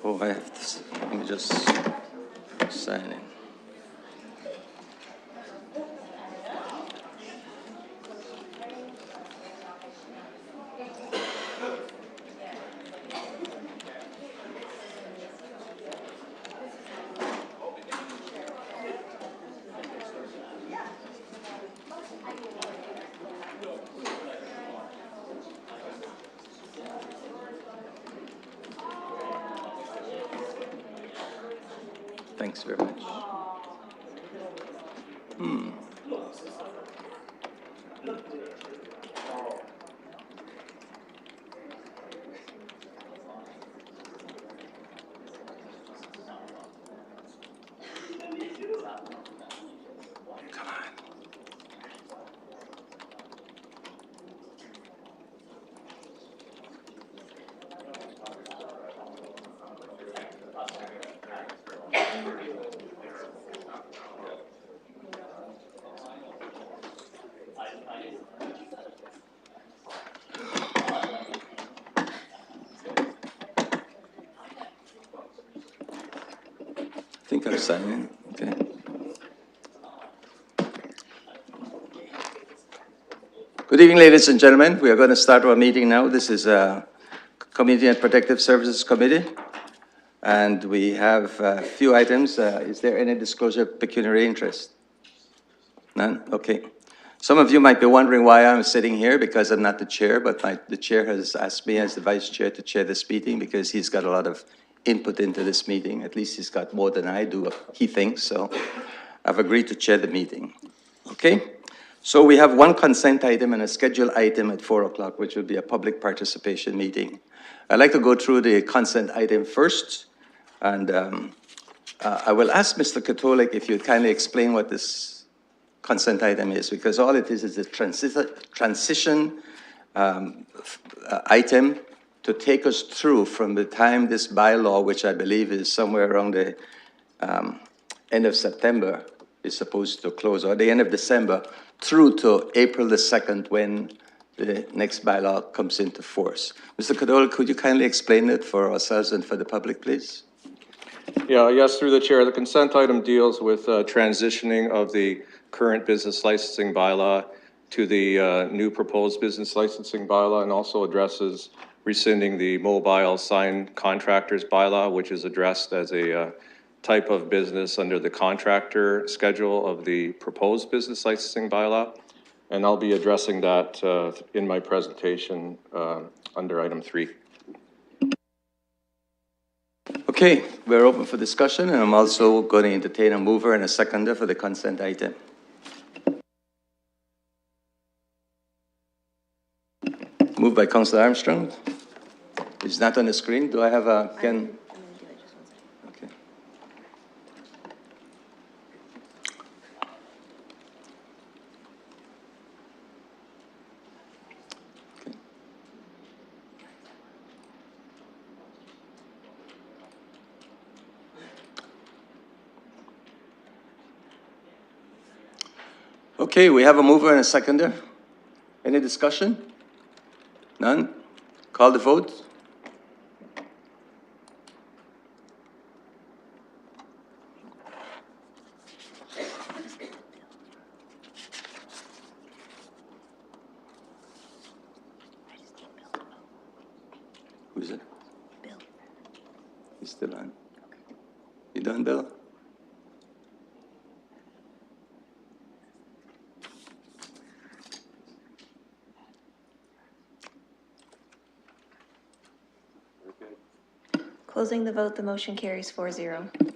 Oh, I have to, let me just sign in. Thanks very much. Come on. I think I've signed in, okay. Good evening, ladies and gentlemen. We are going to start our meeting now. This is a Community and Protective Services Committee, and we have a few items. Is there any disclosure of pecuniary interest? None? Okay. Some of you might be wondering why I'm sitting here, because I'm not the chair, but the chair has asked me as the vice chair to chair this meeting because he's got a lot of input into this meeting. At least he's got more than I do, he thinks, so I've agreed to chair the meeting. Okay? So we have one consent item and a scheduled item at 4 o'clock, which will be a public participation meeting. I'd like to go through the consent item first, and I will ask Mr. Katolik if you'd kindly explain what this consent item is, because all it is a transition item to take us through from the time this bylaw, which I believe is somewhere around the end of September, is supposed to close, or the end of December, through to April the 2nd, when the next bylaw comes into force. Mr. Katolik, could you kindly explain it for ourselves and for the public, please? Yeah, yes, through the chair. The consent item deals with transitioning of the current business licensing bylaw to the new proposed business licensing bylaw, and also addresses rescinding the mobile sign contractors bylaw, which is addressed as a type of business under the contractor schedule of the proposed business licensing bylaw. And I'll be addressing that in my presentation under item 3. Okay, we're open for discussion, and I'm also going to entertain a mover and a seconder for the consent item. Moved by Councillor Armstrong. It's not on the screen. Do I have a Ken? Okay. Okay, we have a mover and a seconder. Any discussion? None? Call the vote. Who's it? Bill. He's still on. You done, Bill? Closing the vote, the motion carries 4-0.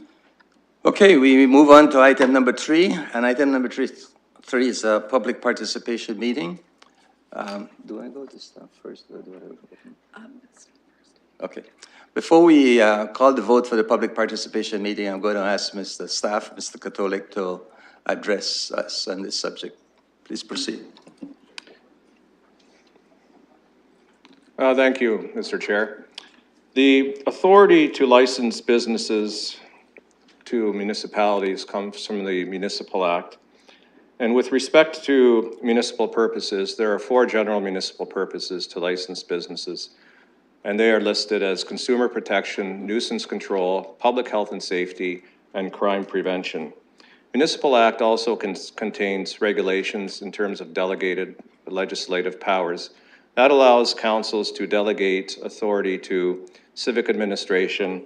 Okay, we move on to item number 3, and item number three is a public participation meeting. Do I go to staff first, or do I go? Okay. Before we call the vote for the public participation meeting, I'm going to ask Mr. Staff, Mr. Katolik, to address us on this subject. Please proceed. Thank you, Mr. Chair. The authority to license businesses to municipalities comes from the Municipal Act. And with respect to municipal purposes, there are 4 general municipal purposes to license businesses. and they are listed as consumer protection, nuisance control, public health and safety, and crime prevention. Municipal Act also contains regulations in terms of delegated legislative powers. That allows councils to delegate authority to civic administration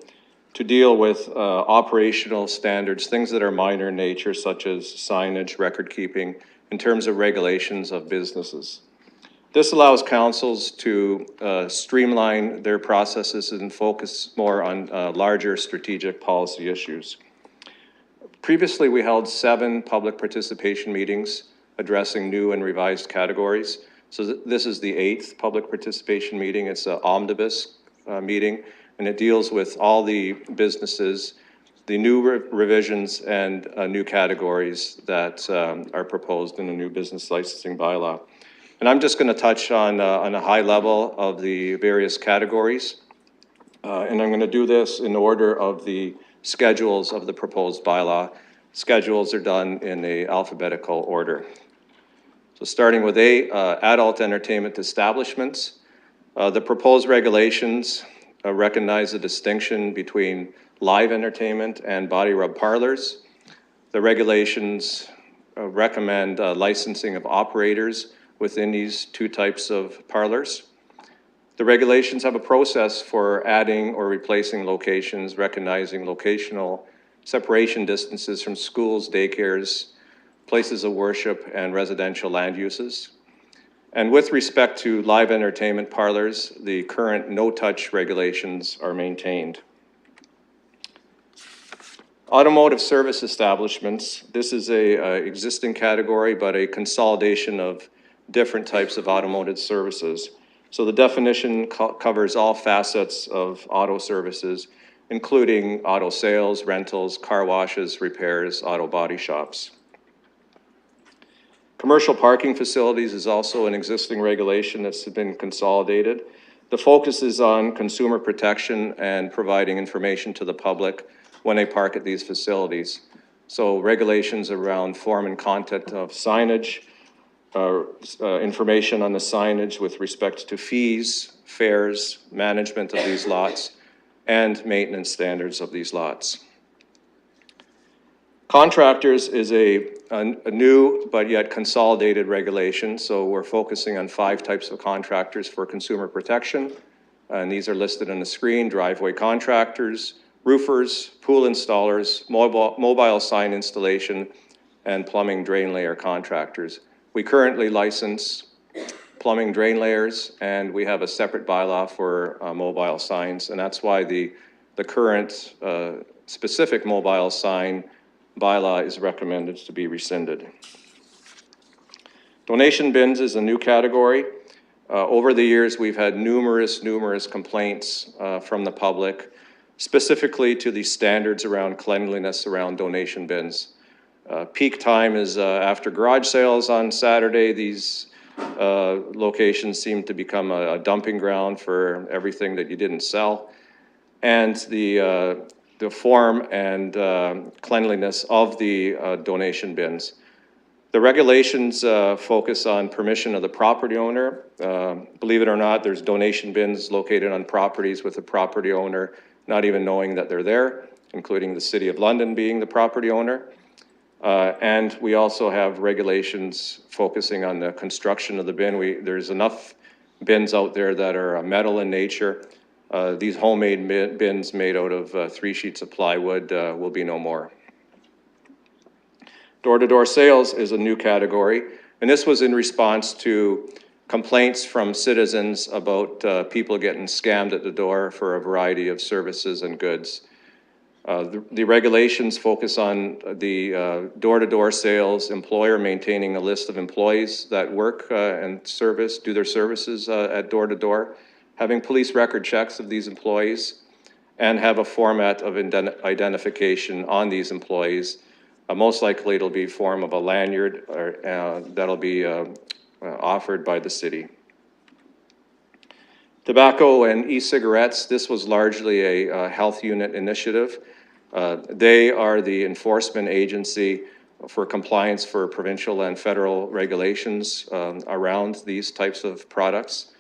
to deal with operational standards, things that are minor in nature, such as signage, record keeping, in terms of regulations of businesses. This allows councils to streamline their processes and focus more on larger strategic policy issues. Previously, we held 7 public participation meetings addressing new and revised categories. So this is the 8th public participation meeting. It's an omnibus meeting, and it deals with all the businesses, the new revisions and new categories that are proposed in the new business licensing bylaw. And I'm just going to touch on a high level of the various categories. And I'm going to do this in order of the schedules of the proposed bylaw. Schedules are done in a alphabetical order. So starting with A, adult entertainment establishments. The proposed regulations recognize the distinction between live entertainment and body rub parlors. The regulations recommend licensing of operators within these 2 types of parlors. The regulations have a process for adding or replacing locations, recognizing locational separation distances from schools, daycares, places of worship, and residential land uses. And with respect to live entertainment parlors, the current no-touch regulations are maintained. Automotive service establishments. This is a existing category, but a consolidation of different types of automotive services. So the definition covers all facets of auto services, including auto sales, rentals, car washes, repairs, auto body shops. Commercial parking facilities is also an existing regulation that's been consolidated. The focus is on consumer protection and providing information to the public when they park at these facilities. So regulations around form and content of signage, information on the signage with respect to fees, fares, management of these lots, and maintenance standards of these lots. Contractors is a new but yet consolidated regulation, so we're focusing on 5 types of contractors for consumer protection, and these are listed on the screen: driveway contractors, roofers, pool installers, mobile sign installation, and plumbing drain layer contractors. We currently license plumbing drain layers, and we have a separate bylaw for mobile signs, and that's why the current specific mobile sign bylaw is recommended to be rescinded. Donation bins is a new category. Over the years, we've had numerous complaints from the public, specifically to the standards around cleanliness around donation bins. Peak time is after garage sales on Saturday. These locations seem to become a dumping ground for everything that you didn't sell. And the form and cleanliness of the donation bins. The regulations focus on permission of the property owner. Believe it or not, there's donation bins located on properties with the property owner not even knowing that they're there, including the City of London being the property owner. And we also have regulations focusing on the construction of the bin. There's enough bins out there that are metal in nature. These homemade bins made out of 3 sheets of plywood will be no more. Door-to-door sales is a new category, and this was in response to complaints from citizens about people getting scammed at the door for a variety of services and goods. The regulations focus on the door-to-door sales, employer maintaining a list of employees that work and do their services at door-to-door, having police record checks of these employees, and have a format of identification on these employees. Most likely it'll be form of a lanyard that'll be offered by the city. Tobacco and e-cigarettes, this was largely a health unit initiative. They are the enforcement agency for compliance for provincial and federal regulations around these types of products.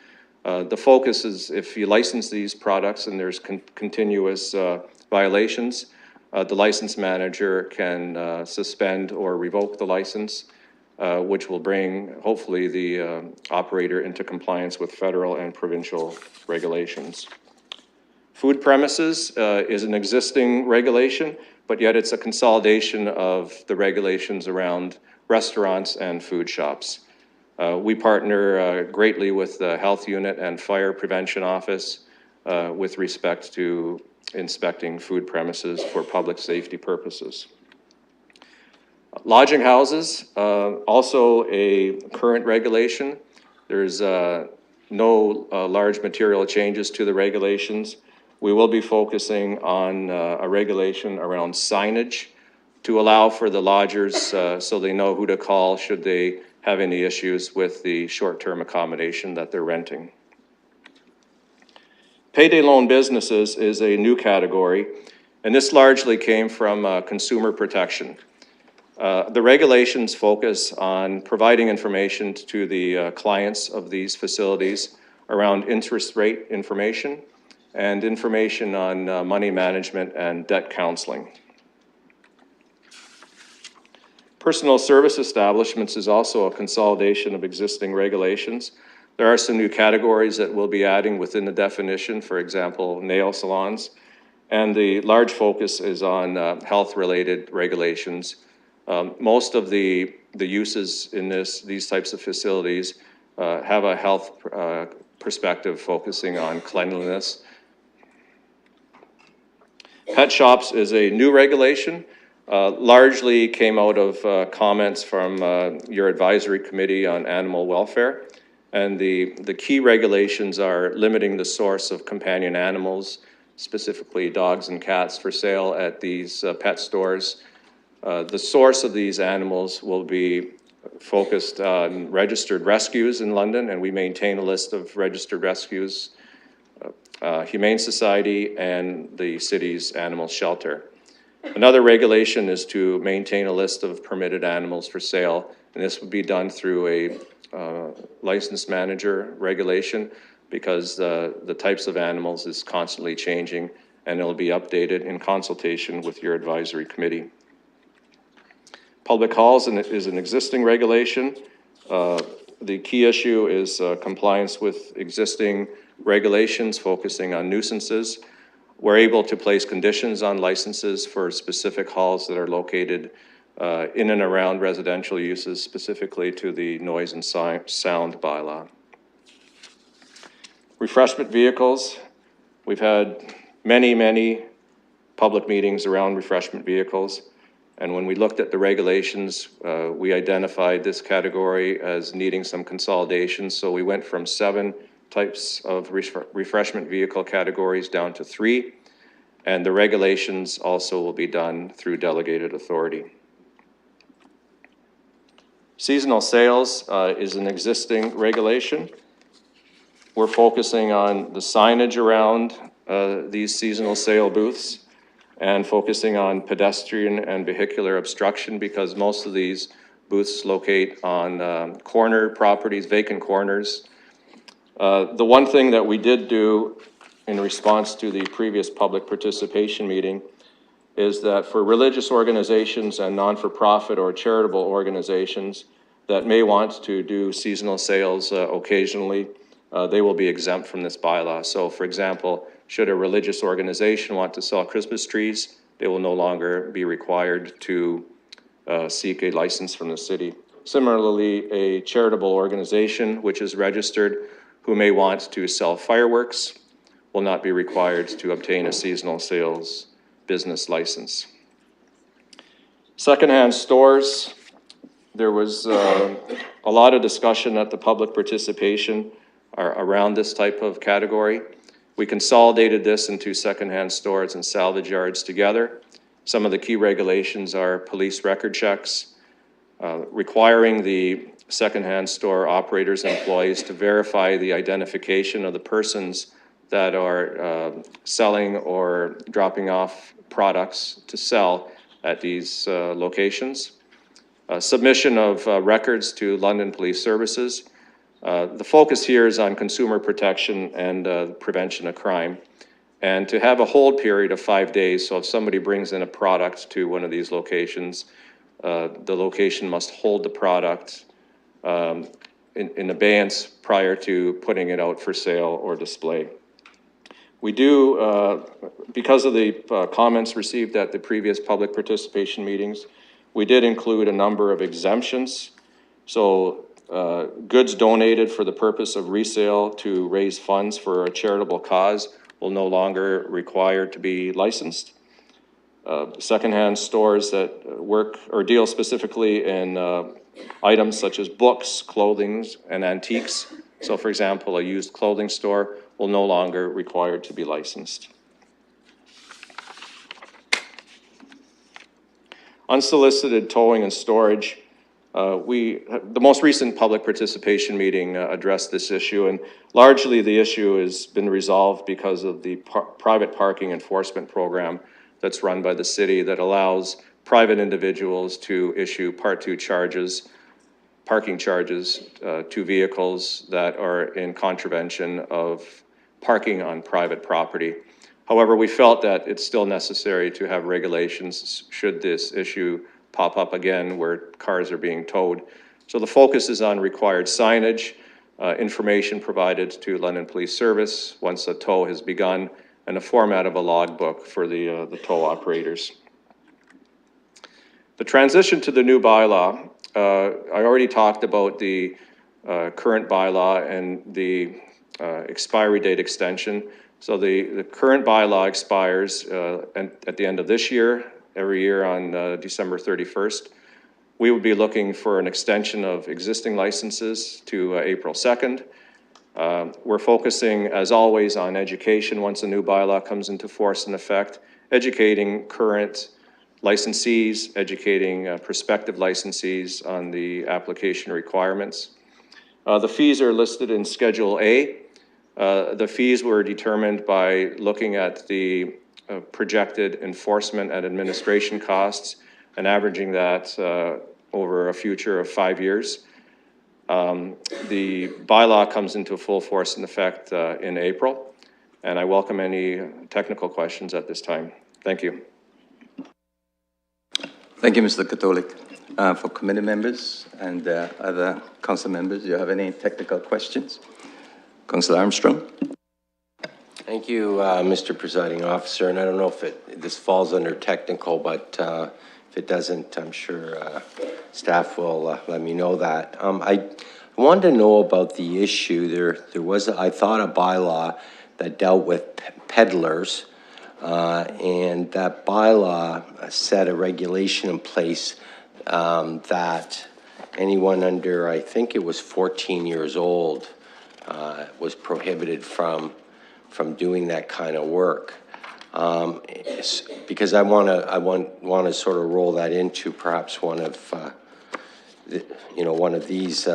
The focus is if you license these products and there's continuous violations, the license manager can suspend or revoke the license, which will bring, hopefully, the operator into compliance with federal and provincial regulations. Food premises is an existing regulation, but yet it's a consolidation of the regulations around restaurants and food shops. We partner greatly with the Health Unit and Fire Prevention Office with respect to inspecting food premises for public safety purposes. Lodging houses, also a current regulation. There's no large material changes to the regulations. We will be focusing on a regulation around signage to allow for the lodgers so they know who to call should they have any issues with the short-term accommodation that they're renting. Payday loan businesses is a new category, and this largely came from consumer protection. The regulations focus on providing information to the clients of these facilities around interest rate information and information on money management and debt counseling. Personal service establishments is also a consolidation of existing regulations. There are some new categories that we'll be adding within the definition, for example, nail salons, and the large focus is on health-related regulations. Most of the uses in these types of facilities have a health perspective focusing on cleanliness. Pet shops is a new regulation, largely came out of comments from your advisory committee on animal welfare. And the key regulations are limiting the source of companion animals, specifically dogs and cats, for sale at these pet stores. The source of these animals will be focused on registered rescues in London, and we maintain a list of registered rescues, Humane Society, and the city's animal shelter. Another regulation is to maintain a list of permitted animals for sale, and this would be done through a licensed manager regulation because the types of animals is constantly changing, and it'll be updated in consultation with your advisory committee. Public halls is an existing regulation. The key issue is compliance with existing regulations focusing on nuisances. We're able to place conditions on licenses for specific halls that are located in and around residential uses, specifically to the noise and sound bylaw. Refreshment vehicles. We've had many public meetings around refreshment vehicles. And when we looked at the regulations, we identified this category as needing some consolidation. So we went from 7 types of refreshment vehicle categories down to 3. And the regulations also will be done through delegated authority. Seasonal sales is an existing regulation. We're focusing on the signage around these seasonal sale booths and focusing on pedestrian and vehicular obstruction because most of these booths locate on corner properties, vacant corners. The one thing that we did do in response to the previous public participation meeting is that for religious organizations and non-for-profit or charitable organizations that may want to do seasonal sales occasionally, they will be exempt from this bylaw. So for example, should a religious organization want to sell Christmas trees, they will no longer be required to seek a license from the city. Similarly, a charitable organization which is registered who may want to sell fireworks will not be required to obtain a seasonal sales business license. Secondhand stores, there was a lot of discussion at the public participation around this type of category. We consolidated this into secondhand stores and salvage yards together. Some of the key regulations are police record checks, requiring the secondhand store operators and employees to verify the identification of the persons that are selling or dropping off products to sell at these locations. Submission of records to London Police Services. The focus here is on consumer protection and prevention of crime. And to have a hold period of 5 days, so if somebody brings in a product to one of these locations, the location must hold the product in abeyance prior to putting it out for sale or display. We do, because of the comments received at the previous public participation meetings, we did include a number of exemptions. So goods donated for the purpose of resale to raise funds for a charitable cause will no longer require to be licensed. Secondhand stores that work or deal specifically in items such as books, clothing, and antiques. So for example, a used clothing store will no longer require to be licensed. Unsolicited towing and storage. The most recent public participation meeting addressed this issue, and largely the issue has been resolved because of the private parking enforcement program that's run by the city that allows private individuals to issue Part 2 charges, parking charges to vehicles that are in contravention of parking on private property. However, we felt that it's still necessary to have regulations should this issue pop up again where cars are being towed. So the focus is on required signage, information provided to London Police Service once a tow has begun, and a format of a logbook for the tow operators. The transition to the new bylaw, I already talked about the current bylaw and the expiry date extension. So the current bylaw expires at the end of this year, every year on December 31st. We would be looking for an extension of existing licenses to April 2nd. We're focusing, as always, on education once a new bylaw comes into force and effect, educating current licensees, educating prospective licensees on the application requirements. The fees are listed in Schedule A. The fees were determined by looking at the projected enforcement and administration costs and averaging that over a future of 5 years. The bylaw comes into full force and effect in April, and I welcome any technical questions at this time. Thank you. Thank you, Mr. Katolik. For committee members and other council members, do you have any technical questions? Councilor Armstrong. Thank you, Mr. Presiding Officer. And I don't know if this falls under technical, but if it doesn't, I'm sure staff will let me know that. I wanted to know about the issue. There was, I thought, a bylaw that dealt with peddlers, and that bylaw set a regulation in place that anyone under, I think it was 14 years old, was prohibited from doing that kind of work. Because I want to sort of roll that into perhaps one of one of these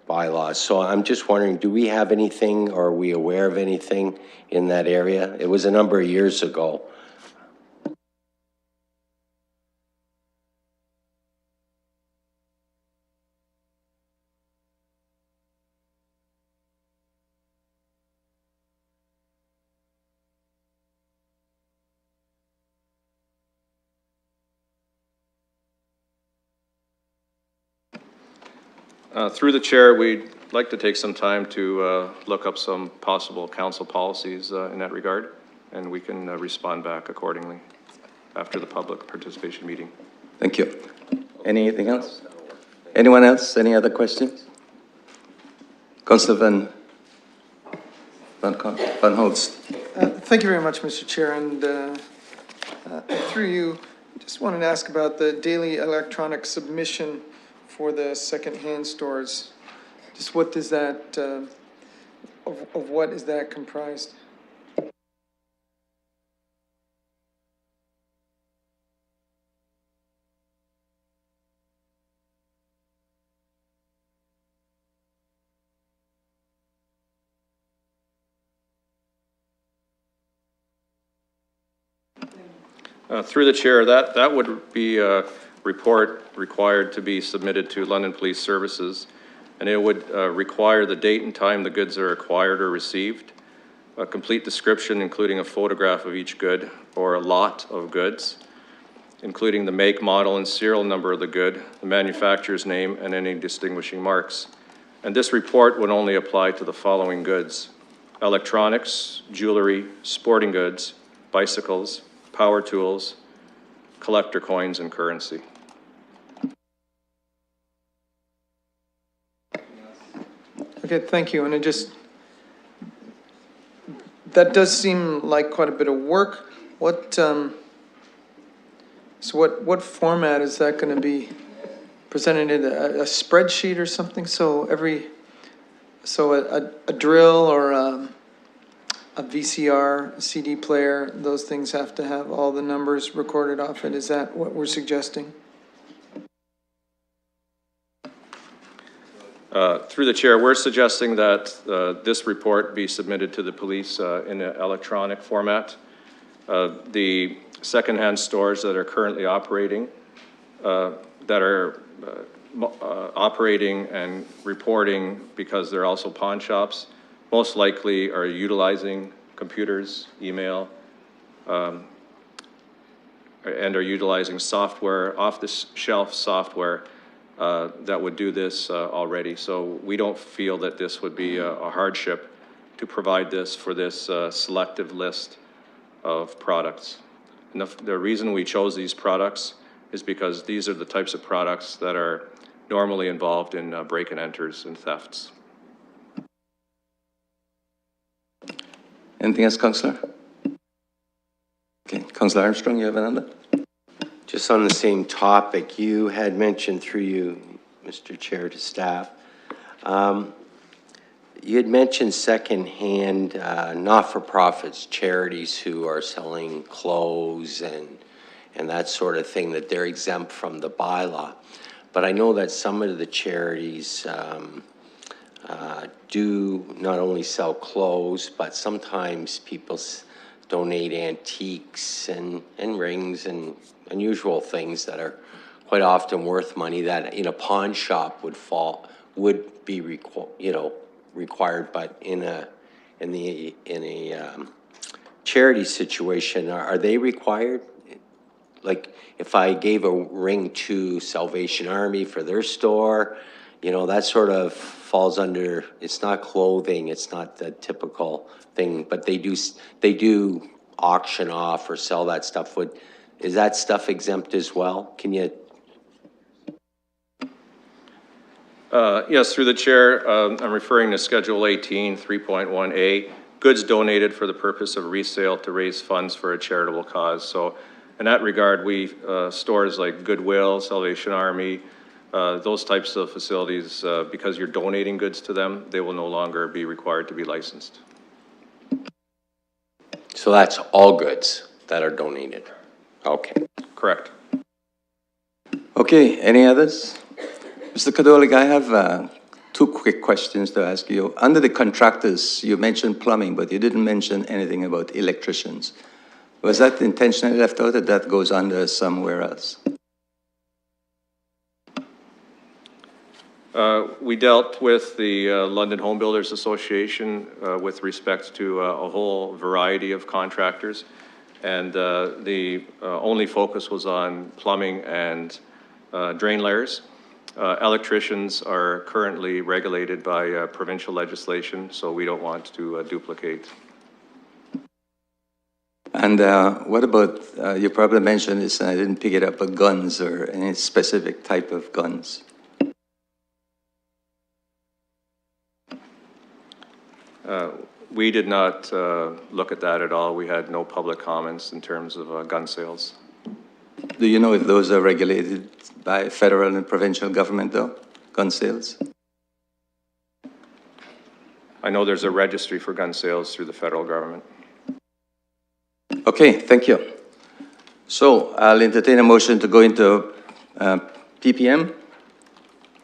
bylaws. So I'm just wondering, do we have anything, or are we aware of anything in that area? It was a number of years ago. Through the chair, we'd like to take some time to look up some possible council policies in that regard, and we can respond back accordingly after the public participation meeting. Thank you. Anything else? Anyone else? Any other questions? Councilor Van Holst. Thank you very much, Mr. Chair, and through you, just wanted to ask about the daily electronic submission for the second-hand stores. Just what does that, of what is that comprised? Through the chair, that would be a report required to be submitted to London Police Services. And it would require the date and time the goods are acquired or received, a complete description including a photograph of each good or a lot of goods, including the make, model, and serial number of the good, the manufacturer's name, and any distinguishing marks. And this report would only apply to the following goods: electronics, jewelry, sporting goods, bicycles, power tools, collector coins, and currency. Okay, thank you, and that does seem like quite a bit of work. What format is that gonna be presented in, a spreadsheet or something? So a drill or a VCR, a CD player, those things have to have all the numbers recorded off it. Is that what we're suggesting? Through the chair, we're suggesting that this report be submitted to the police in an electronic format. The secondhand stores that are currently operating, operating and reporting because they're also pawn shops, most likely are utilizing computers, email, and are utilizing software, off-the-shelf software that would do this already. So we don't feel that this would be a hardship to provide this for this selective list of products. And the reason we chose these products is because these are the types of products that are normally involved in break and enters and thefts. Anything else, Councillor? Okay, Councillor Armstrong, you have another? Just on the same topic, you had mentioned through you, Mr. Chair, to staff, you had mentioned secondhand, not-for-profits, charities who are selling clothes and that sort of thing, that they're exempt from the bylaw. But I know that some of the charities do not only sell clothes, but sometimes people donate antiques and rings and unusual things that are quite often worth money that in a pawn shop would be required, but in a charity situation, are they required? Like if I gave a ring to Salvation Army for their store, that sort of falls under, it's not clothing, it's not the typical thing, but they do auction off or sell that stuff. Is that stuff exempt as well? Can you? Yes, through the chair, I'm referring to Schedule 18, 3.1A, goods donated for the purpose of resale to raise funds for a charitable cause. So in that regard, stores like Goodwill, Salvation Army, those types of facilities, because you're donating goods to them, they will no longer be required to be licensed. So that's all goods that are donated? Okay. Correct. Okay, any others? Mr. Kadolik, I have two quick questions to ask you. Under the contractors, you mentioned plumbing, but you didn't mention anything about electricians. Was that intentionally left out, or that goes under somewhere else? We dealt with the London Home Builders Association with respect to a whole variety of contractors, and the only focus was on plumbing and drain layers. Electricians are currently regulated by provincial legislation, so we don't want to duplicate. And what about, you probably mentioned this, and I didn't pick it up, but guns or any specific type of guns? We did not look at that at all. We had no public comments in terms of gun sales. Do you know if those are regulated by federal and provincial government, though, gun sales? I know there's a registry for gun sales through the federal government. Okay, thank you. So I'll entertain a motion to go into PPM. Do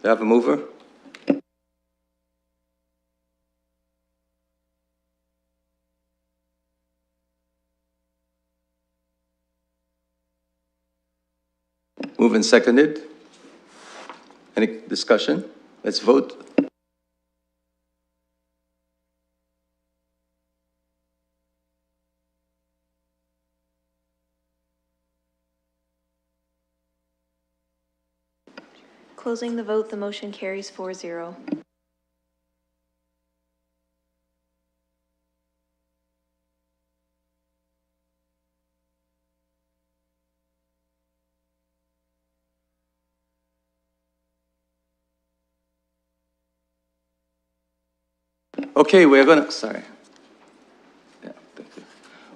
you have a mover? Moved and seconded. Any discussion? Let's vote. Closing the vote, the motion carries 4-0. Okay, we're gonna, sorry. Yeah, thank you.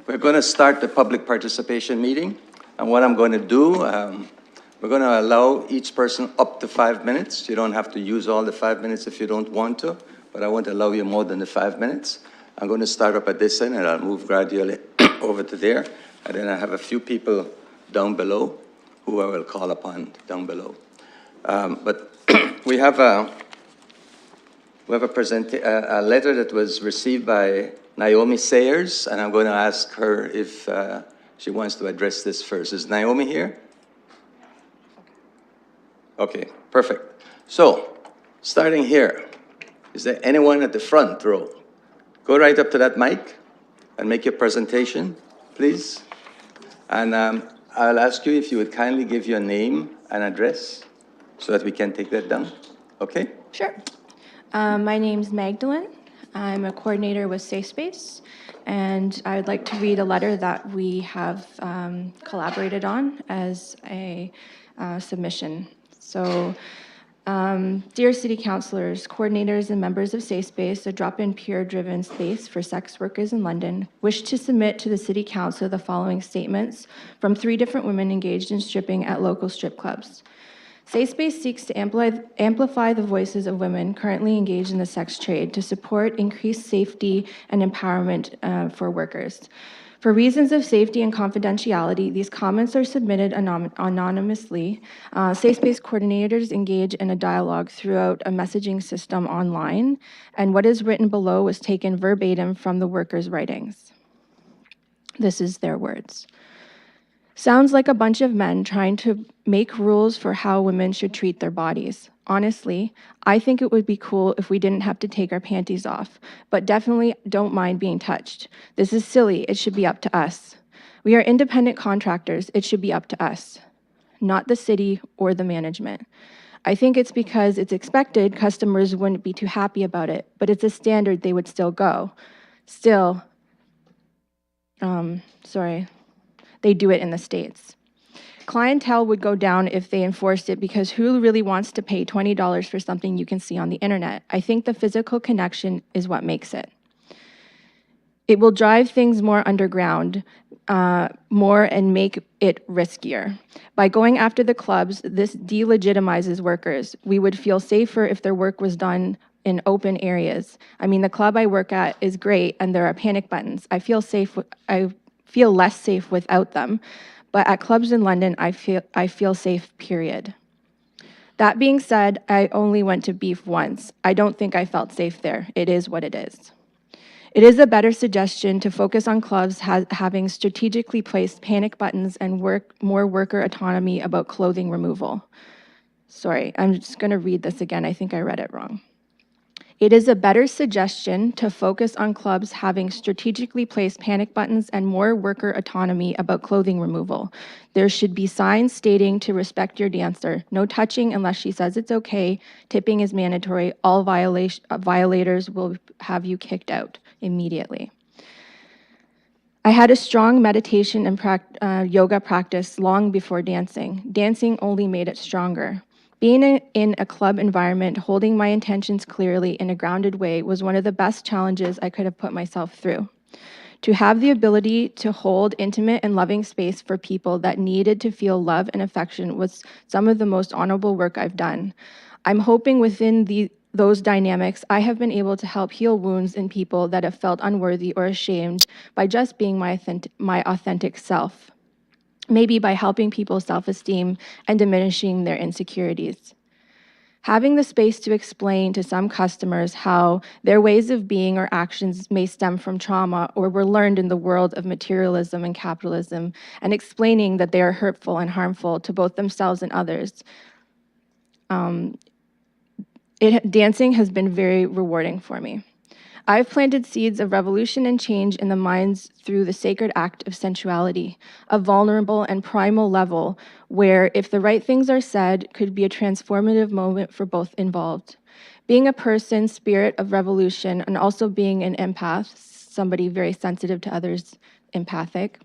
We're gonna start the public participation meeting, and what I'm gonna do, we're gonna allow each person up to 5 minutes. You don't have to use all the 5 minutes if you don't want to, but I won't allow you more than the 5 minutes. I'm gonna start up at this end, and I'll move gradually over to there, and then I have a few people down below who I will call upon down below. But we have a letter that was received by Naomi Sayers, and I'm going to ask her if she wants to address this first. Is Naomi here? Okay, perfect. So, starting here, is there anyone at the front row? Go right up to that mic and make your presentation, please. And I'll ask you if you would kindly give your name and address so that we can take that down. Okay? Sure. My name's Magdalene. I'm a coordinator with Safe Space, and I would like to read a letter that we have collaborated on as a submission. So, dear City Councillors, coordinators, and members of Safe Space, a drop-in peer-driven space for sex workers in London, wish to submit to the City Council the following statements from 3 different women engaged in stripping at local strip clubs. Safe Space seeks to amplify the voices of women currently engaged in the sex trade to support increased safety and empowerment for workers. For reasons of safety and confidentiality, these comments are submitted anonymously. Safe Space coordinators engage in a dialogue throughout a messaging system online, and what is written below was taken verbatim from the workers' writings. This is their words. Sounds like a bunch of men trying to make rules for how women should treat their bodies. Honestly, I think it would be cool if we didn't have to take our panties off, but definitely don't mind being touched. This is silly. It should be up to us. We are independent contractors. It should be up to us, not the city or the management. I think it's because it's expected customers wouldn't be too happy about it, but it's a standard they would still go. Still, they do it in the States. Clientele would go down if they enforced it because who really wants to pay $20 for something you can see on the internet? I think the physical connection is what makes it. It will drive things more underground, more and make it riskier. By going after the clubs, this delegitimizes workers. We would feel safer if their work was done in open areas. I mean, the club I work at is great and there are panic buttons. I feel less safe without them, but at clubs in London, I feel safe, period. That being said, I only went to Beef once. I don't think I felt safe there. It is what it is. It is a better suggestion to focus on clubs having strategically placed panic buttons and more worker autonomy about clothing removal. Sorry, I'm just gonna read this again. I think I read it wrong. It is a better suggestion to focus on clubs having strategically placed panic buttons and more worker autonomy about clothing removal. There should be signs stating to respect your dancer. No touching unless she says it's okay. Tipping is mandatory. All violators will have you kicked out immediately. I had a strong meditation and yoga practice long before dancing. Dancing only made it stronger. Being in a club environment, holding my intentions clearly in a grounded way was one of the best challenges I could have put myself through. To have the ability to hold intimate and loving space for people that needed to feel love and affection was some of the most honorable work I've done. I'm hoping within those dynamics, I have been able to help heal wounds in people that have felt unworthy or ashamed by just being my authentic self. Maybe by helping people's self-esteem and diminishing their insecurities. Having the space to explain to some customers how their ways of being or actions may stem from trauma or were learned in the world of materialism and capitalism, and explaining that they are hurtful and harmful to both themselves and others. Dancing has been very rewarding for me. I've planted seeds of revolution and change in the minds through the sacred act of sensuality, a vulnerable and primal level where, if the right things are said, could be a transformative moment for both involved. Being a person, spirit of revolution, and also being an empath, somebody very sensitive to others, empathic,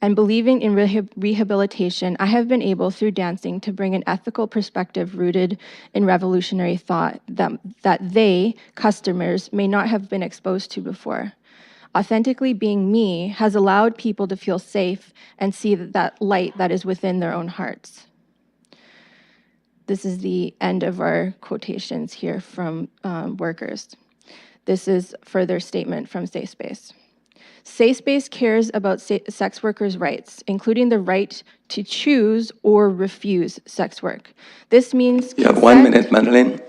and believing in rehabilitation, I have been able, through dancing, to bring an ethical perspective rooted in revolutionary thought that they, customers, may not have been exposed to before. Authentically being me has allowed people to feel safe and see that light that is within their own hearts. This is the end of our quotations here from workers. This is further statement from Safe Space. Safe Space cares about sex workers' rights, including the right to choose or refuse sex work. This means You have 1 minute, Madeline.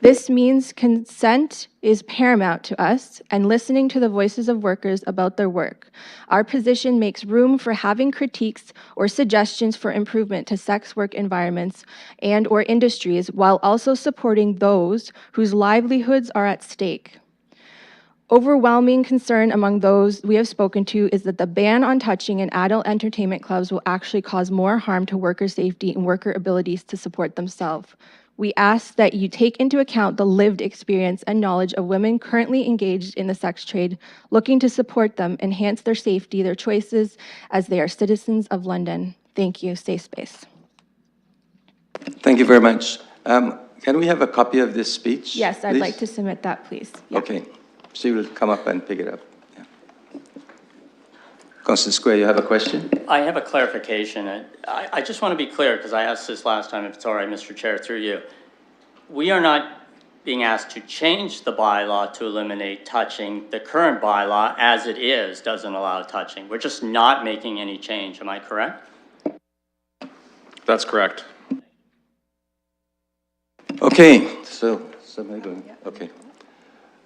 This means consent is paramount to us and listening to the voices of workers about their work. Our position makes room for having critiques or suggestions for improvement to sex work environments and/or industries while also supporting those whose livelihoods are at stake. Overwhelming concern among those we have spoken to is that the ban on touching in adult entertainment clubs will actually cause more harm to worker safety and worker abilities to support themselves. We ask that you take into account the lived experience and knowledge of women currently engaged in the sex trade, looking to support them, enhance their safety, their choices, as they are citizens of London. Thank you, Safe Space. Thank you very much. Can we have a copy of this speech? Yes, I'd please? like to submit that, please. Yeah. Okay, she will come up and pick it up. Yeah. Constance Square, you have a question? I have a clarification. I just want to be clear, because I asked this last time, if it's all right, Mr. Chair, through you. We are not being asked to change the bylaw to eliminate touching. The current bylaw, as it is, doesn't allow touching. We're just not making any change. Am I correct? That's correct. Okay, so am I going? Okay.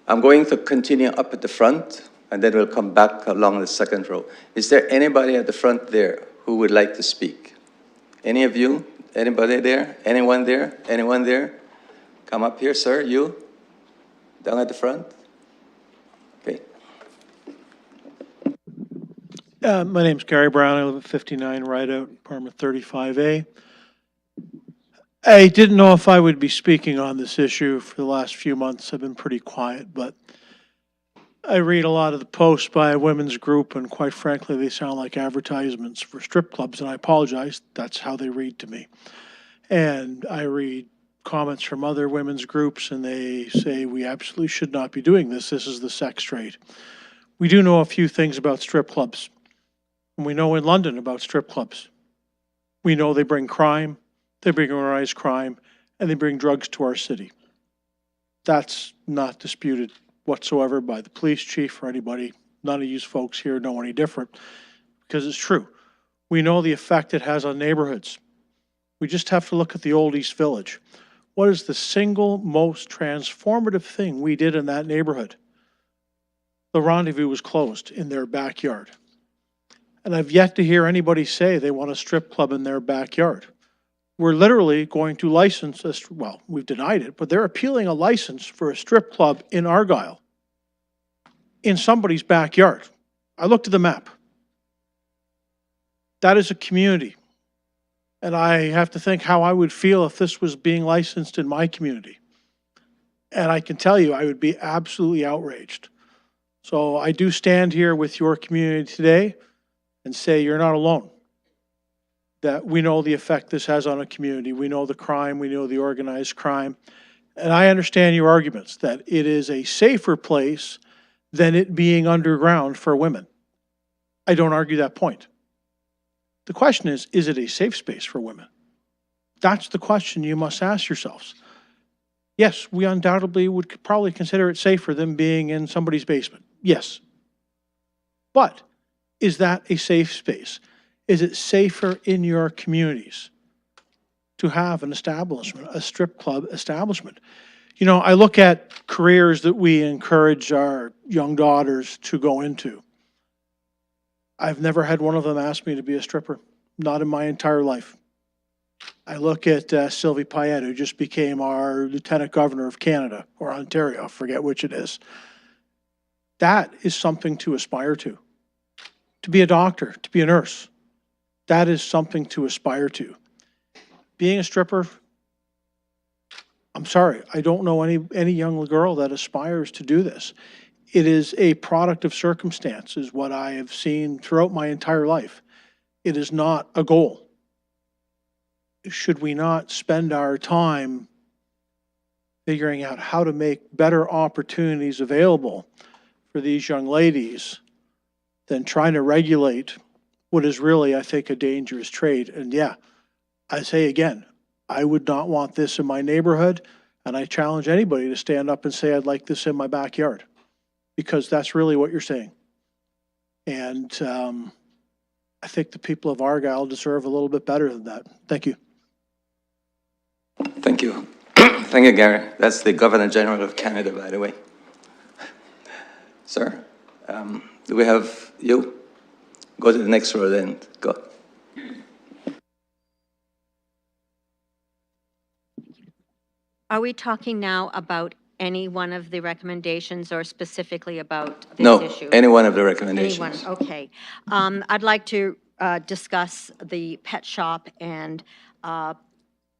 I'm going to continue up at the front, and then we'll come back along the second row. Is there anybody at the front there who would like to speak? Any of you? Anybody there? Anyone there? Anyone there? Come up here, sir. You? Down at the front? Okay. My name's Gary Brown. I live at 59 Rideout, apartment 35A. I didn't know if I would be speaking on this issue for the last few months. I've been pretty quiet, but I read a lot of the posts by a women's group, and quite frankly, they sound like advertisements for strip clubs, and I apologize. That's how they read to me. And I read comments from other women's groups, and they say we absolutely should not be doing this. This is the sex trade. We do know a few things about strip clubs. And we know in London about strip clubs. We know they bring crime, they bring organized crime, and they bring drugs to our city. That's not disputed whatsoever by the police chief or anybody. None of you folks here know any different, because it's true. We know the effect it has on neighborhoods. We just have to look at the old East Village. What is the single most transformative thing we did in that neighborhood? The Rendezvous was closed in their backyard. And I've yet to hear anybody say they want a strip club in their backyard. We're literally going to license, well, we've denied it, but they're appealing a license for a strip club in Argyle, in somebody's backyard. I looked at the map. That is a community. And I have to think how I would feel if this was being licensed in my community. And I can tell you, I would be absolutely outraged. So I do stand here with your community today and say you're not alone. That we know the effect this has on a community. We know the crime, we know the organized crime. And I understand your arguments that it is a safer place than it being underground for women. I don't argue that point. The question is it a safe space for women? That's the question you must ask yourselves. Yes, we undoubtedly would probably consider it safer than being in somebody's basement. Yes. But is that a safe space? Is it safer in your communities to have an establishment, a strip club establishment? You know, I look at careers that we encourage our young daughters to go into. I've never had one of them ask me to be a stripper, not in my entire life. I look at Sylvie Payette, who just became our Lieutenant Governor of Canada, or Ontario, I forget which it is. That is something to aspire to. To be a doctor, to be a nurse, that is something to aspire to. Being a stripper, I'm sorry, I don't know any young girl that aspires to do this. It is a product of circumstance, is what I have seen throughout my entire life. It is not a goal. Should we not spend our time figuring out how to make better opportunities available for these young ladies than trying to regulate what is really, I think, a dangerous trade? And yeah, I say again, I would not want this in my neighborhood, and I challenge anybody to stand up and say, I'd like this in my backyard, because that's really what you're saying. And I think the people of Argyle deserve a little bit better than that. Thank you. Thank you. Thank you, Gary. That's the Governor General of Canada, by the way. Sir, do we have you? Go to the next row then. Go. Are we talking now about any one of the recommendations or specifically about this No, issue? any one of the recommendations. Anyone, okay. I'd like to discuss the pet shop and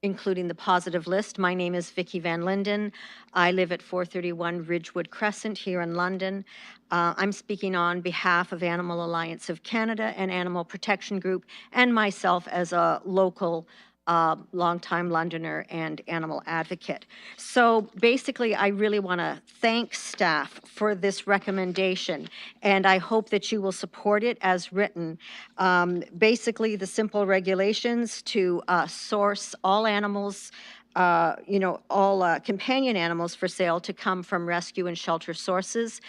including the positive list. My name is Vicki Van Linden. I live at 431 Ridgewood Crescent here in London. I'm speaking on behalf of Animal Alliance of Canada and Animal Protection Group and myself as a local longtime Londoner and animal advocate. So basically, I really want to thank staff for this recommendation, and I hope that you will support it as written. Basically, the simple regulations to source all animals, all companion animals for sale to come from rescue and shelter sources.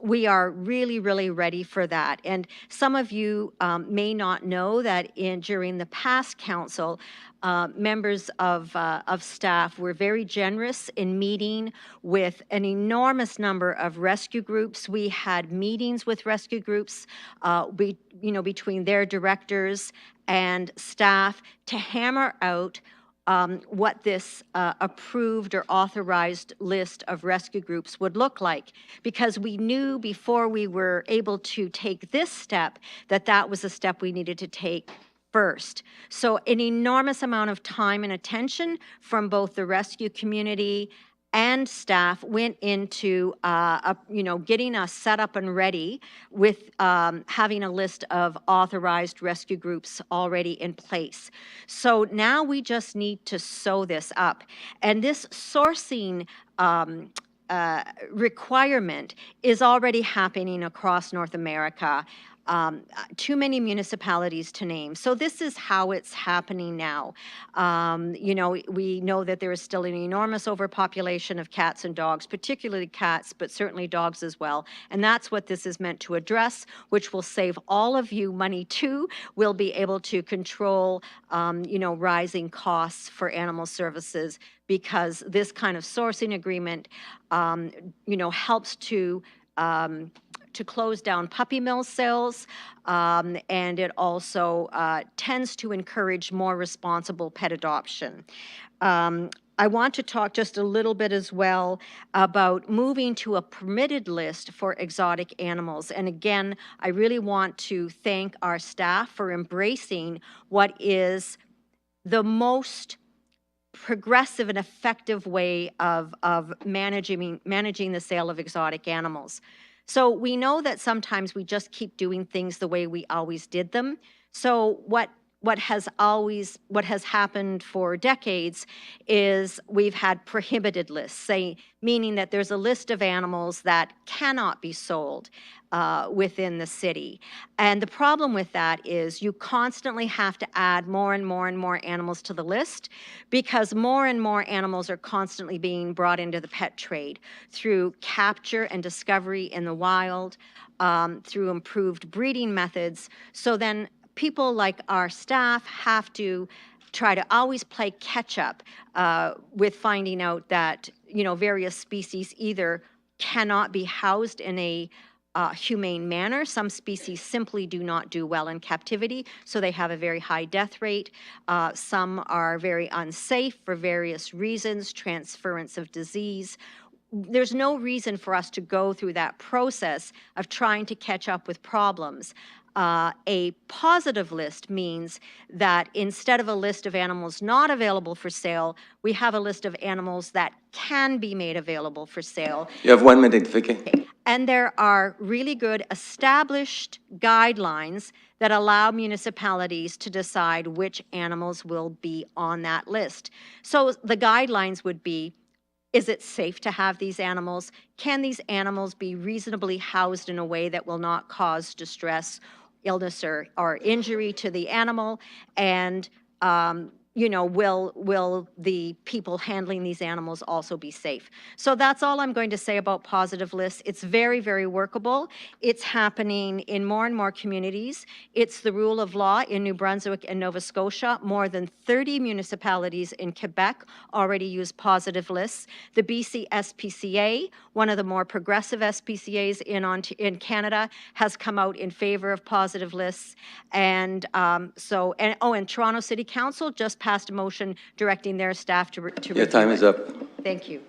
We are really, really ready for that. And some of you may not know that during the past council, members of staff were very generous in meeting with an enormous number of rescue groups. We had meetings with rescue groups, between their directors and staff to hammer out what this approved or authorized list of rescue groups would look like, because we knew before we were able to take this step that that was a step we needed to take first. So an enormous amount of time and attention from both the rescue community and staff went into getting us set up and ready with having a list of authorized rescue groups already in place. So now we just need to sew this up. And this sourcing requirement is already happening across North America. Too many municipalities to name. So this is how it's happening now. We know that there is still an enormous overpopulation of cats and dogs, particularly cats, but certainly dogs as well. And that's what this is meant to address, which will save all of you money too. We'll be able to control, rising costs for animal services, because this kind of sourcing agreement, helps to close down puppy mill sales, and it also tends to encourage more responsible pet adoption. I want to talk just a little bit as well about moving to a permitted list for exotic animals. And again, I really want to thank our staff for embracing what is the most progressive and effective way of managing the sale of exotic animals. So we know that sometimes we just keep doing things the way we always did them. So what has happened for decades is we've had prohibited lists, meaning that there's a list of animals that cannot be sold within the city. And the problem with that is you constantly have to add more and more and more animals to the list, because more and more animals are constantly being brought into the pet trade through capture and discovery in the wild, through improved breeding methods. So then people like our staff have to try to always play catch up with finding out that, various species either cannot be housed in a humane manner. Some species simply do not do well in captivity, so they have a very high death rate. Some are very unsafe for various reasons, transference of disease. There's no reason for us to go through that process of trying to catch up with problems. A positive list means that instead of a list of animals not available for sale, we have a list of animals that can be made available for sale. You have 1 minute, Vicky. And there are really good established guidelines that allow municipalities to decide which animals will be on that list. So the guidelines would be, is it safe to have these animals? Can these animals be reasonably housed in a way that will not cause distress, illness, or injury to the animal? And you know, will the people handling these animals also be safe? So that's all I'm going to say about positive lists. It's very, very workable. It's happening in more and more communities. It's the rule of law in New Brunswick and Nova Scotia. More than 30 municipalities in Quebec already use positive lists. The BC SPCA, one of the more progressive SPCAs in Canada, has come out in favor of positive lists. And and Toronto City Council just passed a motion directing their staff to review Your time is up. Thank you.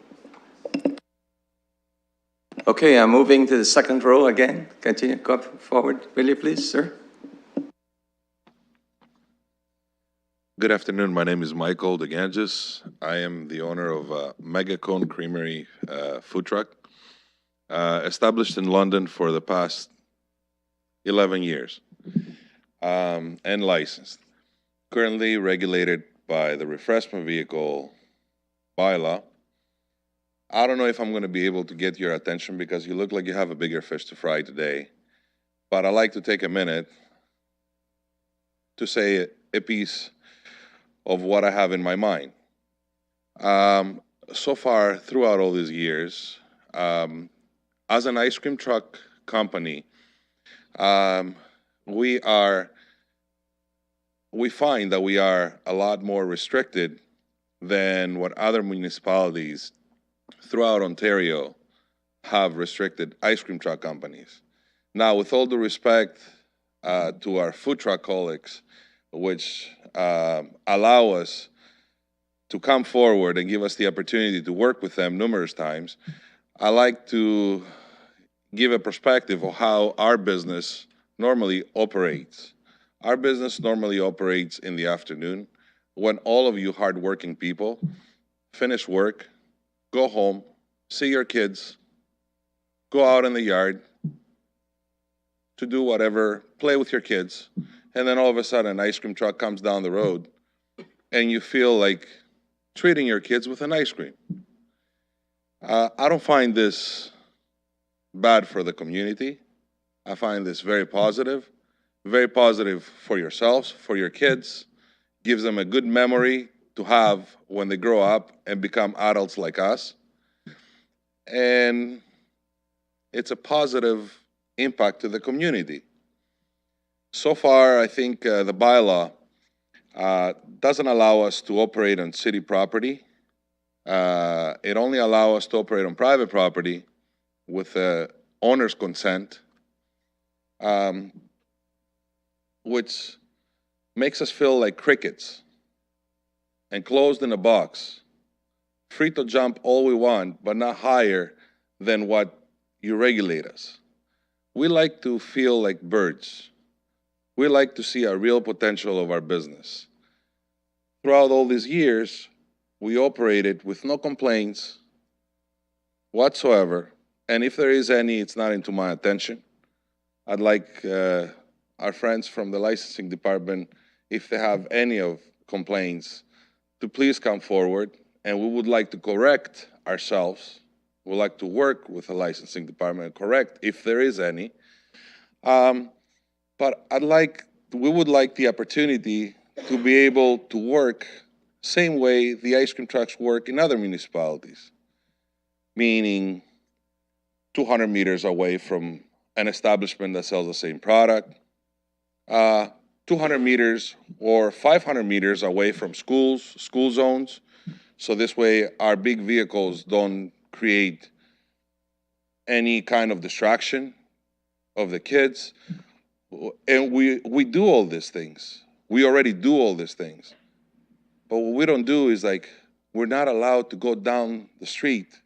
Okay, I'm moving to the second row again. Continue, go forward. Will you please, sir? Good afternoon. My name is Michael DeGanges. I am the owner of Megacone Creamery food truck, established in London for the past 11 years, and licensed. Currently regulated by the refreshment vehicle bylaw. I don't know if I'm going to be able to get your attention because you look like you have a bigger fish to fry today, but I'd like to take a minute to say a piece of what I have in my mind. So far, throughout all these years, as an ice cream truck company, we find that we are a lot more restricted than what other municipalities throughout Ontario have restricted ice cream truck companies. Now, with all due respect to our food truck colleagues, which allow us to come forward and give us the opportunity to work with them numerous times, I like to give a perspective of how our business normally operates. Our business normally operates in the afternoon when all of you hardworking people finish work, go home, see your kids, go out in the yard to do whatever, play with your kids, and then all of a sudden an ice cream truck comes down the road and you feel like treating your kids with an ice cream. I don't find this bad for the community. I find this very positive for yourselves, for your kids, gives them a good memory to have when they grow up and become adults like us. And it's a positive impact to the community. So far, I think the bylaw doesn't allow us to operate on city property. It only allows us to operate on private property with the owner's consent, which makes us feel like crickets, enclosed in a box, free to jump all we want, but not higher than what you regulate us. We like to feel like birds. We like to see a real potential of our business. Throughout all these years, we operated with no complaints whatsoever, and if there is any, it's not into my attention. I'd like our friends from the licensing department, if they have any of complaints, to please come forward, and we would like to correct ourselves. We'd like to work with the licensing department and correct if there is any. But we would like the opportunity to be able to work same way the ice cream trucks work in other municipalities, meaning 200 meters away from an establishment that sells the same product, 200 meters or 500 meters away from schools, school zones. So this way our big vehicles don't create any kind of distraction of the kids. And we do all these things. We already do all these things. But what we don't do is like, we're not allowed to go down the street,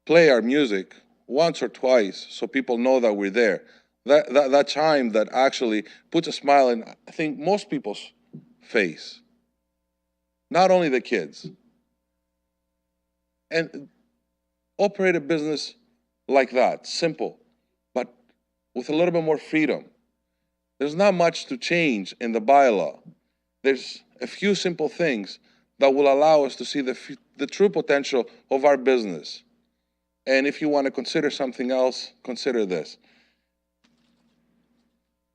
play our music once or twice so people know that we're there. That chime that actually puts a smile in, I think, most people's face. Not only the kids. And operate a business like that, simple, but with a little bit more freedom. There's not much to change in the bylaw. There's a few simple things that will allow us to see the true potential of our business. And if you want to consider something else, consider this.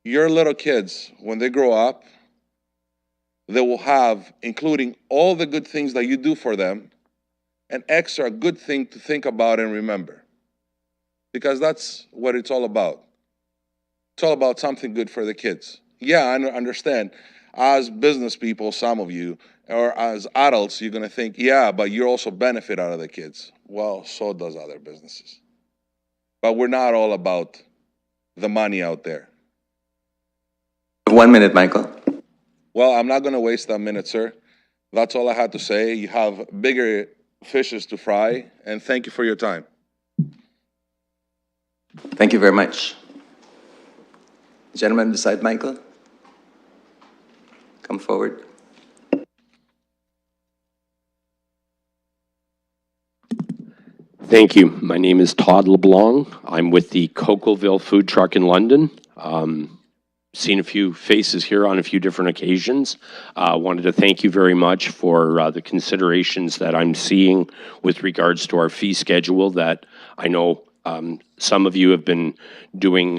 Your little kids, when they grow up, they will have, including all the good things that you do for them, an extra good thing to think about and remember. Because that's what it's all about. It's all about something good for the kids. Yeah, I understand. As business people, some of you, or as adults, you're gonna think, yeah, but you also benefit out of the kids. Well, so does other businesses. But we're not all about the money out there. 1 minute, Michael. Well, I'm not gonna waste that minute, sir. That's all I had to say. You have bigger fishes to fry, and thank you for your time. Thank you very much. Gentleman beside Michael, come forward. Thank you. My name is Todd LeBlanc. I'm with the Cocoaville Food Truck in London. Seen a few faces here on a few different occasions. Wanted to thank you very much for the considerations that I'm seeing with regards to our fee schedule that I know some of you have been doing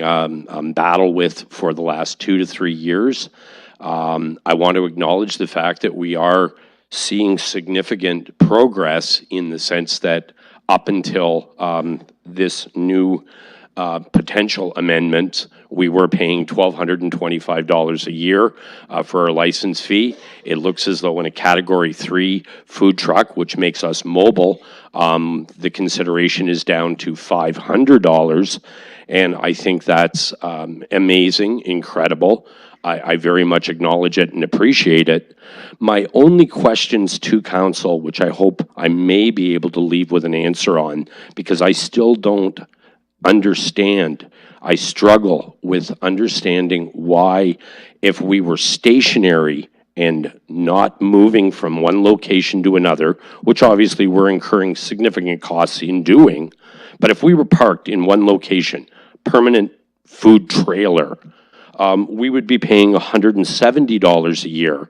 battle with for the last 2 to 3 years. I want to acknowledge the fact that we are seeing significant progress in the sense that up until this new potential amendment, we were paying $1,225 a year for our license fee. It looks as though in a Category 3 food truck, which makes us mobile, the consideration is down to $500. And I think that's amazing, incredible. I very much acknowledge it and appreciate it. My only questions to council, which I hope I may be able to leave with an answer on, because I still don't understand. I struggle with understanding why, if we were stationary and not moving from one location to another, which obviously we're incurring significant costs in doing, but if we were parked in one location, permanent food trailer, we would be paying $170 a year.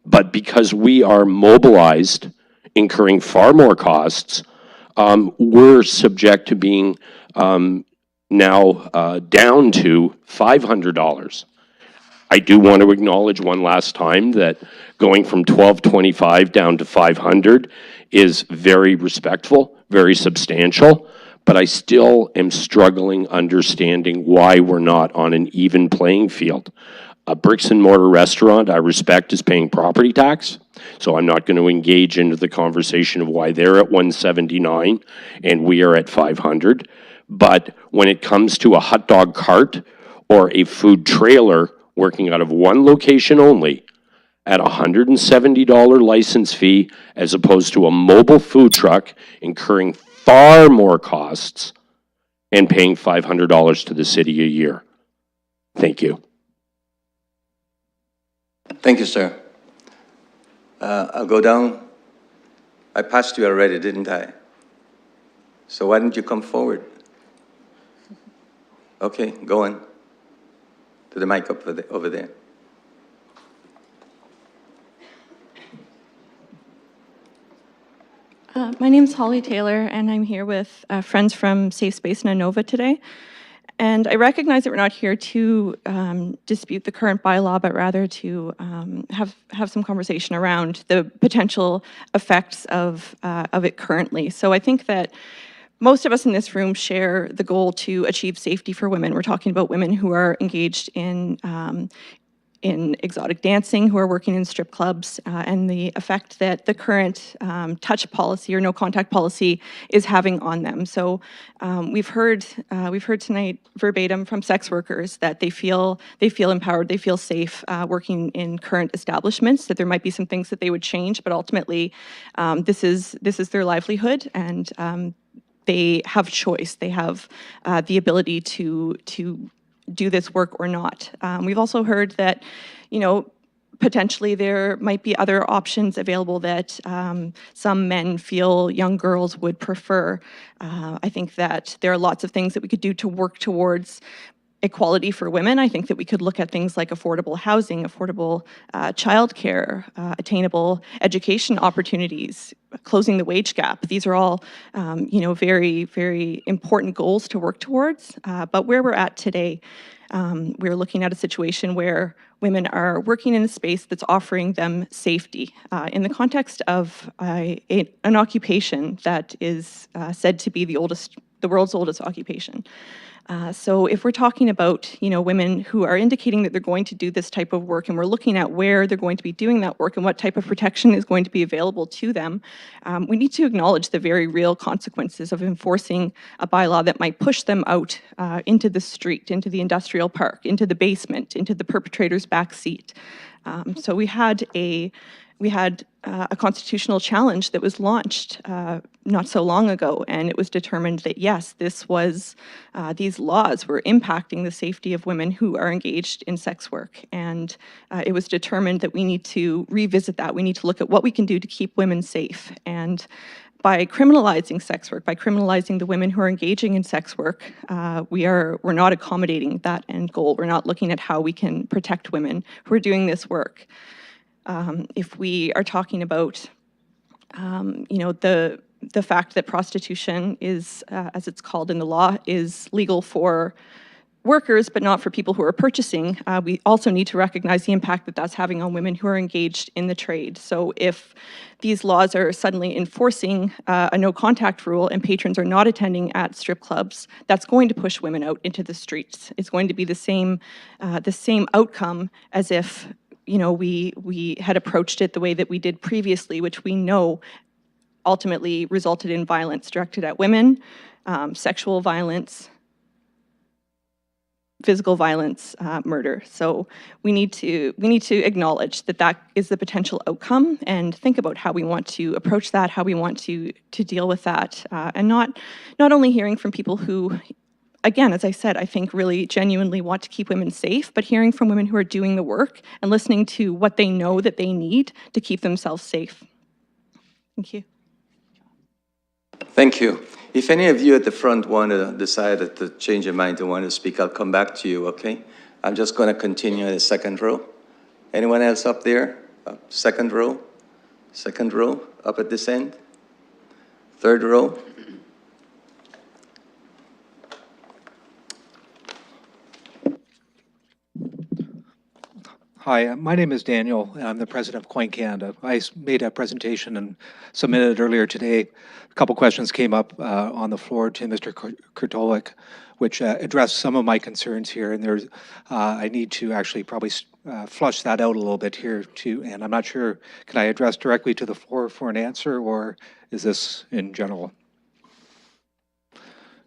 But because we are mobilized, incurring far more costs, we're subject to being now down to $500. I do want to acknowledge one last time that going from $1,225 down to $500 is very respectful, very substantial, but I still am struggling understanding why we're not on an even playing field. A bricks and mortar restaurant, I respect, is paying property tax, so I'm not going to engage into the conversation of why they're at $179 and we are at $500. But when it comes to a hot dog cart or a food trailer working out of one location only at $170 license fee, as opposed to a mobile food truck incurring far more costs and paying $500 to the city a year. Thank you. Thank you, sir. I'll go down. I passed you already, didn't I? So why didn't you come forward? Okay, go on. To the mic over there. My name's Holly Taylor, and I'm here with friends from Safe Space Nanova today. And I recognize that we're not here to dispute the current bylaw, but rather to have some conversation around the potential effects of it currently. So I think that most of us in this room share the goal to achieve safety for women. We're talking about women who are engaged in in exotic dancing who are working in strip clubs, and the effect that the current touch policy or no contact policy is having on them. So we've heard tonight verbatim from sex workers that they feel empowered, they feel safe working in current establishments, that there might be some things that they would change, but ultimately this is their livelihood, and they have choice. They have the ability to do this work or not. We've also heard that, potentially there might be other options available that some men feel young girls would prefer. I think that there are lots of things that we could do to work towards equality for women. I think that we could look at things like affordable housing, affordable childcare, attainable education opportunities, closing the wage gap. These are all, very, very important goals to work towards. But where we're at today, we're looking at a situation where women are working in a space that's offering them safety in the context of an occupation that is said to be the world's oldest occupation. So if we're talking about, women who are indicating that they're going to do this type of work, and we're looking at where they're going to be doing that work and what type of protection is going to be available to them, we need to acknowledge the very real consequences of enforcing a bylaw that might push them out into the street, into the industrial park, into the basement, into the perpetrator's back seat. So we had a constitutional challenge that was launched not so long ago, and it was determined that yes, these laws were impacting the safety of women who are engaged in sex work, and it was determined that we need to revisit that. We need to look at what we can do to keep women safe, and by criminalizing sex work, by criminalizing the women who are engaging in sex work, we're not accommodating that end goal. We're not looking at how we can protect women who are doing this work. If we are talking about, the fact that prostitution is, as it's called in the law, is legal for workers, but not for people who are purchasing, we also need to recognize the impact that that's having on women who are engaged in the trade. So if these laws are suddenly enforcing a no-contact rule and patrons are not attending at strip clubs, that's going to push women out into the streets. It's going to be the same outcome as if we had approached it the way that we did previously, which we know ultimately resulted in violence directed at women, sexual violence, physical violence, murder. So we need to acknowledge that that is the potential outcome and think about how we want to approach that, how we want to deal with that, and not only hearing from people who, again, as I said, I think really genuinely want to keep women safe, but hearing from women who are doing the work and listening to what they know that they need to keep themselves safe. Thank you. Thank you. If any of you at the front want to decide to change your mind and want to speak, I'll come back to you, okay? I'm just going to continue in the second row. Anyone else up there? Second row? Second row, up at this end? Third row? Hi, my name is Daniel, and I'm the president of Coin Canada. I made a presentation and submitted it earlier today. A couple questions came up on the floor to Mr. Kurtolik, which addressed some of my concerns here, and I need to actually probably flush that out a little bit here too. And I'm not sure, can I address directly to the floor for an answer, or is this in general?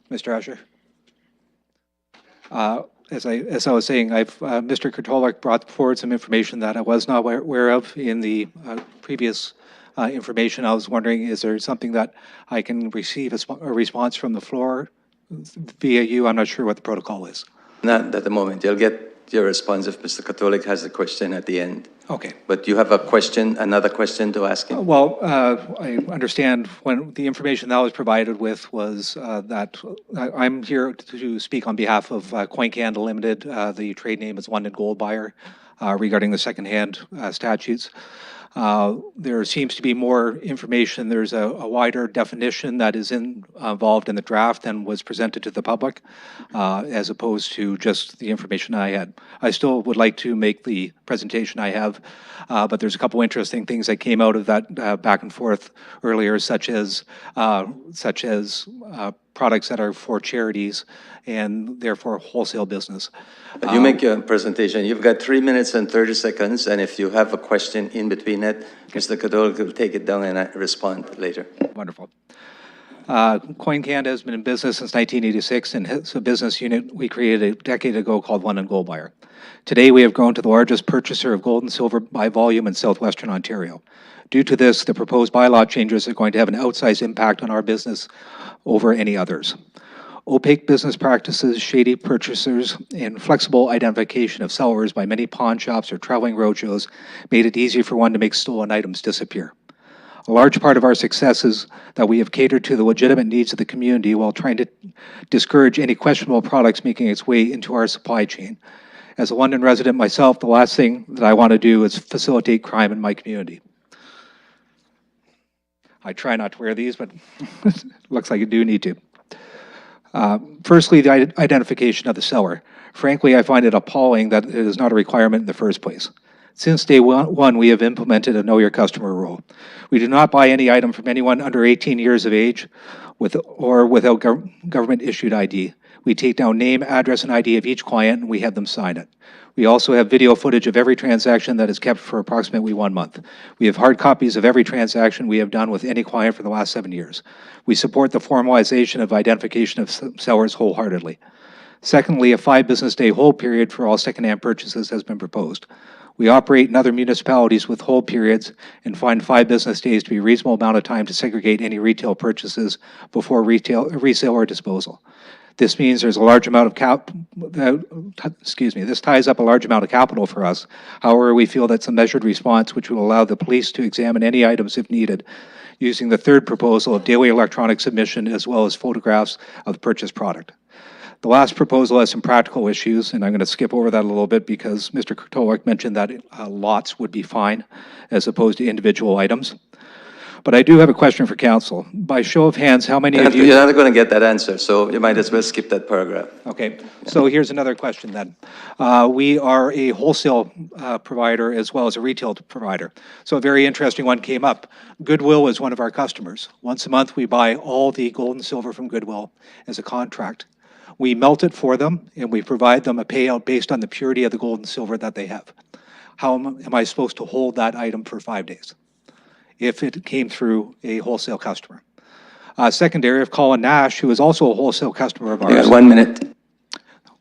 Mr. Usher? As I was saying, Mr. Kurtolik brought forward some information that I was not aware of in the previous information. I was wondering, is there something that I can receive a response from the floor via you? I'm not sure what the protocol is. Not at the moment. You'll get your response if Mr. Kurtolik has a question at the end. Okay. But you have a question, another question to ask him? Well, I understand when the information that I was provided with was that I'm here to speak on behalf of Coin Canada Limited. The trade name is London Gold Buyer regarding the secondhand statutes. There seems to be more information. There's a wider definition that is involved in the draft than was presented to the public, as opposed to just the information I had. I still would like to make the presentation I have, but there's a couple interesting things that came out of that back and forth earlier, such as products that are for charities and therefore wholesale business. You make your presentation. You've got 3 minutes and 30 seconds, and if you have a question in between it, Mr. Catholic will take it down and respond later. Wonderful. Coin Canada has been in business since 1986, and it's a business unit we created a decade ago called London Gold Buyer. Today, we have grown to the largest purchaser of gold and silver by volume in southwestern Ontario. Due to this, the proposed bylaw changes are going to have an outsized impact on our business over any others. Opaque business practices, shady purchasers, and flexible identification of sellers by many pawn shops or traveling roadshows made it easy for one to make stolen items disappear. A large part of our success is that we have catered to the legitimate needs of the community while trying to discourage any questionable products making its way into our supply chain. As a London resident myself, the last thing that I want to do is facilitate crime in my community. I try not to wear these, but it looks like I do need to. Firstly, the identification of the seller. Frankly, I find it appalling that it is not a requirement in the first place. Since day one, we have implemented a Know Your Customer rule. We do not buy any item from anyone under 18 years of age or without government-issued ID. We take down name, address, and ID of each client, and we have them sign it. We also have video footage of every transaction that is kept for approximately 1 month. We have hard copies of every transaction we have done with any client for the last 7 years. We support the formalization of identification of sellers wholeheartedly. Secondly, a 5 business day hold period for all secondhand purchases has been proposed. We operate in other municipalities with hold periods and find 5 business days to be a reasonable amount of time to segregate any retail purchases before resale or disposal. This means there's a large amount of this ties up a large amount of capital for us. However, we feel that's a measured response which will allow the police to examine any items if needed, using the third proposal of daily electronic submission as well as photographs of the purchased product. The last proposal has some practical issues, and I'm going to skip over that a little bit because Mr. Kurtulak mentioned that lots would be fine as opposed to individual items. But I do have a question for council. By show of hands, how many of you... You're not going to get that answer, so you might as well skip that paragraph. Okay, so here's another question then. We are a wholesale provider as well as a retail provider. So a very interesting one came up. Goodwill is one of our customers. Once a month, we buy all the gold and silver from Goodwill as a contract. We melt it for them, and we provide them a payout based on the purity of the gold and silver that they have. How am I supposed to hold that item for 5 days if it came through a wholesale customer? Secondary of Colin Nash, who is also a wholesale customer of ours. You got 1 minute.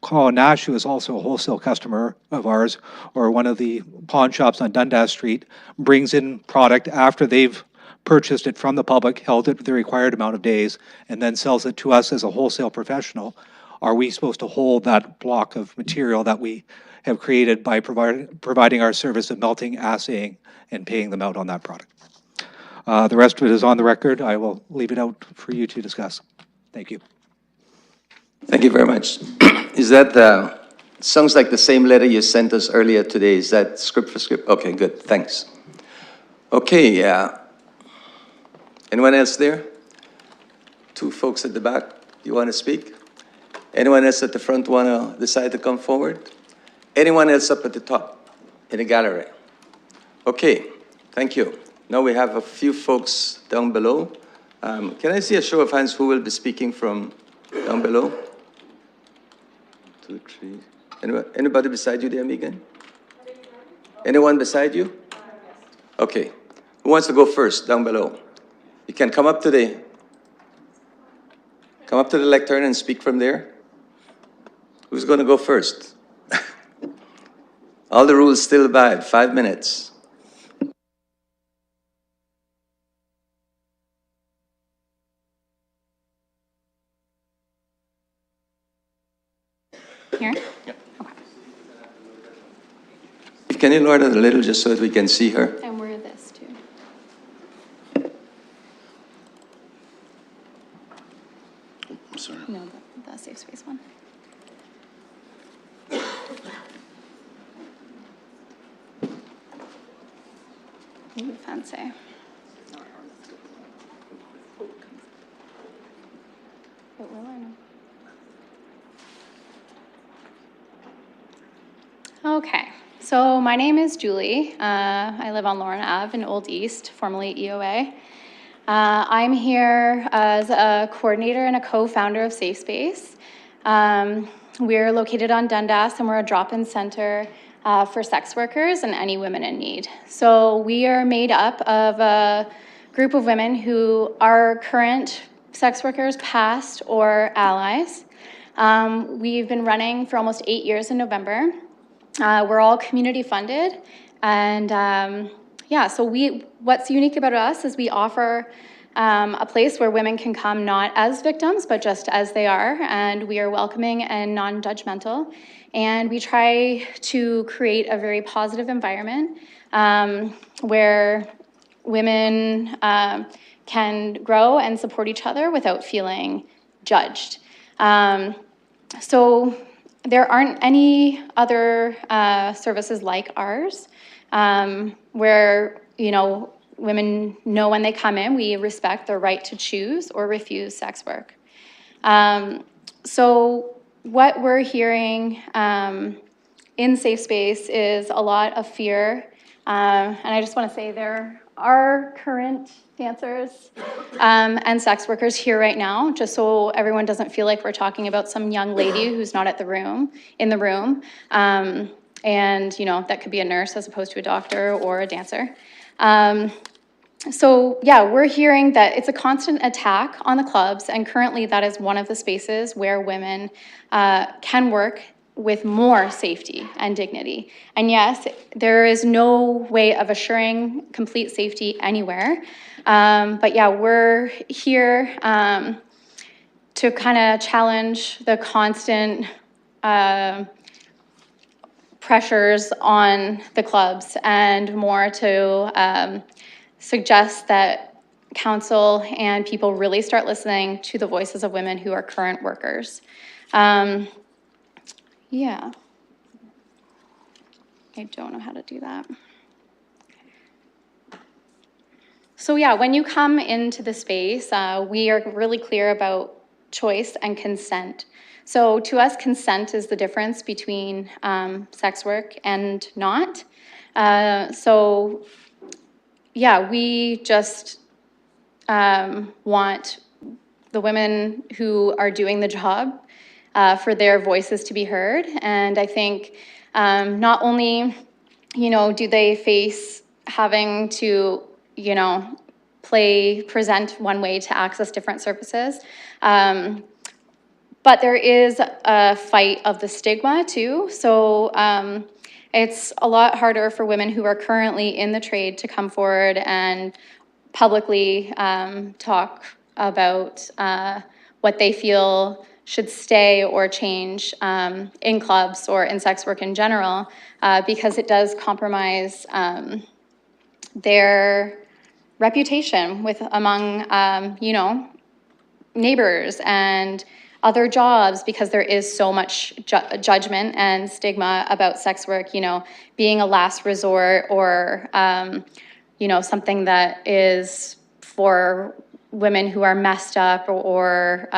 Colin Nash, who is also a wholesale customer of ours, or one of the pawn shops on Dundas Street, brings in product after they've purchased it from the public, held it the required amount of days, and then sells it to us as a wholesale professional. Are we supposed to hold that block of material that we have created by providing our service of melting, assaying, and paying them out on that product? The rest of it is on the record. I will leave it out for you to discuss. Thank you. Thank you very much. Is that, sounds like the same letter you sent us earlier today. Is that script for script? Okay, good, thanks. Okay, anyone else there? 2 folks at the back, you want to speak? Anyone else at the front want to decide to come forward? Anyone else up at the top in the gallery? Okay, thank you. Now we have a few folks down below. Can I see a show of hands who will be speaking from down below? 2, 3. Anybody beside you there, Megan? Anyone beside you? Okay. Who wants to go first down below? You can come up to the lectern and speak from there. Who's going to go first? All the rules still abide. 5 minutes. Here? Yeah. Okay. Can you lower it a little just so that we can see her? And we're this too. I'm sorry. No, the safe space one. Ooh, fancy. But will I know? Okay, so my name is Julie. I live on Lauren Ave in Old East, formerly EOA. I'm here as a coordinator and a co-founder of Safe Space. We're located on Dundas, and we're a drop-in center for sex workers and any women in need. So we are made up of a group of women who are current sex workers, past, or allies. We've been running for almost 8 years in November. We're all community funded, and yeah, so what's unique about us is we offer a place where women can come not as victims, but just as they are, and we are welcoming and non-judgmental, and we try to create a very positive environment where women can grow and support each other without feeling judged. So there aren't any other services like ours where, you know, women know when they come in, we respect their right to choose or refuse sex work. So what we're hearing in Safe Space is a lot of fear. And I just want to say there are current dancers and sex workers here right now, just so everyone doesn't feel like we're talking about some young lady who's not in the room. And, you know, that could be a nurse as opposed to a doctor or a dancer. So yeah, we're hearing that it's a constant attack on the clubs, and currently that is one of the spaces where women can work with more safety and dignity. And yes, there is no way of assuring complete safety anywhere. But yeah, we're here to kind of challenge the constant pressures on the clubs, and more to suggest that council and people really start listening to the voices of women who are current workers. Yeah. I don't know how to do that. So yeah, when you come into the space, we are really clear about choice and consent. So to us, consent is the difference between sex work and not. So yeah, we just want the women who are doing the job for their voices to be heard. And I think not only, you know, do they face having to, you know, present one way to access different services, but there is a fight of the stigma too. So it's a lot harder for women who are currently in the trade to come forward and publicly talk about what they feel should stay or change in clubs or in sex work in general, because it does compromise their reputation among you know, neighbors and other jobs, because there is so much judgment and stigma about sex work, you know, being a last resort, or you know, something that is for women who are messed up, or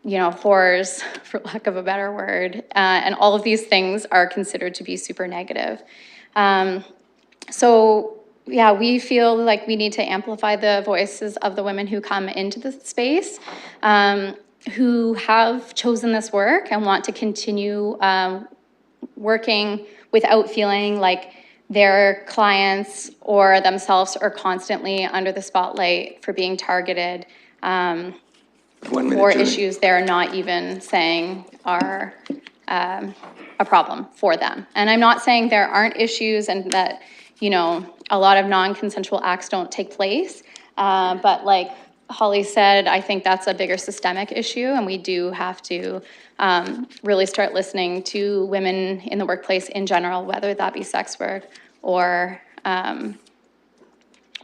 you know, whores, for lack of a better word. And all of these things are considered to be super negative. So yeah, we feel like we need to amplify the voices of the women who come into the space, who have chosen this work and want to continue working without feeling like their clients or themselves are constantly under the spotlight for being targeted for issues they're not even saying are a problem for them. And I'm not saying there aren't issues and that, you know, a lot of non-consensual acts don't take place, but like Holly said, I think that's a bigger systemic issue, and we do have to really start listening to women in the workplace in general, whether that be sex work or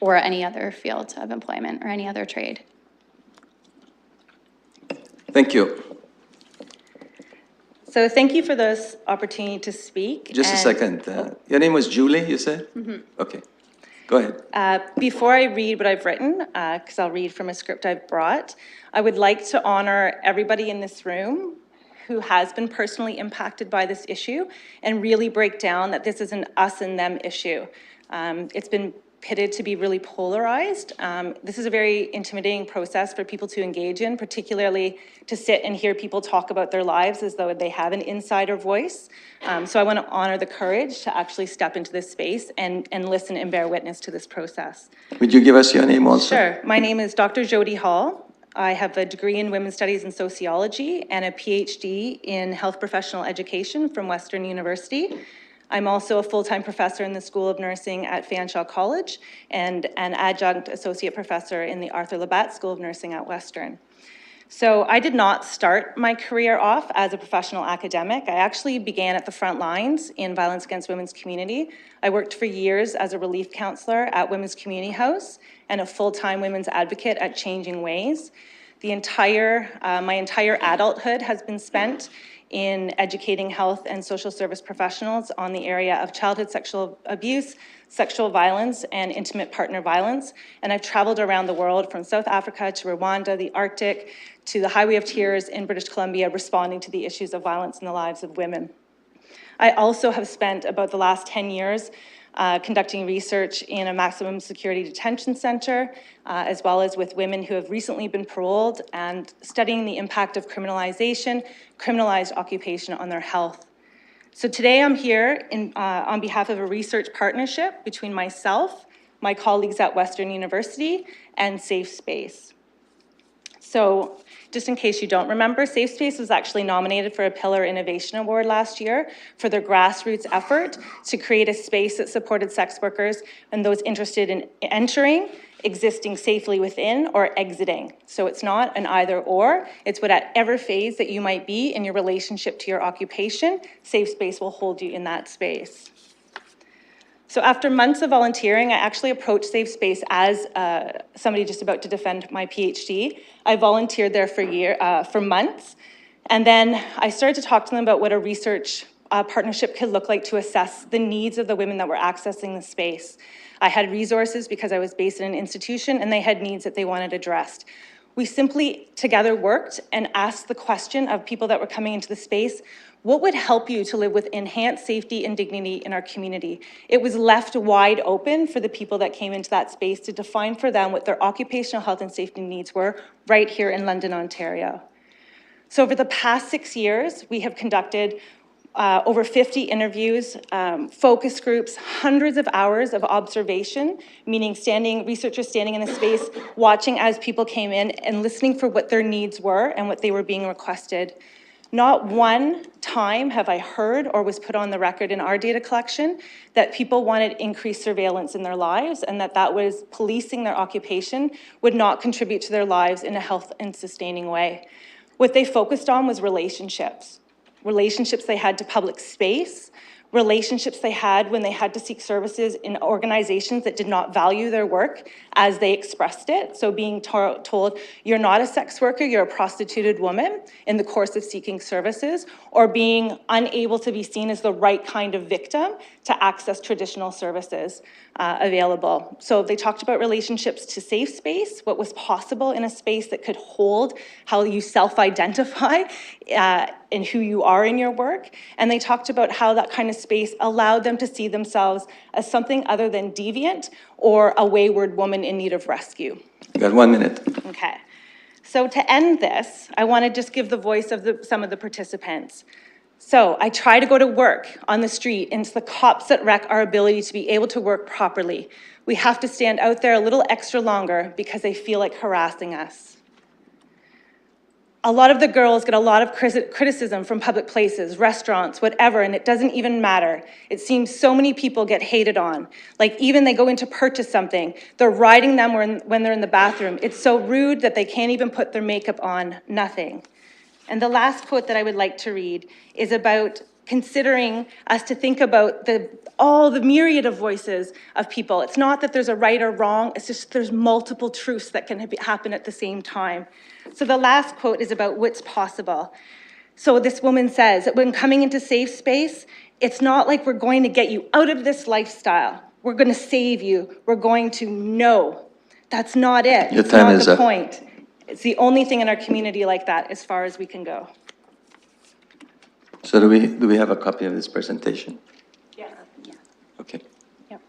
any other field of employment or any other trade. Thank you. So thank you for this opportunity to speak. Just a second. Your name was Julie, you said? Okay. Go ahead. Before I read what I've written, because I'll read from a script I've brought, I would like to honor everybody in this room who has been personally impacted by this issue and really break down that this is an us and them issue. It's been pitted to be really polarized. This is a very intimidating process for people to engage in, particularly to sit and hear people talk about their lives as though they have an insider voice. So I want to honor the courage to actually step into this space and listen and bear witness to this process. Would you give us your name also? Sure. My name is Dr. Jody Hall. I have a degree in Women's Studies and Sociology and a PhD in Health Professional Education from Western University. I'm also a full-time professor in the School of Nursing at Fanshawe College and an adjunct associate professor in the Arthur Labatt School of Nursing at Western. So I did not start my career off as a professional academic. I actually began at the front lines in violence against women's community. I worked for years as a relief counselor at Women's Community House and a full-time women's advocate at Changing Ways. My entire adulthood has been spent in educating health and social service professionals on the area of childhood sexual abuse, sexual violence, and intimate partner violence. And I've traveled around the world from South Africa to Rwanda, the Arctic, to the Highway of Tears in British Columbia, responding to the issues of violence in the lives of women. I also have spent about the last 10 years conducting research in a maximum security detention center, as well as with women who have recently been paroled and studying the impact of criminalization, criminalized occupation on their health. So today I'm here on behalf of a research partnership between myself, my colleagues at Western University, and Safe Space. So just in case you don't remember, Safe Space was actually nominated for a Pillar Innovation Award last year for their grassroots effort to create a space that supported sex workers and those interested in entering, existing safely within, or exiting. So it's not an either or, it's whatever phase that you might be in your relationship to your occupation, Safe Space will hold you in that space. So after months of volunteering, I actually approached Safe Space as somebody just about to defend my PhD. I volunteered there for months. And then I started to talk to them about what a research partnership could look like to assess the needs of the women that were accessing the space. I had resources because I was based in an institution and they had needs that they wanted addressed. We simply together worked and asked the question of people that were coming into the space, what would help you to live with enhanced safety and dignity in our community? It was left wide open for the people that came into that space to define for them what their occupational health and safety needs were right here in London, Ontario. So over the past 6 years, we have conducted over 50 interviews, focus groups, hundreds of hours of observation, meaning researchers standing in the space, watching as people came in and listening for what their needs were and what they were being requested. Not one time have I heard or was put on the record in our data collection that people wanted increased surveillance in their lives and that was policing their occupation would not contribute to their lives in a health and sustaining way. What they focused on was relationships. Relationships they had to public space, relationships they had when they had to seek services in organizations that did not value their work as they expressed it. So being told, you're not a sex worker, you're a prostituted woman in the course of seeking services, or being unable to be seen as the right kind of victim to access traditional services available. So they talked about relationships to Safe Space, what was possible in a space that could hold how you self-identify and who you are in your work. And they talked about how that kind of space allowed them to see themselves as something other than deviant or a wayward woman in need of rescue. You got 1 minute. Okay. So to end this, I want to just give the voice of some of the participants. So I try to go to work on the street, and it's the cops that wreck our ability to be able to work properly. We have to stand out there a little extra longer because they feel like harassing us. A lot of the girls get a lot of criticism from public places, restaurants, whatever, and it doesn't even matter. It seems so many people get hated on. Like even they go in to purchase something, they're riding them when they're in the bathroom. It's so rude that they can't even put their makeup on, nothing. And the last quote that I would like to read is about considering us to think about all the myriad of voices of people. It's not that there's a right or wrong, it's just there's multiple truths that can happen at the same time. So the last quote is about what's possible. So this woman says that when coming into safe space, it's not like we're going to get you out of this lifestyle. We're going to save you. We're going to know. That's not it. Your It's time not is the up. point. It's the only thing in our community like that, as far as we can go. So do we have a copy of this presentation? Yeah. Okay. Yep.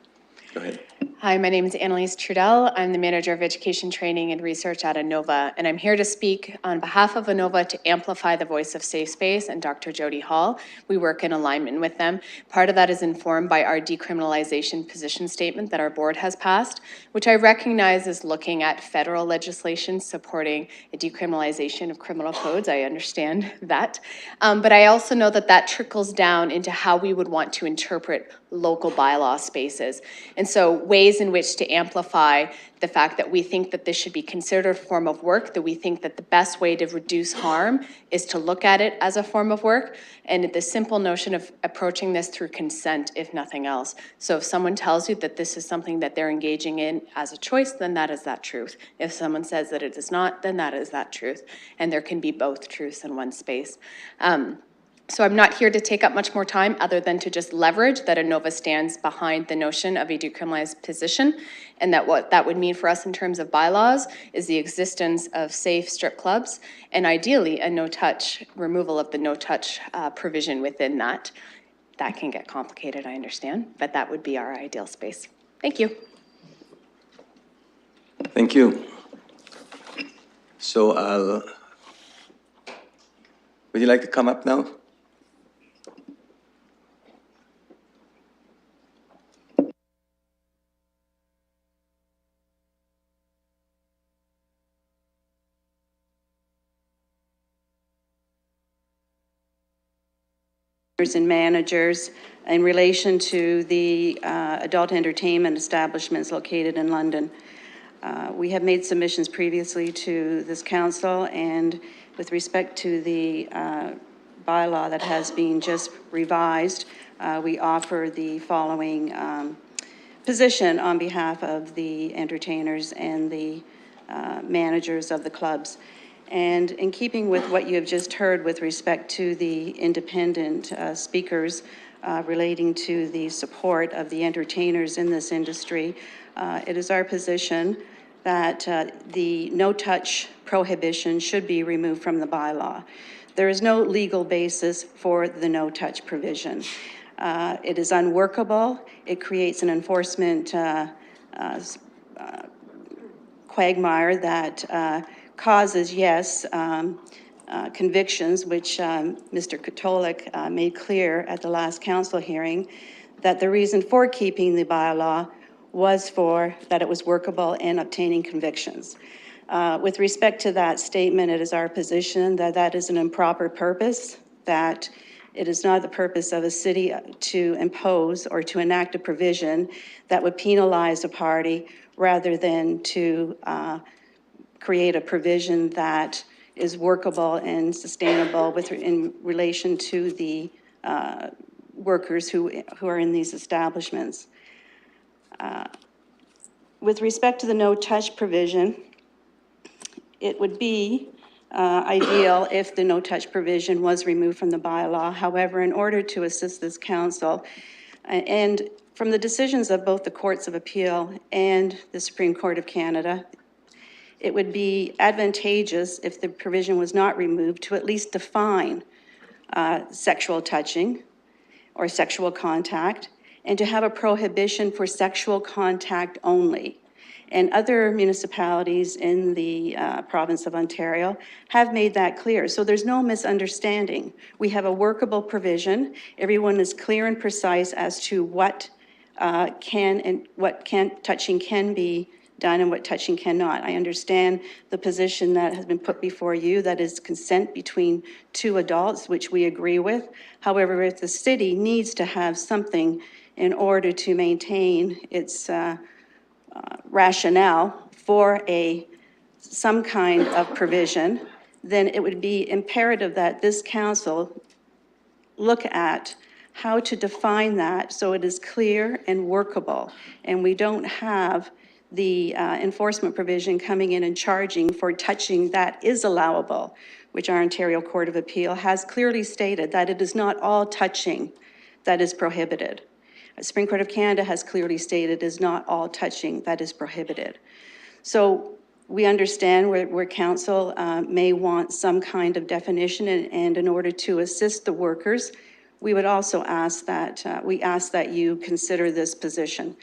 Go ahead. Hi, my name is Annalise Trudell. I'm the Manager of Education, Training, and Research at ANOVA, and I'm here to speak on behalf of ANOVA to amplify the voice of Safe Space and Dr. Jody Hall. We work in alignment with them. Part of that is informed by our decriminalization position statement that our board has passed, which I recognize is looking at federal legislation supporting a decriminalization of criminal codes. I understand that. But I also know that that trickles down into how we would want to interpret local bylaw spaces. And so ways in which to amplify the fact that we think that this should be considered a form of work, that we think that the best way to reduce harm is to look at it as a form of work, and the simple notion of approaching this through consent, if nothing else. So if someone tells you that this is something that they're engaging in as a choice, then that is that truth. If someone says that it is not, then that is that truth. And there can be both truths in one space. So I'm not here to take up much more time other than to just leverage that ANOVA stands behind the notion of a decriminalized position, and that what that would mean for us in terms of bylaws is the existence of safe strip clubs and ideally a no-touch, removal of the no-touch provision within that. That can get complicated, I understand, but that would be our ideal space. Thank you. Thank you. So would you like to come up now? And managers in relation to the adult entertainment establishments located in London. We have made submissions previously to this council, and with respect to the bylaw that has been just revised, we offer the following position on behalf of the entertainers and the managers of the clubs. And in keeping with what you have just heard with respect to the independent speakers relating to the support of the entertainers in this industry, it is our position that the no-touch prohibition should be removed from the bylaw. There is no legal basis for the no-touch provision. It is unworkable. It creates an enforcement quagmire that causes, yes, convictions, which Mr. Katolik made clear at the last council hearing, that the reason for keeping the bylaw was for that it was workable in obtaining convictions. With respect to that statement, it is our position that that is an improper purpose, that it is not the purpose of a city to impose or to enact a provision that would penalize a party rather than to create a provision that is workable and sustainable in relation to the workers who are in these establishments. With respect to the no-touch provision, it would be ideal if the no-touch provision was removed from the bylaw. However, in order to assist this council, and from the decisions of both the Courts of Appeal and the Supreme Court of Canada, it would be advantageous if the provision was not removed to at least define sexual touching or sexual contact, and to have a prohibition for sexual contact only. And other municipalities in the province of Ontario have made that clear. So there's no misunderstanding. We have a workable provision. Everyone is clear and precise as to what touching can be done and what touching cannot. I understand the position that has been put before you, that is consent between two adults, which we agree with. However, if the city needs to have something in order to maintain its rationale for some kind of provision, then it would be imperative that this council look at how to define that so it is clear and workable, and we don't have the enforcement provision coming in and charging for touching that is allowable, which our Ontario Court of Appeal has clearly stated that it is not all touching that is prohibited. The Supreme Court of Canada has clearly stated it is not all touching that is prohibited. So we understand where council may want some kind of definition, and in order to assist the workers, we would also ask that, we ask that you consider this position.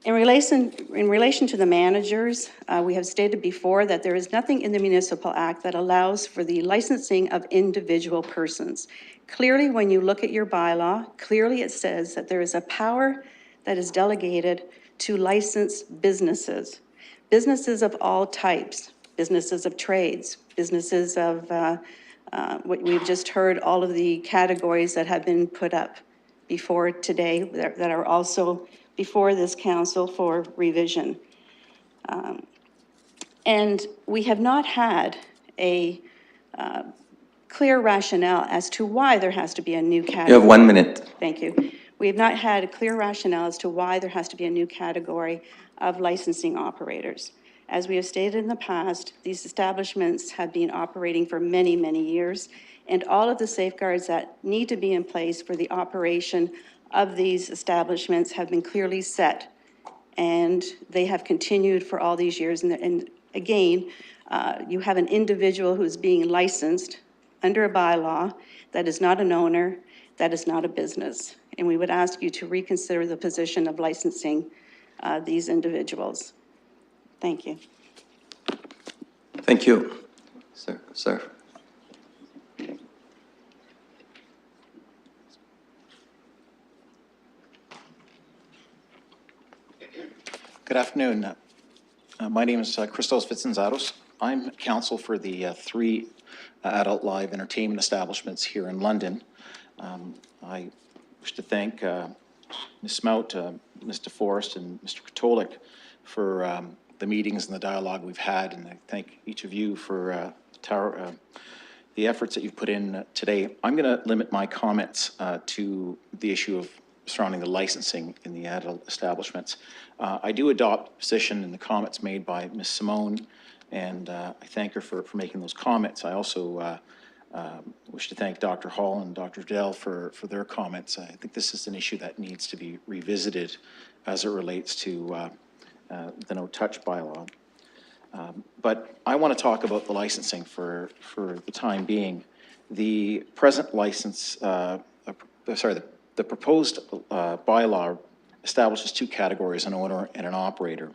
In relation to the managers, we have stated before that there is nothing in the Municipal Act that allows for the licensing of individual persons. Clearly, when you look at your bylaw, clearly it says that there is a power that is delegated to licensed businesses. Businesses of all types, businesses of trades, businesses of what we've just heard, all of the categories that have been put up before today that are also before this council for revision. And we have not had a clear rationale as to why there has to be a new category. You have 1 minute. Thank you. We have not had a clear rationale as to why there has to be a new category of licensing operators. As we have stated in the past, these establishments have been operating for many, many years, and all of the safeguards that need to be in place for the operation of these establishments have been clearly set, and they have continued for all these years. And again, you have an individual who is being licensed under a bylaw that is not an owner, that is not a business. And we would ask you to reconsider the position of licensing these individuals. Thank you. Thank you. Sir. Good afternoon. My name is Christos Vitsenzatos. I'm counsel for the three adult live entertainment establishments here in London. I wish to thank Ms. Smout, Ms. DeForest, and Mr. Katolik for the meetings and the dialogue we've had, and I thank each of you for the efforts that you've put in today. I'm going to limit my comments to the issue of surrounding the licensing in the adult establishments. I do adopt the position in the comments made by Ms. Simone, and I thank her for making those comments. I also wish to thank Dr. Hall and Dr. Dell for their comments. I think this is an issue that needs to be revisited as it relates to the no-touch bylaw. But I want to talk about the licensing for the time being. The present license, the proposed bylaw establishes two categories, an owner and an operator,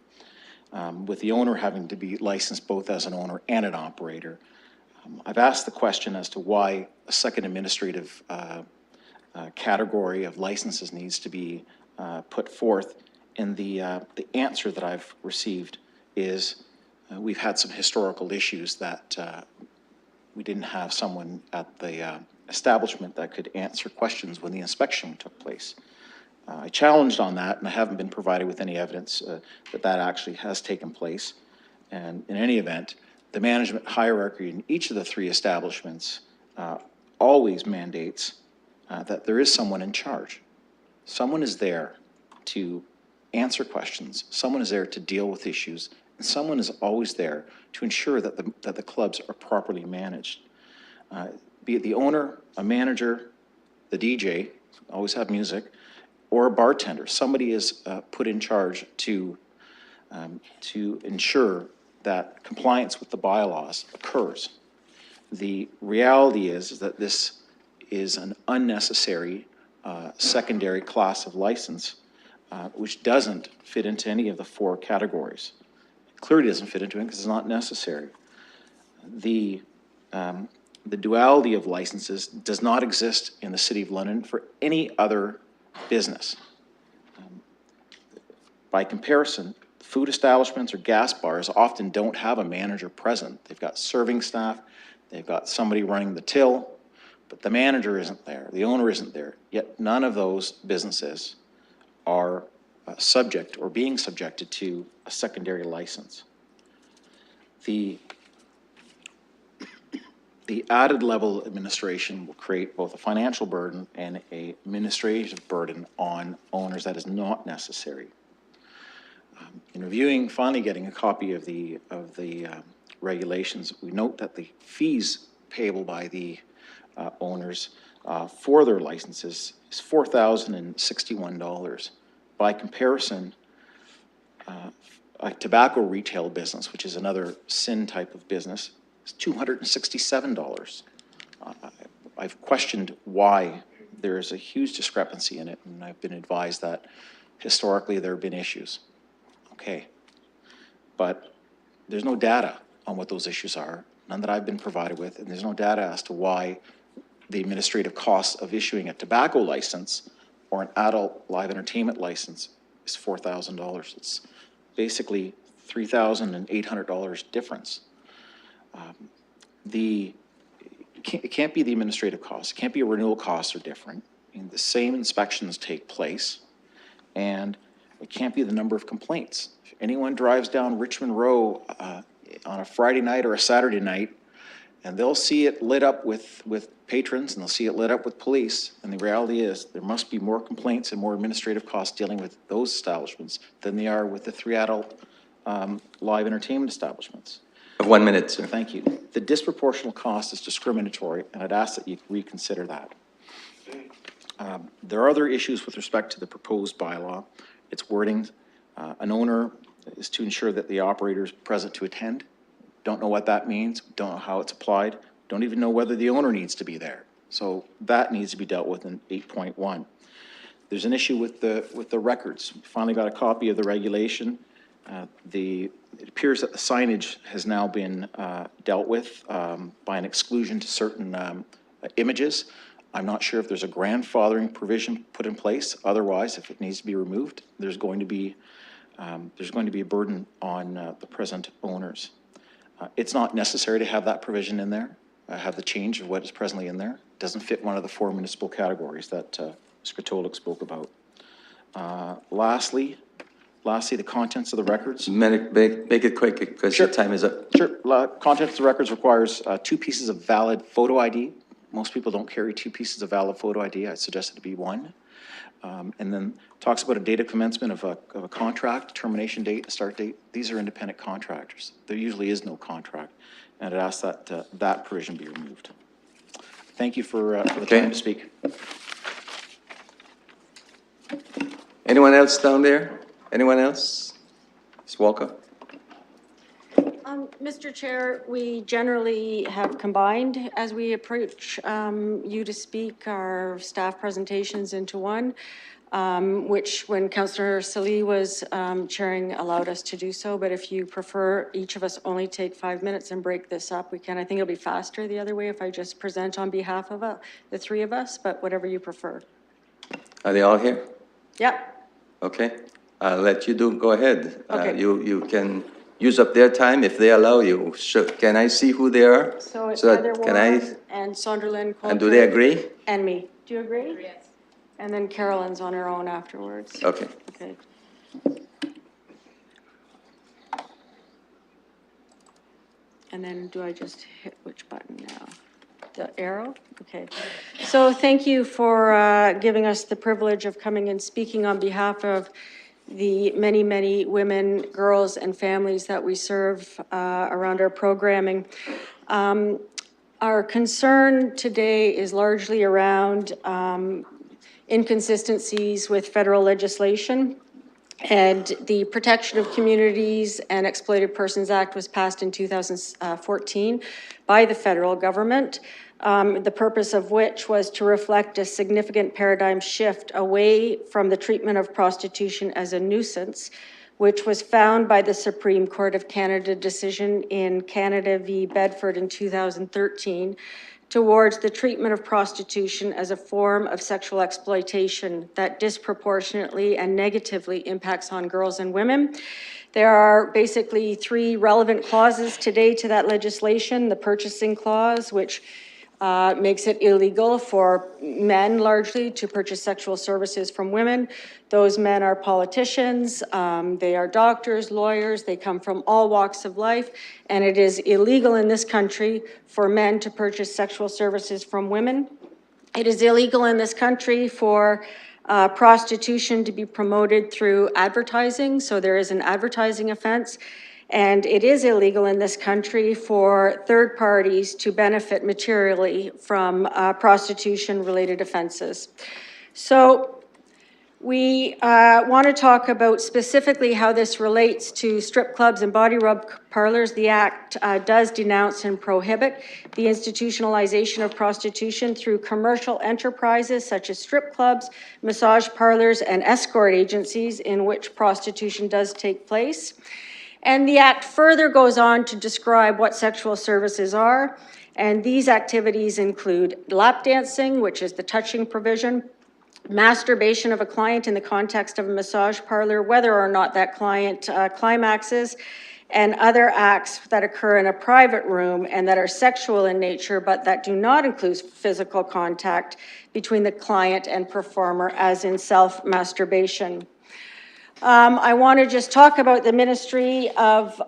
with the owner having to be licensed both as an owner and an operator. I've asked the question as to why a second administrative category of licenses needs to be put forth, and the answer that I've received is we've had some historical issues that we didn't have someone at the establishment that could answer questions when the inspection took place. I challenged on that, and I haven't been provided with any evidence that actually has taken place. And in any event, the management hierarchy in each of the three establishments always mandates that there is someone in charge. Someone is there to answer questions. Someone is there to deal with issues. And someone is always there to ensure that the clubs are properly managed. Be it the owner, a manager, the DJ, always have music, or a bartender. Somebody is put in charge to ensure that compliance with the bylaws occurs. The reality is that this is an unnecessary secondary class of license which doesn't fit into any of the four categories. It clearly doesn't fit into it because it's not necessary. The duality of licenses does not exist in the City of London for any other business. By comparison, food establishments or gas bars often don't have a manager present. They've got serving staff, they've got somebody running the till, but the manager isn't there, the owner isn't there. Yet none of those businesses are subject or being subjected to a secondary license. The added level administration will create both a financial burden and an administrative burden on owners that is not necessary. In reviewing, finally getting a copy of the regulations, we note that the fees payable by the owners for their licenses is $4,061. By comparison, a tobacco retail business, which is another sin type of business, is $267. I've questioned why there is a huge discrepancy in it, and I've been advised that historically there have been issues. Okay, but there's no data on what those issues are, none that I've been provided with, and there's no data as to why the administrative costs of issuing a tobacco license or an adult live entertainment license is $4,000. It's basically $3,800 difference. It can't be the administrative costs. It can't be a renewal costs are different. I mean, the same inspections take place, and it can't be the number of complaints. If anyone drives down Richmond Row on a Friday night or a Saturday night, and they'll see it lit up with patrons, and they'll see it lit up with police, and the reality is there must be more complaints and more administrative costs dealing with those establishments than they are with the 3 adult live entertainment establishments. 1 minute, sir. Thank you. The disproportional cost is discriminatory, and I'd ask that you reconsider that. There are other issues with respect to the proposed bylaw. Its wording, an owner is to ensure that the operator is present to attend. Don't know what that means, don't know how it's applied, don't even know whether the owner needs to be there. So that needs to be dealt with in 8.1. There's an issue with the records. We finally got a copy of the regulation. It appears that the signage has now been dealt with by an exclusion to certain images. I'm not sure if there's a grandfathering provision put in place. Otherwise, if it needs to be removed, there's going to be a burden on the present owners. It's not necessary to have that provision in there, have the change of what is presently in there. It doesn't fit one of the 4 municipal categories that Mr. Kratolik spoke about. Lastly, the contents of the records. Make it quick because your time is up. Sure. Contents of the records requires 2 pieces of valid photo ID. Most people don't carry 2 pieces of valid photo ID. I suggest it to be 1. And then talks about a date of commencement of a contract, termination date, start date. These are independent contractors. There usually is no contract, and I'd ask that that provision be removed. Thank you for the time to speak. Anyone else down there? Anyone else? Ms. Walker? Mr. Chair, we generally have combined, as we approach you to speak, our staff presentations into one, which when Councillor Salih was chairing allowed us to do so. But if you prefer each of us only take 5 minutes and break this up, we can. I think it'll be faster the other way if I just present on behalf of the 3 of us, but whatever you prefer. Are they all here? Yep. Okay. I'll let you go ahead. Okay. You can use up their time if they allow you. Can I see who they are? So it's that- Heather can I? Warren and Sonderland Coulter. And do they agree? And me. Do you agree? Yes. And then Carolyn's on her own afterwards. Okay. Okay. And then do I just hit which button now? The arrow? Okay. So thank you for giving us the privilege of coming and speaking on behalf of the many, many women, girls, and families that we serve around our programming. Our concern today is largely around inconsistencies with federal legislation. And the Protection of Communities and Exploited Persons Act was passed in 2014 by the federal government, the purpose of which was to reflect a significant paradigm shift away from the treatment of prostitution as a nuisance, which was found by the Supreme Court of Canada decision in Canada v. Bedford in 2013, towards the treatment of prostitution as a form of sexual exploitation that disproportionately and negatively impacts on girls and women. There are basically 3 relevant clauses today to that legislation. The purchasing clause, which makes it illegal for men largely to purchase sexual services from women. Those men are politicians, they are doctors, lawyers, they come from all walks of life, and it is illegal in this country for men to purchase sexual services from women. It is illegal in this country for prostitution to be promoted through advertising. So there is an advertising offense. And it is illegal in this country for third parties to benefit materially from prostitution-related offenses. So we want to talk about specifically how this relates to strip clubs and body rub parlors. The Act does denounce and prohibit the institutionalization of prostitution through commercial enterprises such as strip clubs, massage parlors, and escort agencies in which prostitution does take place. And the Act further goes on to describe what sexual services are. And these activities include lap dancing, which is the touching provision, masturbation of a client in the context of a massage parlor, whether or not that client climaxes, and other acts that occur in a private room and that are sexual in nature, but that do not include physical contact between the client and performer, as in self-masturbation. I want to just talk about the Ministry of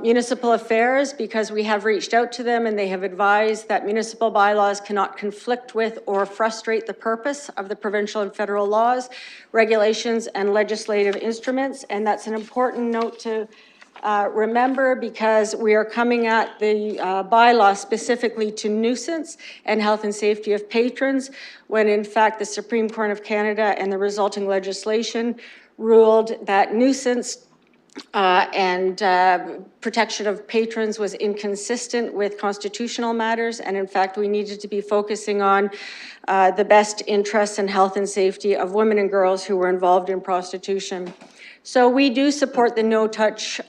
Municipal Affairs because we have reached out to them and they have advised that municipal bylaws cannot conflict with or frustrate the purpose of the provincial and federal laws, regulations, and legislative instruments. And that's an important note to remember because we are coming at the bylaw specifically to nuisance and health and safety of patrons, when in fact the Supreme Court of Canada and the resulting legislation ruled that nuisance and protection of patrons was inconsistent with constitutional matters, and in fact we needed to be focusing on the best interests and health and safety of women and girls who were involved in prostitution. So we do support the no-touch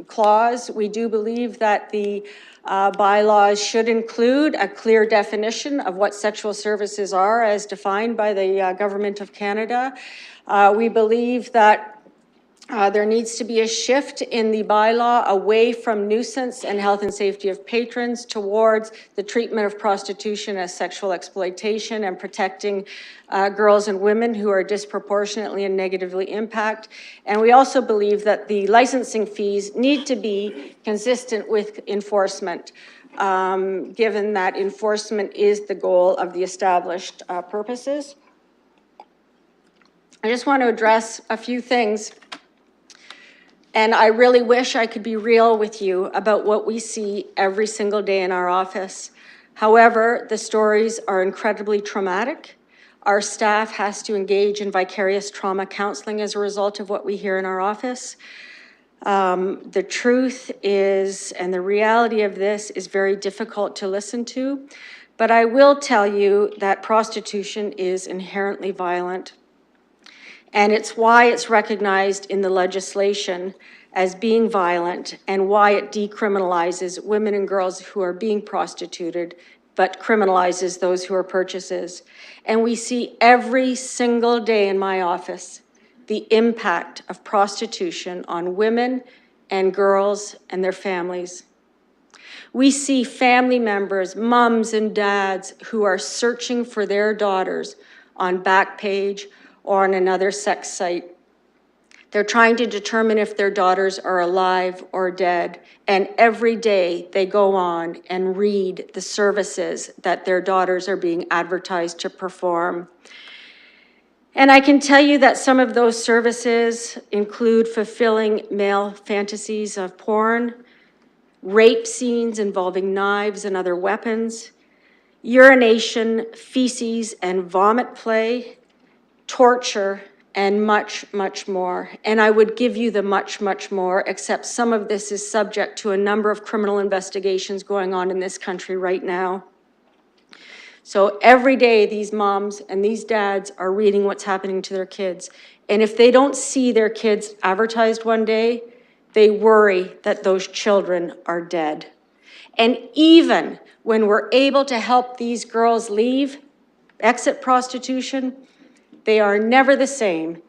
clause. We do believe that the bylaws should include a clear definition of what sexual services are as defined by the Government of Canada. We believe that there needs to be a shift in the bylaw away from nuisance and health and safety of patrons towards the treatment of prostitution as sexual exploitation and protecting girls and women who are disproportionately and negatively impacted. And we also believe that the licensing fees need to be consistent with enforcement, given that enforcement is the goal of the established purposes. I just want to address a few things. And I really wish I could be real with you about what we see every single day in our office. However, the stories are incredibly traumatic. Our staff has to engage in vicarious trauma counseling as a result of what we hear in our office. The truth is, and the reality of this is very difficult to listen to, but I will tell you that prostitution is inherently violent. And it's why it's recognized in the legislation as being violent and why it decriminalizes women and girls who are being prostituted, but criminalizes those who are purchasers. And we see every single day in my office the impact of prostitution on women and girls and their families. We see family members, moms and dads, who are searching for their daughters on Backpage or on another sex site. They're trying to determine if their daughters are alive or dead. And every day they go on and read the services that their daughters are being advertised to perform. And I can tell you that some of those services include fulfilling male fantasies of porn, rape scenes involving knives and other weapons, urination, feces, and vomit play, torture, and much, much more. And I would give you the much, much more, except some of this is subject to a number of criminal investigations going on in this country right now. So every day, these moms and these dads are reading what's happening to their kids. And if they don't see their kids advertised one day, they worry that those children are dead. And even when we're able to help these girls leave, exit prostitution, they are never the same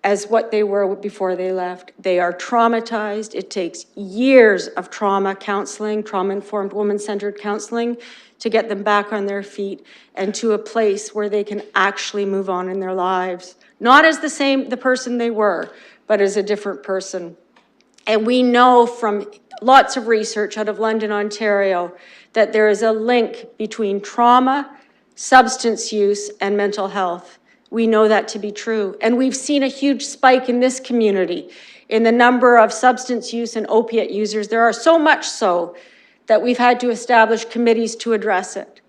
as what they were before they left. They are traumatized. It takes years of trauma counseling, trauma-informed, woman-centered counseling to get them back on their feet and to a place where they can actually move on in their lives. Not as the person they were, but as a different person. And we know from lots of research out of London, Ontario, that there is a link between trauma, substance use, and mental health. We know that to be true. And we've seen a huge spike in this community in the number of substance use and opiate users. There are so much so that we've had to establish committees to address it.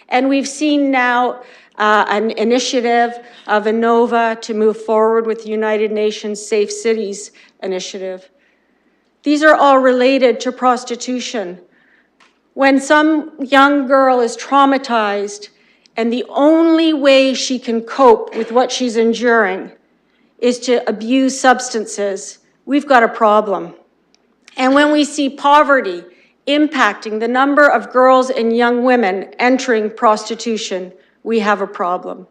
And we've seen now an initiative of Inova to move forward with the United Nations Safe Cities initiative. These are all related to prostitution. When some young girl is traumatized and the only way she can cope with what she's enduring is to abuse substances, we've got a problem. And when we see poverty impacting the number of girls and young women entering prostitution, we have a problem.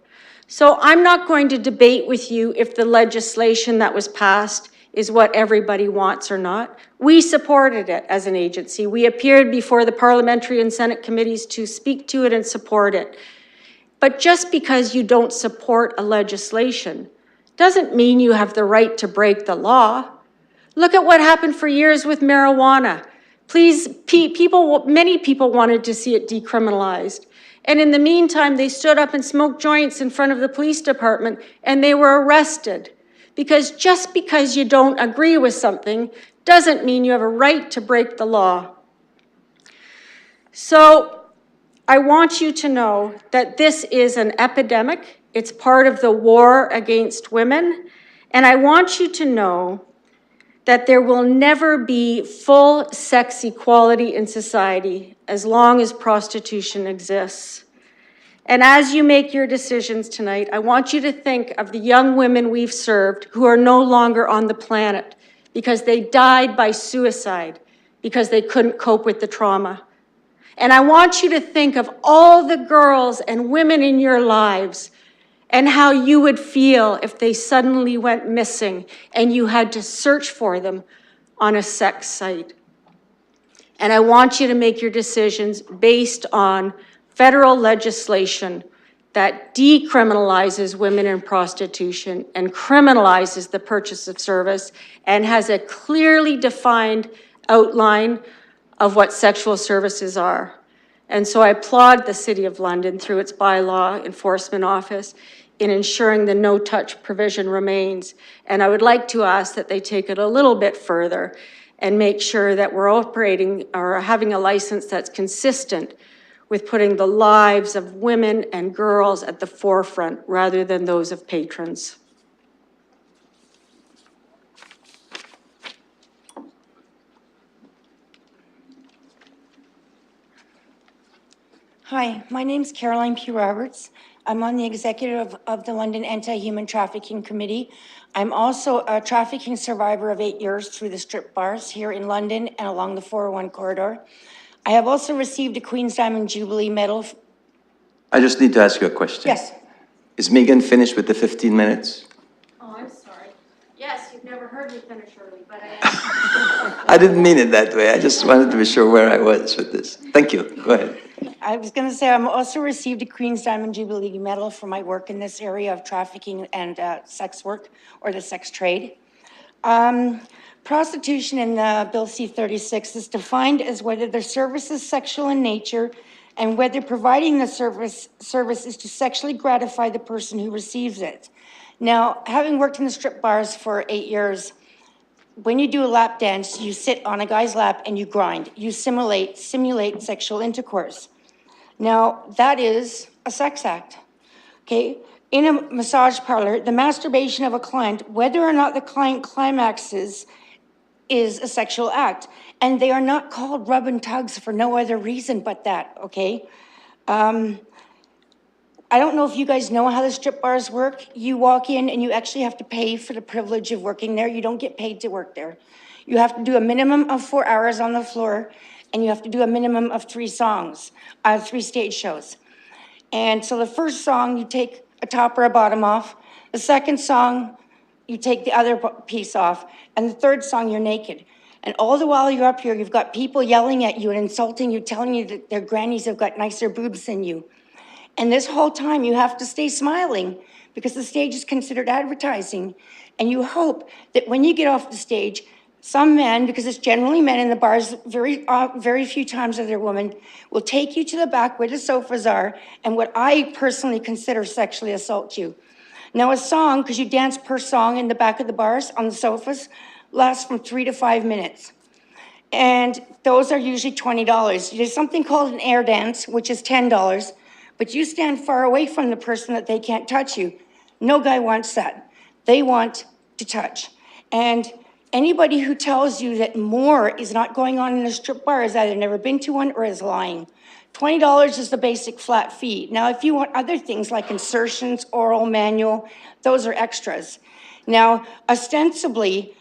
So I'm not going to debate with you if the legislation that was passed is what everybody wants or not. We supported it as an agency. We appeared before the parliamentary and Senate committees to speak to it and support it. But just because you don't support a legislation doesn't mean you have the right to break the law. Look at what happened for years with marijuana. Many people wanted to see it decriminalized. And in the meantime, they stood up and smoked joints in front of the police department and they were arrested. Because just because you don't agree with something doesn't mean you have a right to break the law. So I want you to know that this is an epidemic. It's part of the war against women. And I want you to know that there will never be full sex equality in society as long as prostitution exists. And as you make your decisions tonight, I want you to think of the young women we've served who are no longer on the planet because they died by suicide because they couldn't cope with the trauma. And I want you to think of all the girls and women in your lives and how you would feel if they suddenly went missing and you had to search for them on a sex site. And I want you to make your decisions based on federal legislation that decriminalizes women in prostitution and criminalizes the purchase of service and has a clearly defined outline of what sexual services are. And so I applaud the City of London through its bylaw enforcement office in ensuring the no-touch provision remains. And I would like to ask that they take it a little bit further and make sure that we're operating or having a license that's consistent with putting the lives of women and girls at the forefront rather than those of patrons. Hi, my name's Caroline P. Roberts. I'm on the executive of the London Anti-Human Trafficking Committee. I'm also a trafficking survivor of 8 years through the strip bars here in London and along the 401 corridor. I have also received a Queen's Diamond Jubilee Medal. I just need to ask you a question. Yes. Is Megan finished with the 15 minutes? Oh, I'm sorry. Yes, you've never heard me finish early, but I am. I didn't mean it that way. I just wanted to be sure where I was with this. Thank you. Go ahead. I was going to say I'm also received a Queen's Diamond Jubilee Medal for my work in this area of trafficking and sex work or the sex trade. Prostitution in Bill C-36 is defined as whether the service is sexual in nature and whether providing the service is to sexually gratify the person who receives it. Now, having worked in the strip bars for 8 years, when you do a lap dance, you sit on a guy's lap and you grind. You simulate sexual intercourse. Now, that is a sex act, okay? In a massage parlor, the masturbation of a client, whether or not the client climaxes, is a sexual act. And they are not called rub and tugs for no other reason but that, okay? I don't know if you guys know how the strip bars work. You walk in and you actually have to pay for the privilege of working there. You don't get paid to work there. You have to do a minimum of 4 hours on the floor, and you have to do a minimum of 3 songs, 3 stage shows. And so the first song, you take a top or a bottom off. The second song, you take the other piece off. And the third song, you're naked. And all the while you're up here, you've got people yelling at you and insulting you, telling you that their grannies have got nicer boobs than you. And this whole time, you have to stay smiling because the stage is considered advertising. And you hope that when you get off the stage, some men, because it's generally men in the bars, very few times are there women, will take you to the back where the sofas are and what I personally consider sexually assault you. Now, a song, because you dance per song in the back of the bars on the sofas, lasts from 3 to 5 minutes. And those are usually $20. There's something called an air dance, which is $10, but you stand far away from the person that they can't touch you. No guy wants that. They want to touch. And anybody who tells you that more is not going on in a strip bar has either never been to one or is lying. $20 is the basic flat fee. Now, if you want other things like insertions, oral, manual, those are extras. Now, ostensibly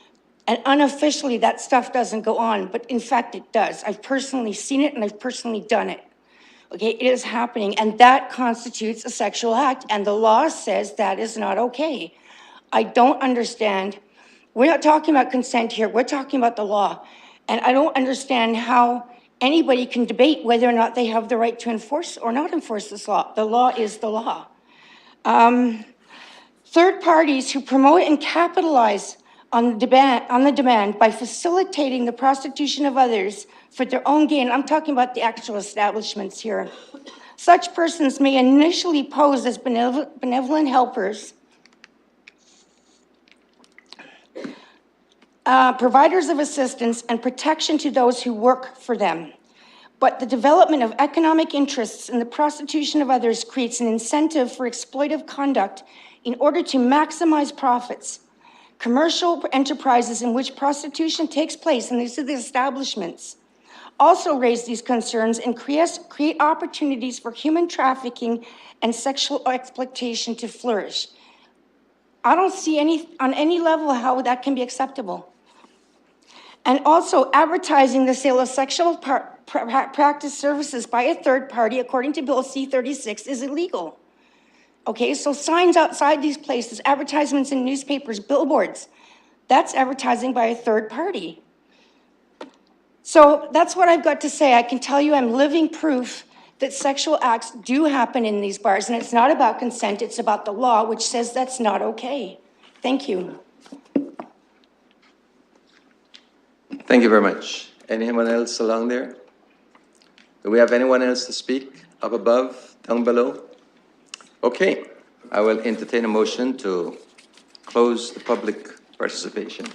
and unofficially, that stuff doesn't go on, but in fact, it does. I've personally seen it and I've personally done it. Okay, it is happening, and that constitutes a sexual act, and the law says that is not okay. I don't understand. We're not talking about consent here, we're talking about the law. And I don't understand how anybody can debate whether or not they have the right to enforce or not enforce this law. The law is the law. Third parties who promote and capitalize on the demand by facilitating the prostitution of others for their own gain. I'm talking about the actual establishments here. Such persons may initially pose as benevolent helpers, providers of assistance and protection to those who work for them. But the development of economic interests in the prostitution of others creates an incentive for exploitive conduct in order to maximize profits. Commercial enterprises in which prostitution takes place, and these are the establishments, also raise these concerns and create opportunities for human trafficking and sexual exploitation to flourish. I don't see on any level how that can be acceptable. And also, advertising the sale of sexual practice services by a third party, according to Bill C-36, is illegal. Okay, so signs outside these places, advertisements in newspapers, billboards, that's advertising by a third party. So that's what I've got to say. I can tell you I'm living proof that sexual acts do happen in these bars, and it's not about consent, it's about the law, which says that's not okay. Thank you. Thank you very much. Anyone else along there? Do we have anyone else to speak? Up above, down below? Okay, I will entertain a motion to close the public participation.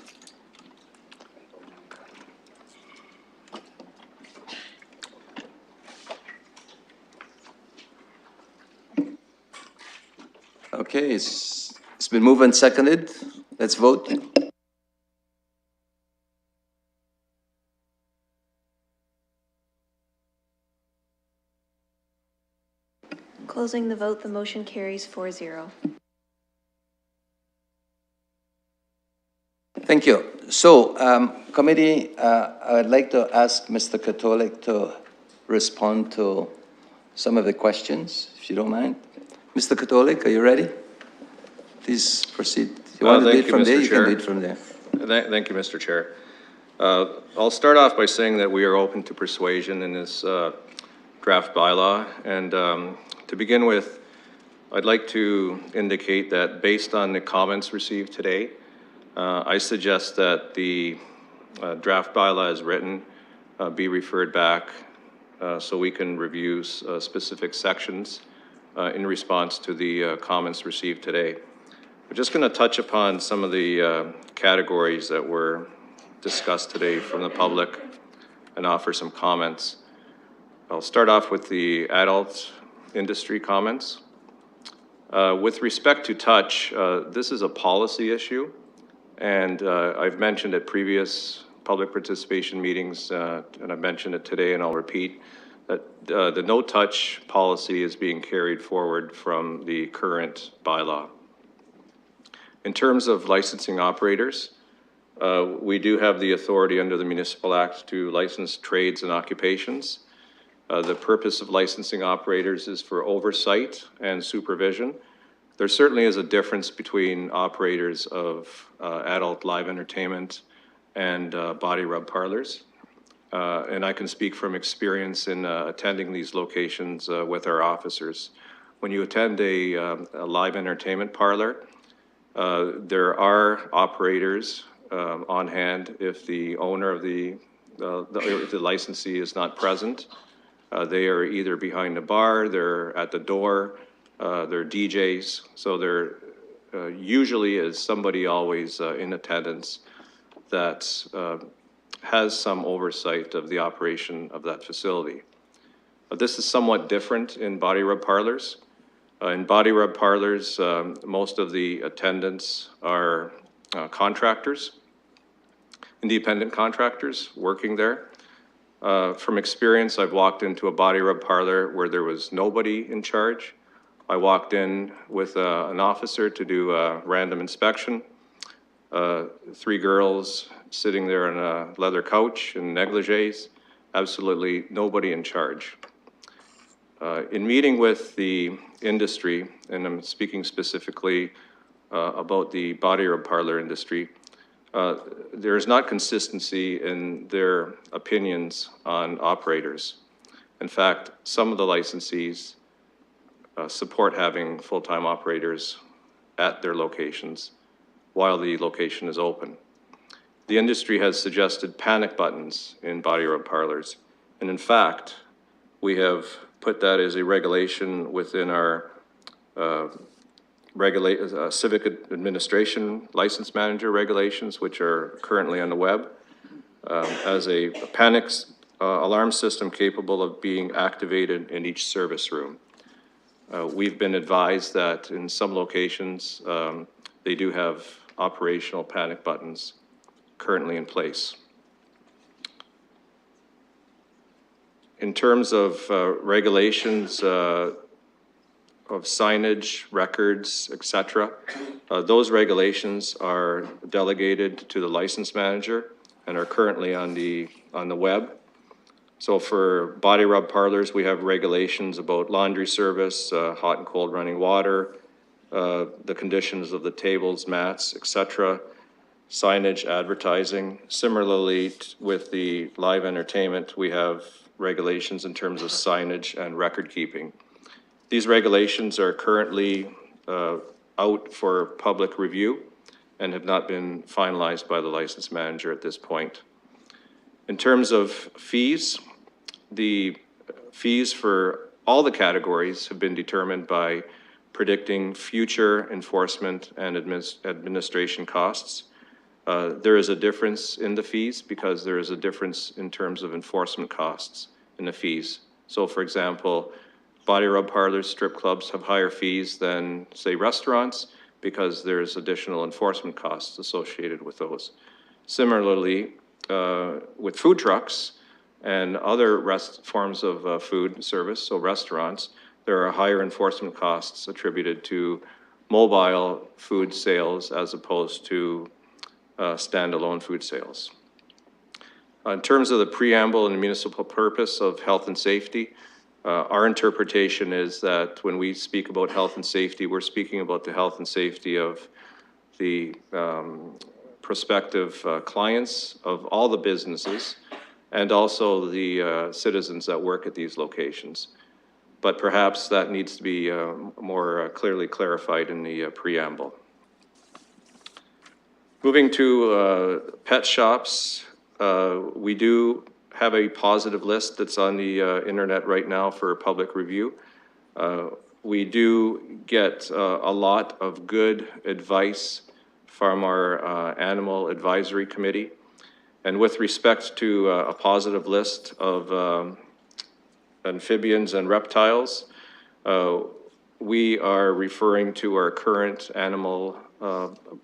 Okay, it's been moved and seconded. Let's vote. Closing the vote, the motion carries 4-0. Thank you. So, committee, I would like to ask Mr. Katolik to respond to some of the questions, if you don't mind. Mr. Katolik, are you ready? Please proceed. You want to do it from there? You can do it from there. Thank you, Mr. Chair. I'll start off by saying that we are open to persuasion in this draft bylaw. And to begin with, I'd like to indicate that based on the comments received today, I suggest that the draft bylaw as written be referred back so we can review specific sections in response to the comments received today. We're just going to touch upon some of the categories that were discussed today from the public and offer some comments. I'll start off with the adult industry comments. With respect to touch, this is a policy issue, and I've mentioned at previous public participation meetings, and I've mentioned it today and I'll repeat, that the no-touch policy is being carried forward from the current bylaw. In terms of licensing operators, we do have the authority under the Municipal Act to license trades and occupations. The purpose of licensing operators is for oversight and supervision. There certainly is a difference between operators of adult live entertainment and body rub parlors. And I can speak from experience in attending these locations with our officers. When you attend a live entertainment parlor, there are operators on hand if the owner of the licensee is not present. They are either behind the bar, they're at the door, they're DJs, so they're usually is somebody always in attendance that has some oversight of the operation of that facility. This is somewhat different in body rub parlors. In body rub parlors, most of the attendants are contractors, independent contractors working there. From experience, I've walked into a body rub parlor where there was nobody in charge. I walked in with an officer to do a random inspection. 3 girls sitting there on a leather couch in negligees, absolutely nobody in charge. In meeting with the industry, and I'm speaking specifically about the body rub parlor industry, there is not consistency in their opinions on operators. In fact, some of the licensees support having full-time operators at their locations while the location is open. The industry has suggested panic buttons in body rub parlors, and in fact, we have put that as a regulation within our civic administration license manager regulations, which are currently on the web, as a panic alarm system capable of being activated in each service room. We've been advised that in some locations, they do have operational panic buttons currently in place. In terms of regulations of signage, records, etc., those regulations are delegated to the license manager and are currently on the web. So for body rub parlors, we have regulations about laundry service, hot and cold running water, the conditions of the tables, mats, etc., signage, advertising. Similarly, with the live entertainment, we have regulations in terms of signage and record keeping. These regulations are currently out for public review and have not been finalized by the license manager at this point. In terms of fees, the fees for all the categories have been determined by predicting future enforcement and administration costs. There is a difference in the fees because there is a difference in terms of enforcement costs in the fees. So for example, body rub parlors, strip clubs have higher fees than, say, restaurants because there's additional enforcement costs associated with those. Similarly, with food trucks and other forms of food service, so restaurants, there are higher enforcement costs attributed to mobile food sales as opposed to standalone food sales. In terms of the preamble and municipal purpose of health and safety, our interpretation is that when we speak about health and safety, we're speaking about the health and safety of the prospective clients of all the businesses and also the citizens that work at these locations. But perhaps that needs to be more clearly clarified in the preamble. Moving to pet shops, we do have a positive list that's on the internet right now for public review. We do get a lot of good advice from our Animal Advisory Committee. And with respect to a positive list of amphibians and reptiles, we are referring to our current animal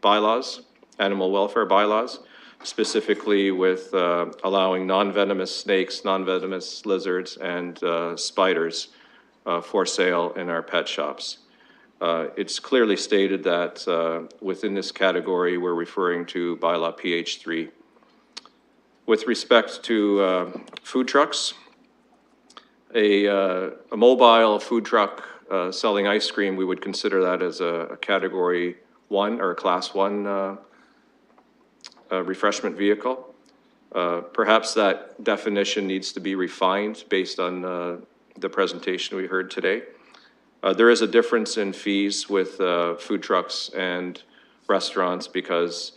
bylaws, animal welfare bylaws, specifically with allowing non-venomous snakes, non-venomous lizards, and spiders for sale in our pet shops. It's clearly stated that within this category, we're referring to bylaw PH3. With respect to food trucks, a mobile food truck selling ice cream, we would consider that as a category 1 or a class 1 refreshment vehicle. Perhaps that definition needs to be refined based on the presentation we heard today. There is a difference in fees with food trucks and restaurants because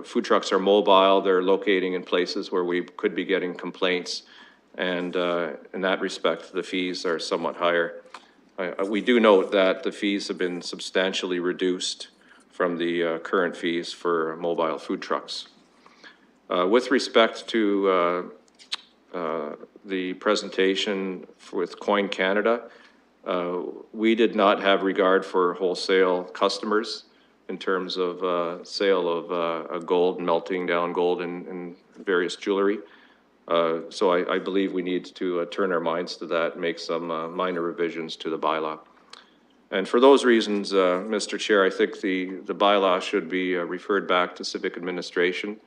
food trucks are mobile, they're locating in places where we could be getting complaints, and in that respect, the fees are somewhat higher. We do note that the fees have been substantially reduced from the current fees for mobile food trucks. With respect to the presentation with Coin Canada, we did not have regard for wholesale customers in terms of sale of gold, melting down gold in various jewelry. So I believe we need to turn our minds to that, make some minor revisions to the bylaw. And for those reasons, Mr. Chair, I think the bylaw should be referred back to Civic Administration,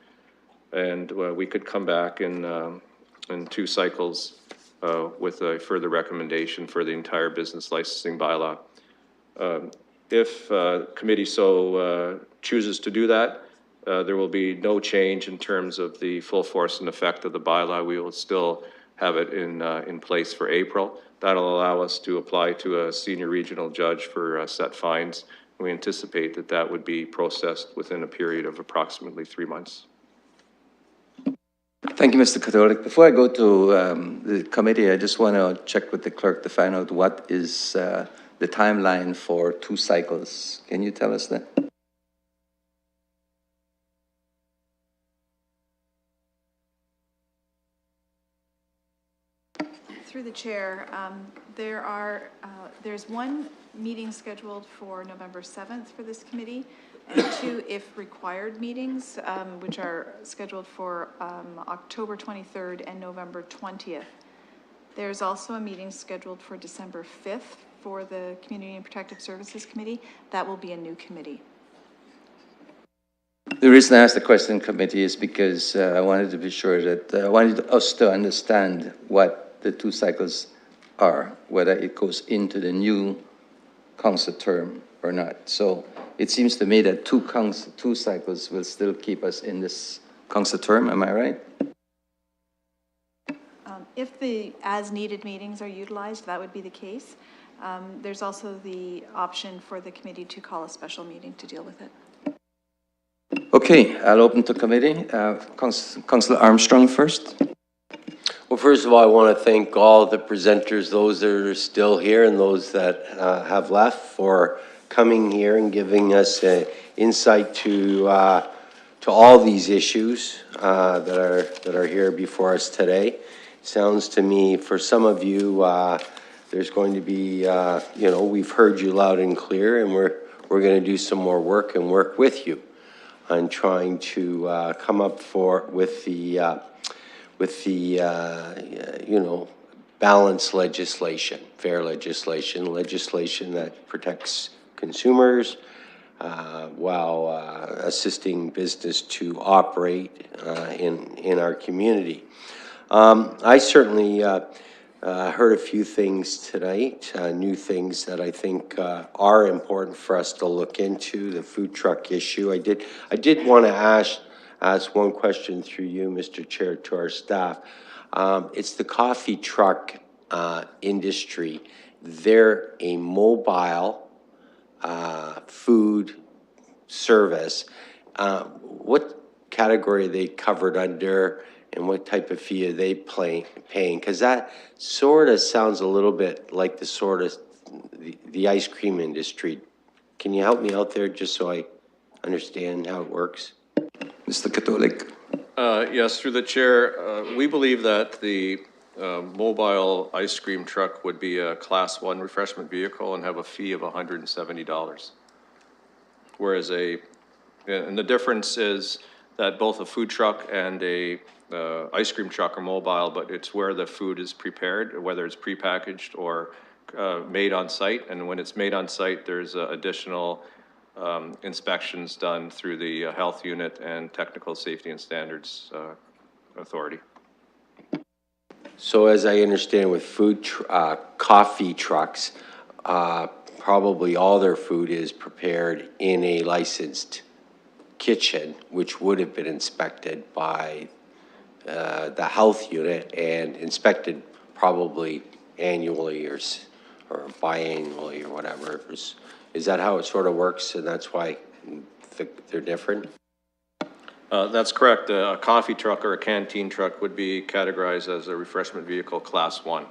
and we could come back in 2 cycles with a further recommendation for the entire business licensing bylaw. If committee so chooses to do that, there will be no change in terms of the full force and effect of the bylaw. We will still have it in place for April. That'll allow us to apply to a senior regional judge for set fines. We anticipate that that would be processed within a period of approximately 3 months. Thank you, Mr. Katolik. Before I go to the committee, I just want to check with the clerk to find out what is the timeline for 2 cycles. Can you tell us that? Through the chair, there's 1 meeting scheduled for November 7th for this committee, and 2 if required meetings, which are scheduled for October 23rd and November 20th. There's also a meeting scheduled for December 5th for the Community and Protective Services Committee. That will be a new committee. The reason I asked the question, committee, is because I wanted to be sure that I wanted us to understand what the 2 cycles are, whether it goes into the new council term or not. So it seems to me that 2 cycles will still keep us in this council term. Am I right? If the as-needed meetings are utilized, that would be the case. There's also the option for the committee to call a special meeting to deal with it. Okay, I'll open to committee. Councillor Armstrong first. Well, first of all, I want to thank all the presenters, those that are still here and those that have left, for coming here and giving us insight to all these issues that are here before us today. Sounds to me, for some of you, there's going to be, you know, we've heard you loud and clear, and we're going to do some more work and work with you on trying to come up with the you know, balanced legislation, fair legislation, legislation that protects consumers while assisting business to operate in our community. I certainly heard a few things tonight, new things that I think are important for us to look into, the food truck issue. I did want to ask one question through you, Mr. Chair, to our staff. It's the coffee truck industry. They're a mobile food service. What category are they covered under, and what type of fee are they paying? Because that sort of sounds a little bit like the ice cream industry. Can you help me out there just so I understand how it works? Mr. Katolik. Yes, through the chair, we believe that the mobile ice cream truck would be a Class 1 refreshment vehicle and have a fee of $170. Whereas and the difference is that both a food truck and a ice cream truck are mobile, but it's where the food is prepared, whether it's prepackaged or made on site. And when it's made on site, there's additional inspections done through the health unit and technical safety and standards authority. So as I understand with coffee trucks, probably all their food is prepared in a licensed kitchen, which would have been inspected by the health unit and inspected probably annually or biannually or whatever. Is that how it sort of works, and that's why they're different? That's correct. A coffee truck or a canteen truck would be categorized as a refreshment vehicle Class 1.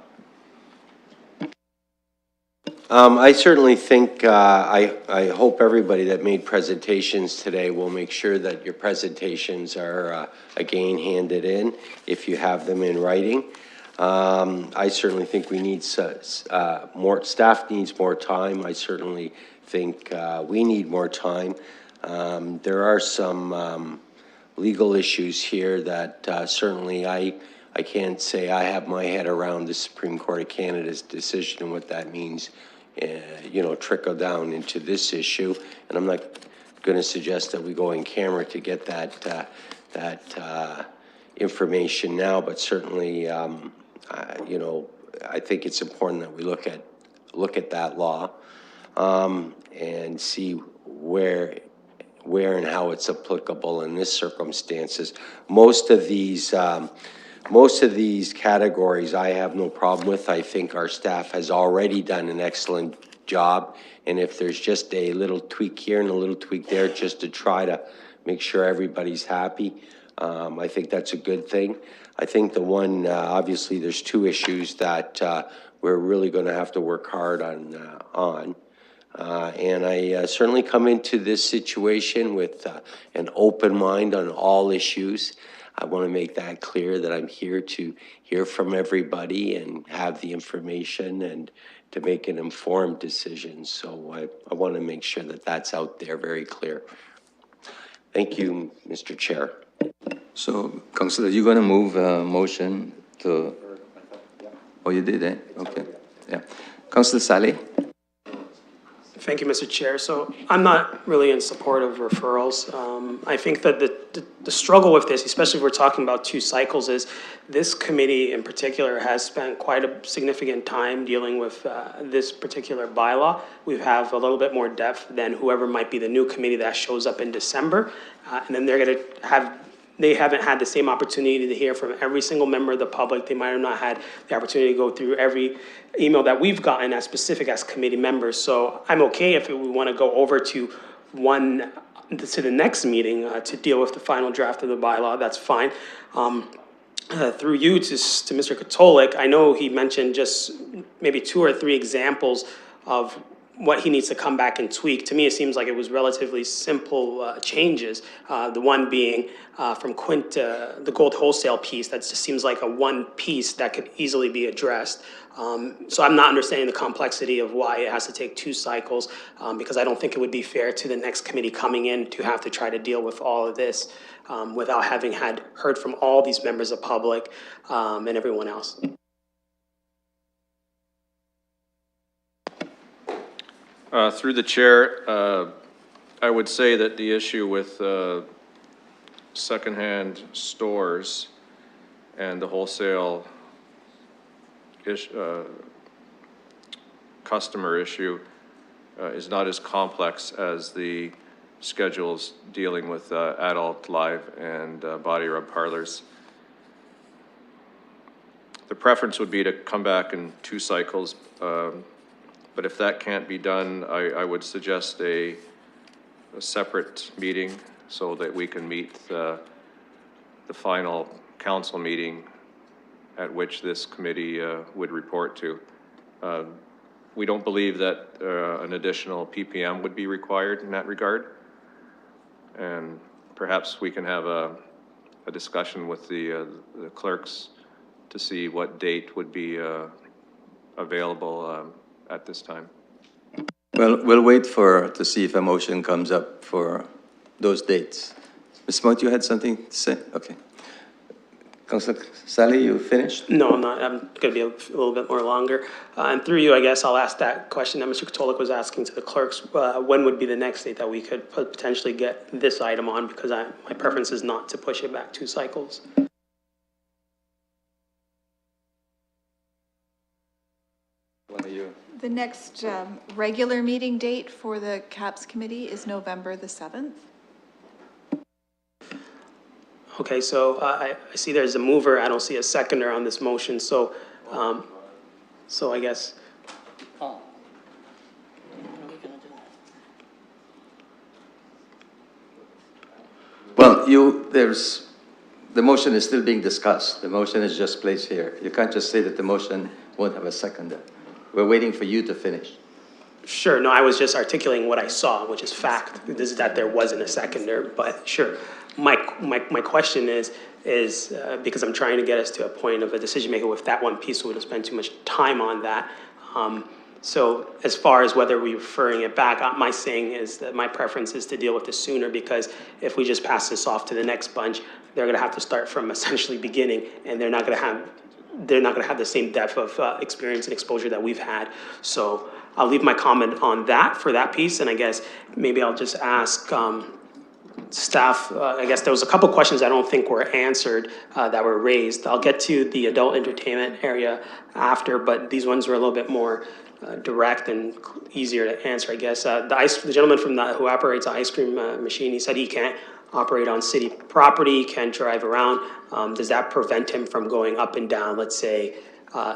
I certainly think, I hope everybody that made presentations today will make sure that your presentations are, again, handed in, if you have them in writing. I certainly think we need, more, staff needs more time. I certainly think, we need more time. There are some, legal issues here that, certainly I can't say I have my head around the Supreme Court of Canada's decision and what that means, you know, trickle down into this issue. And I'm not going to suggest that we go in camera to get that information now, but certainly, you know, I think it's important that we look at that law and see where and how it's applicable in this circumstances. Most of these categories I have no problem with. I think our staff has already done an excellent job. And if there's just a little tweak here and a little tweak there just to try to make sure everybody's happy, I think that's a good thing. I think the one, obviously there's two issues that we're really going to have to work hard on. And I certainly come into this situation with an open mind on all issues. I want to make that clear that I'm here to hear from everybody and have the information and to make an informed decision. So I want to make sure that that's out there very clear. Thank you, Mr. Chair. So, Councillor, you're going to move a motion to, oh, you did, eh? Okay, yeah. Councillor Sally? Thank you, Mr. Chair. So I'm not really in support of referrals. I think that the struggle with this, especially if we're talking about 2 cycles, is this committee in particular has spent quite a significant time dealing with this particular bylaw. We have a little bit more depth than whoever might be the new committee that shows up in December. And then they're going to have, they haven't had the same opportunity to hear from every single member of the public. They might have not had the opportunity to go through every email that we've gotten as specific as committee members. So I'm okay if we want to go over to the next meeting to deal with the final draft of the bylaw. That's fine. Through you to Mr. Katolik, I know he mentioned just maybe 2 or 3 examples of what he needs to come back and tweak. To me, it seems like it was relatively simple changes. The one being from Quint, the gold wholesale piece, that just seems like a one piece that could easily be addressed. So I'm not understanding the complexity of why it has to take 2 cycles, because I don't think it would be fair to the next committee coming in to have to try to deal with all of this without having heard from all these members of public and everyone else. Through the chair, I would say that the issue with secondhand stores and the wholesale customer issue is not as complex as the schedules dealing with adult live and body rub parlors. The preference would be to come back in 2 cycles, but if that can't be done, I would suggest a separate meeting so that we can meet the final council meeting at which this committee would report to. We don't believe that an additional PPM would be required in that regard. And perhaps we can have a discussion with the clerks to see what date would be available at this time. Well, we'll wait to see if a motion comes up for those dates. Ms. Mott, you had something to say? Okay. Councillor Sally, you finished? No, I'm not. I'm going to be a little bit more longer. And through you, I guess I'll ask that question that Mr. Katolik was asking to the clerks. When would be the next date that we could potentially get this item on? Because my preference is not to push it back 2 cycles. The next regular meeting date for the CAPS committee is November the 7th. Okay, so I see there's a mover. I don't see a seconder on this motion. So, so I guess. Well, the motion is still being discussed. The motion is just placed here. You can't just say that the motion won't have a seconder. We're waiting for you to finish. Sure, no, I was just articulating what I saw, which is fact, this is that there wasn't a seconder, but sure. My question is because I'm trying to get us to a point of a decision maker with that one piece, so we don't spend too much time on that. So as far as whether we're referring it back, my saying is that my preference is to deal with this sooner, because if we just pass this off to the next bunch, they're gonna have to start from essentially beginning, and they're not gonna have the same depth of experience and exposure that we've had. So I'll leave my comment on that for that piece, and I guess maybe I'll just ask staff, I guess there was a couple questions I don't think were answered that were raised. I'll get to the adult entertainment area after, but these ones were a little bit more direct and easier to answer, I guess. The gentleman from who operates the ice cream machine, he said he can't operate on city property, can't drive around. Does that prevent him from going up and down, let's say,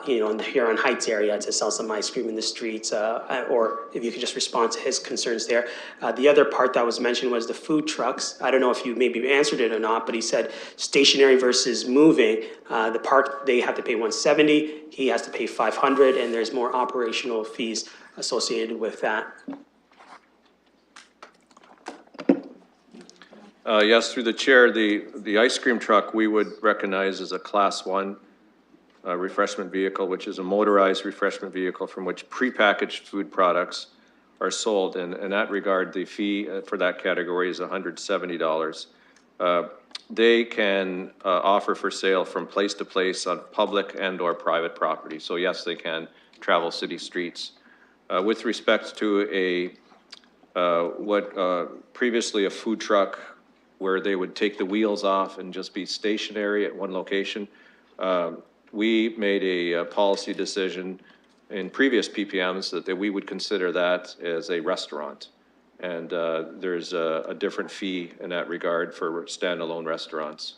in the Huron Heights area to sell some ice cream in the streets, or if you could just respond to his concerns there. The other part that was mentioned was the food trucks. I don't know if you maybe answered it or not, but he said stationary versus moving. The park, they have to pay $170, he has to pay $500, and there's more operational fees associated with that. Yes, through the chair, the ice cream truck we would recognize as a Class 1 refreshment vehicle, which is a motorized refreshment vehicle from which prepackaged food products are sold. And in that regard, the fee for that category is $170. They can offer for sale from place to place on public and or private property. So yes, they can travel city streets. With respect to previously a food truck where they would take the wheels off and just be stationary at one location, we made a policy decision in previous PPMs that we would consider that as a restaurant. And there's a different fee in that regard for standalone restaurants.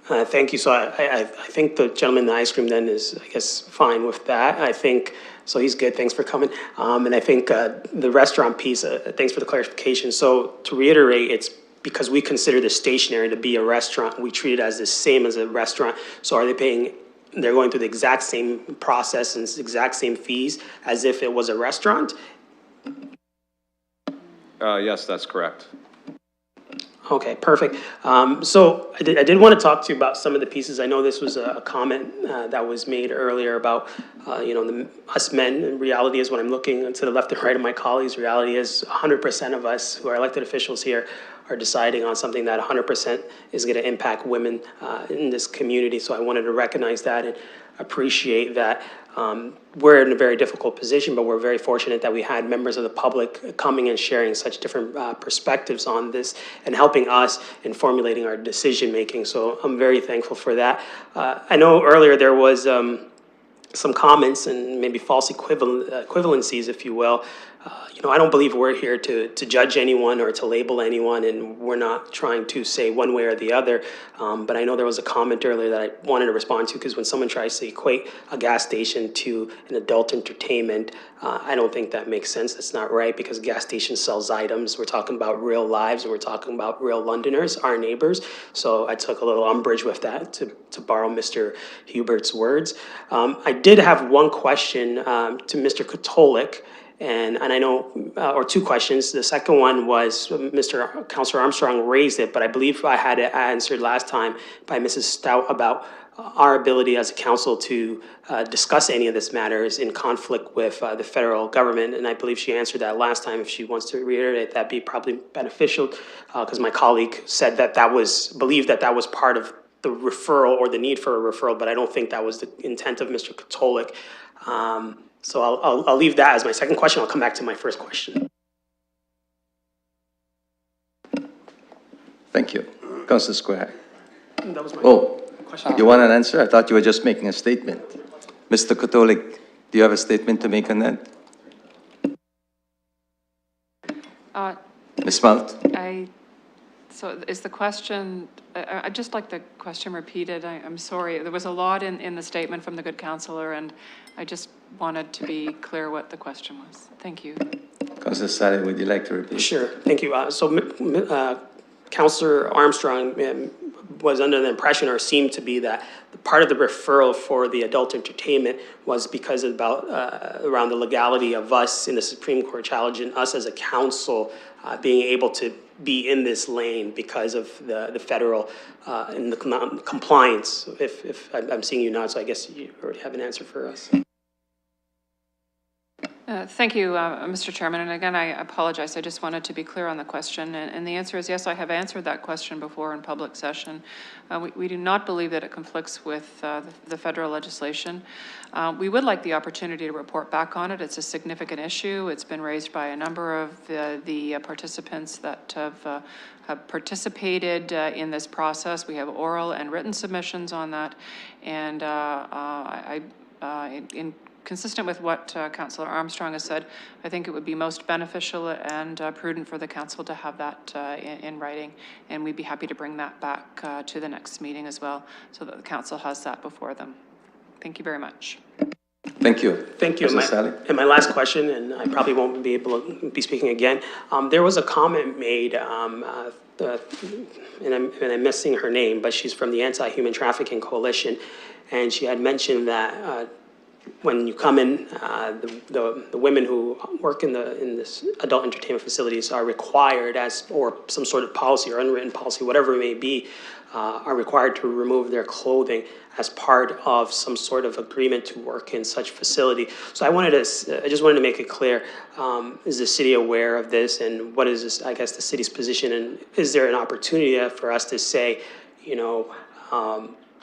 Thank you. So I think the gentleman in the ice cream then is, I guess, fine with that. I think, so he's good. Thanks for coming. And I think the restaurant piece, thanks for the clarification. So to reiterate, it's because we consider the stationary to be a restaurant, we treat it as the same as a restaurant. So are they paying, they're going through the exact same process and exact same fees as if it was a restaurant? Yes, that's correct. Okay, perfect. So I did want to talk to you about some of the pieces. I know this was a comment that was made earlier about, us men. And reality is, when I'm looking to the left and right of my colleagues, reality is 100% of us who are elected officials here are deciding on something that 100% is going to impact women in this community. So I wanted to recognize that and appreciate that. We're in a very difficult position, but we're very fortunate that we had members of the public coming and sharing such different perspectives on this and helping us in formulating our decision making. So I'm very thankful for that. I know earlier there was some comments and maybe false equivalencies, if you will. I don't believe we're here to judge anyone or to label anyone, and we're not trying to say one way or the other. But I know there was a comment earlier that I wanted to respond to, because when someone tries to equate a gas station to an adult entertainment, I don't think that makes sense. That's not right, because gas station sells items. We're talking about real lives, and we're talking about real Londoners, our neighbors. So I took a little umbrage with that, to borrow Mr. Hubert's words. I did have one question to Mr. Katolik. And I know, or two questions. The second one was Councilor Armstrong raised it, but I believe I had it answered last time by Mrs. Stout about our ability as a council to discuss any of this matters in conflict with the federal government. And I believe she answered that last time. If she wants to reiterate, that'd be probably beneficial, because my colleague said that believed that that was part of the referral or the need for a referral, but I don't think that was the intent of Mr. Katolik. So I'll leave that as my second question. I'll come back to my first question. Thank you. Councilor Square. That was my question. You want an answer? I thought you were just making a statement. Mr. Katolik, do you have a statement to make on that? Ms. Malt? So is the question, I'd just like the question repeated. I'm sorry. There was a lot in the statement from the good councillor, and I just wanted to be clear what the question was. Thank you. Councilor Saleh, would you like to repeat? Sure. Thank you. So Councilor Armstrong was under the impression, or seemed to be, that part of the referral for the adult entertainment was because about around the legality of us in the Supreme Court challenging us as a council being able to be in this lane because of the federal and the compliance. If I'm seeing you nod, so I guess you already have an answer for us. Thank you, Mr. Chairman. And again, I apologize. I just wanted to be clear on the question. And the answer is yes, I have answered that question before in public session. We do not believe that it conflicts with the federal legislation. We would like the opportunity to report back on it. It's a significant issue. It's been raised by a number of the participants that have participated in this process. We have oral and written submissions on that. And consistent with what Councillor Armstrong has said, I think it would be most beneficial and prudent for the council to have that in writing, and we'd be happy to bring that back to the next meeting as well, so that the council has that before them. Thank you very much. Thank you. Thank you. And my last question, and I probably won't be able to be speaking again. There was a comment made, and I'm missing her name, but she's from the Anti-Human Trafficking Coalition, and she had mentioned that when you come in, the women who work in this adult entertainment facilities are required, or some sort of policy or unwritten policy, whatever it may be, are required to remove their clothing as part of some sort of agreement to work in such facility. So I just wanted to make it clear, is the city aware of this, and what is this, I guess, the city's position, and is there an opportunity for us to say, you know,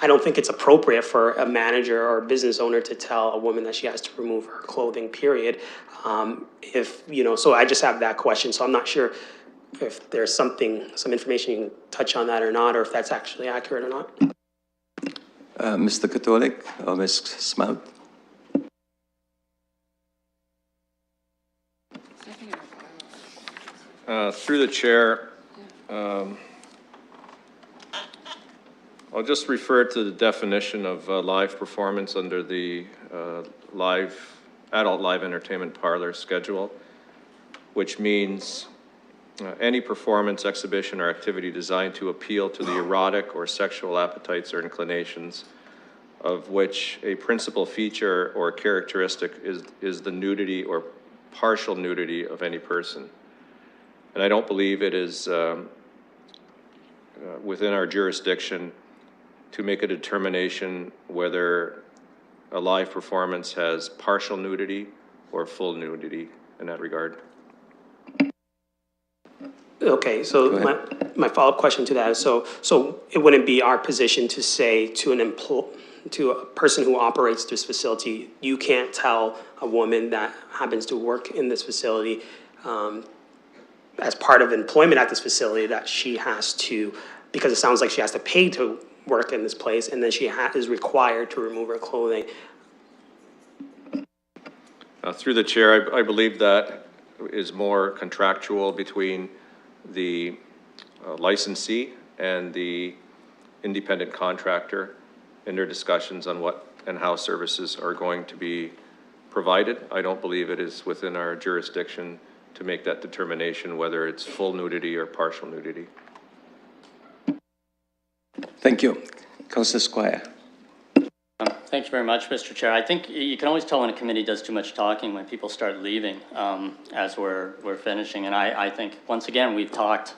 I don't think it's appropriate for a manager or a business owner to tell a woman that she has to remove her clothing, period. So I just have that question. So I'm not sure if there's some information you can touch on that or not, or if that's actually accurate or not. Mr. Katolik or Ms. Smout? Through the chair, I'll just refer to the definition of live performance under the adult live entertainment parlor schedule, which means any performance, exhibition, or activity designed to appeal to the erotic or sexual appetites or inclinations, of which a principal feature or characteristic is the nudity or partial nudity of any person. And I don't believe it is within our jurisdiction to make a determination whether a live performance has partial nudity or full nudity in that regard. Okay, so my follow-up question to that is, so it wouldn't be our position to say to to a person who operates this facility, you can't tell a woman that happens to work in this facility as part of employment at this facility that she has to, because it sounds like she has to pay to work in this place, and then she is required to remove her clothing. Through the chair, I believe that is more contractual between the licensee and the independent contractor in their discussions on what and how services are going to be provided. I don't believe it is within our jurisdiction to make that determination whether it's full nudity or partial nudity. Thank you. Councilor Squire. Thank you very much, Mr. Chair. I think you can always tell when a committee does too much talking when people start leaving as we're finishing. And I think, once again, we've talked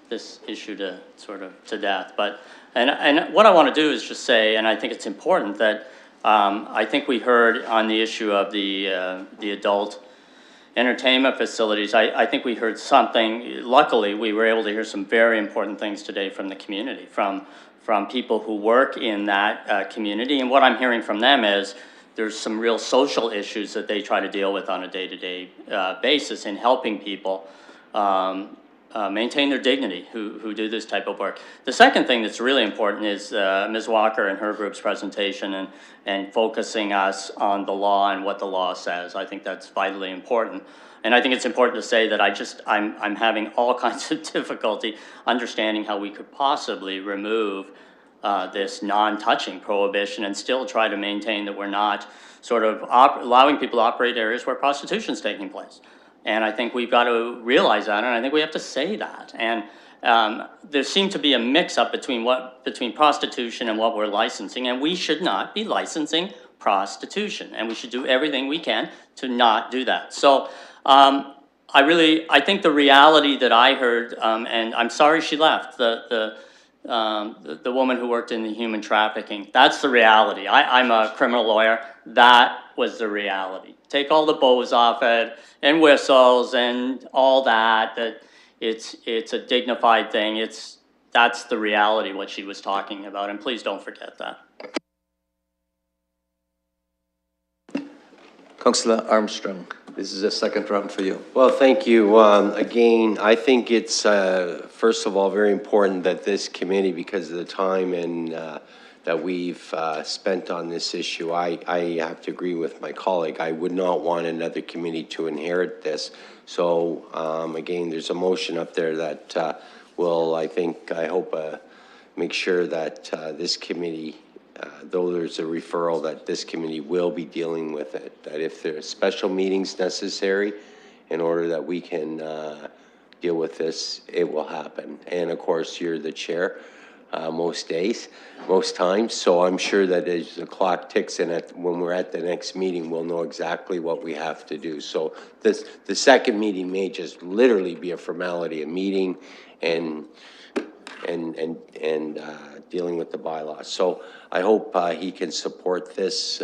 this issue to death. And what I want to do is just say, and I think it's important that I think we heard on the issue of the adult entertainment facilities, I think we heard something. Luckily, we were able to hear some very important things today from the community, from people who work in that community. And what I'm hearing from them is there's some real social issues that they try to deal with on a day-to-day basis in helping people maintain their dignity who do this type of work. The second thing that's really important is Ms. Walker and her group's presentation and focusing us on the law and what the law says. I think that's vitally important. And I think it's important to say that I'm having all kinds of difficulty understanding how we could possibly remove this non-touching prohibition and still try to maintain that we're not sort of allowing people to operate areas where prostitution is taking place. And I think we've got to realize that, and I think we have to say that. And there seemed to be a mix-up between prostitution and what we're licensing, and we should not be licensing prostitution, and we should do everything we can to not do that. So I think the reality that I heard, and I'm sorry she left, the woman who worked in the human trafficking, that's the reality. I'm a criminal lawyer. That was the reality. Take all the bows off it and whistles and all that, that it's a dignified thing. That's the reality, what she was talking about, and please don't forget that. Councillor Armstrong, this is the second round for you. Well, thank you. Again, I think it's, first of all, very important that this committee, because of the time and that we've spent on this issue, I have to agree with my colleague. I would not want another committee to inherit this. So, again, there's a motion up there that will, I hope, make sure that this committee, though there's a referral, that this committee will be dealing with it, that if there are special meetings necessary in order that we can deal with this, it will happen. And of course, you're the chair most days, most times, so I'm sure that as the clock ticks and when we're at the next meeting, we'll know exactly what we have to do. So the second meeting may just literally be a formality, a meeting and dealing with the bylaws. So I hope he can support this,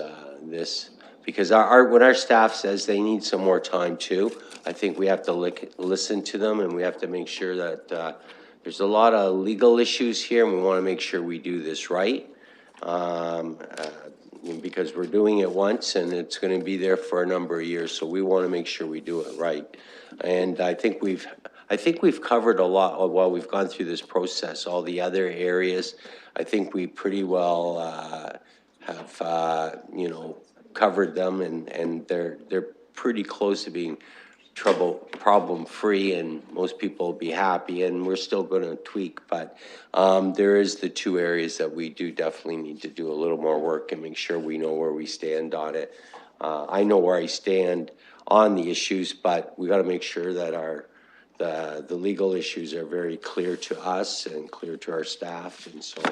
because when our staff says they need some more time too, I think we have to listen to them, and we have to make sure that there's a lot of legal issues here, and we want to make sure we do this right, because we're doing it once and it's going to be there for a number of years. So we want to make sure we do it right. And I think we've covered a lot while we've gone through this process. All the other areas, I think we pretty well have covered them, and they're pretty close to being problem-free, and most people will be happy, and we're still going to tweak. But there is the two areas that we do definitely need to do a little more work and make sure we know where we stand on it. I know where I stand on the issues, but we got to make sure that the legal issues are very clear to us and clear to our staff. And so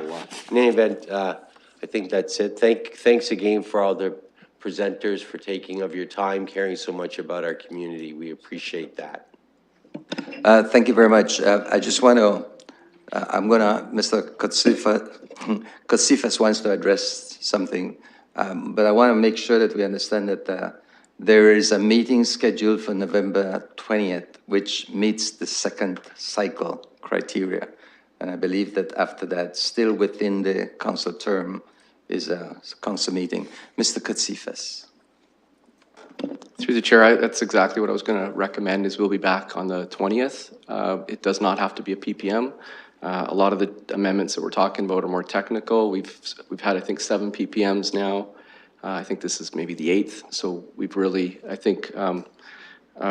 in any event, I think that's it. Thanks again for all the presenters, for taking of your time, caring so much about our community. We appreciate that. Thank you very much. I just want to, Mr. Kotsifas wants to address something, but I want to make sure that we understand that there is a meeting scheduled for November 20th, which meets the second cycle criteria. And I believe that after that, still within the council term, is a council meeting. Mr. Kotsifas. Through the chair, that's exactly what I was going to recommend, is we'll be back on the 20th. It does not have to be a PPM. A lot of the amendments that we're talking about are more technical. We've had, I think, 7 PPMs now. I think this is maybe the 8th. So we've really, I think,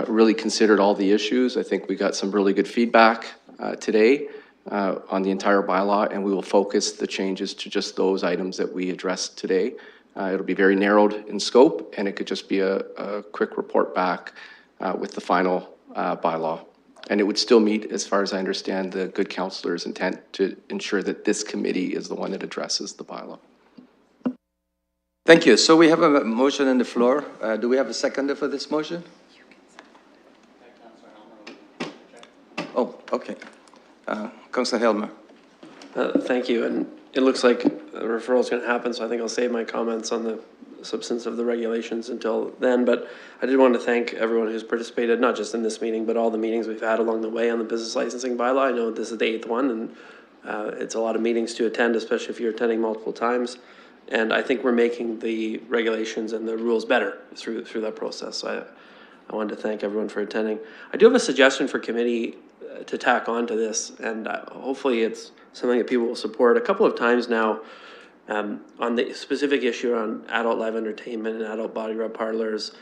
really considered all the issues. I think we got some really good feedback today on the entire bylaw, and we will focus the changes to just those items that we addressed today. It'll be very narrowed in scope, and it could just be a quick report back with the final bylaw. And it would still meet, as far as I understand, the good councillor's intent to ensure that this committee is the one that addresses the bylaw. Thank you. So we have a motion on the floor. Do we have a seconder for this motion? Oh, okay. Councillor Helmer. Thank you. And it looks like a referral is going to happen, so I think I'll save my comments on the substance of the regulations until then. But I did want to thank everyone who's participated, not just in this meeting, but all the meetings we've had along the way on the business licensing bylaw. I know this is the 8th one, and it's a lot of meetings to attend, especially if you're attending multiple times. And I think we're making the regulations and the rules better through that process. So I wanted to thank everyone for attending. I do have a suggestion for committee to tack on to this, and hopefully it's something that people will support. A couple of times now, on the specific issue on adult live entertainment and adult body rub parlors,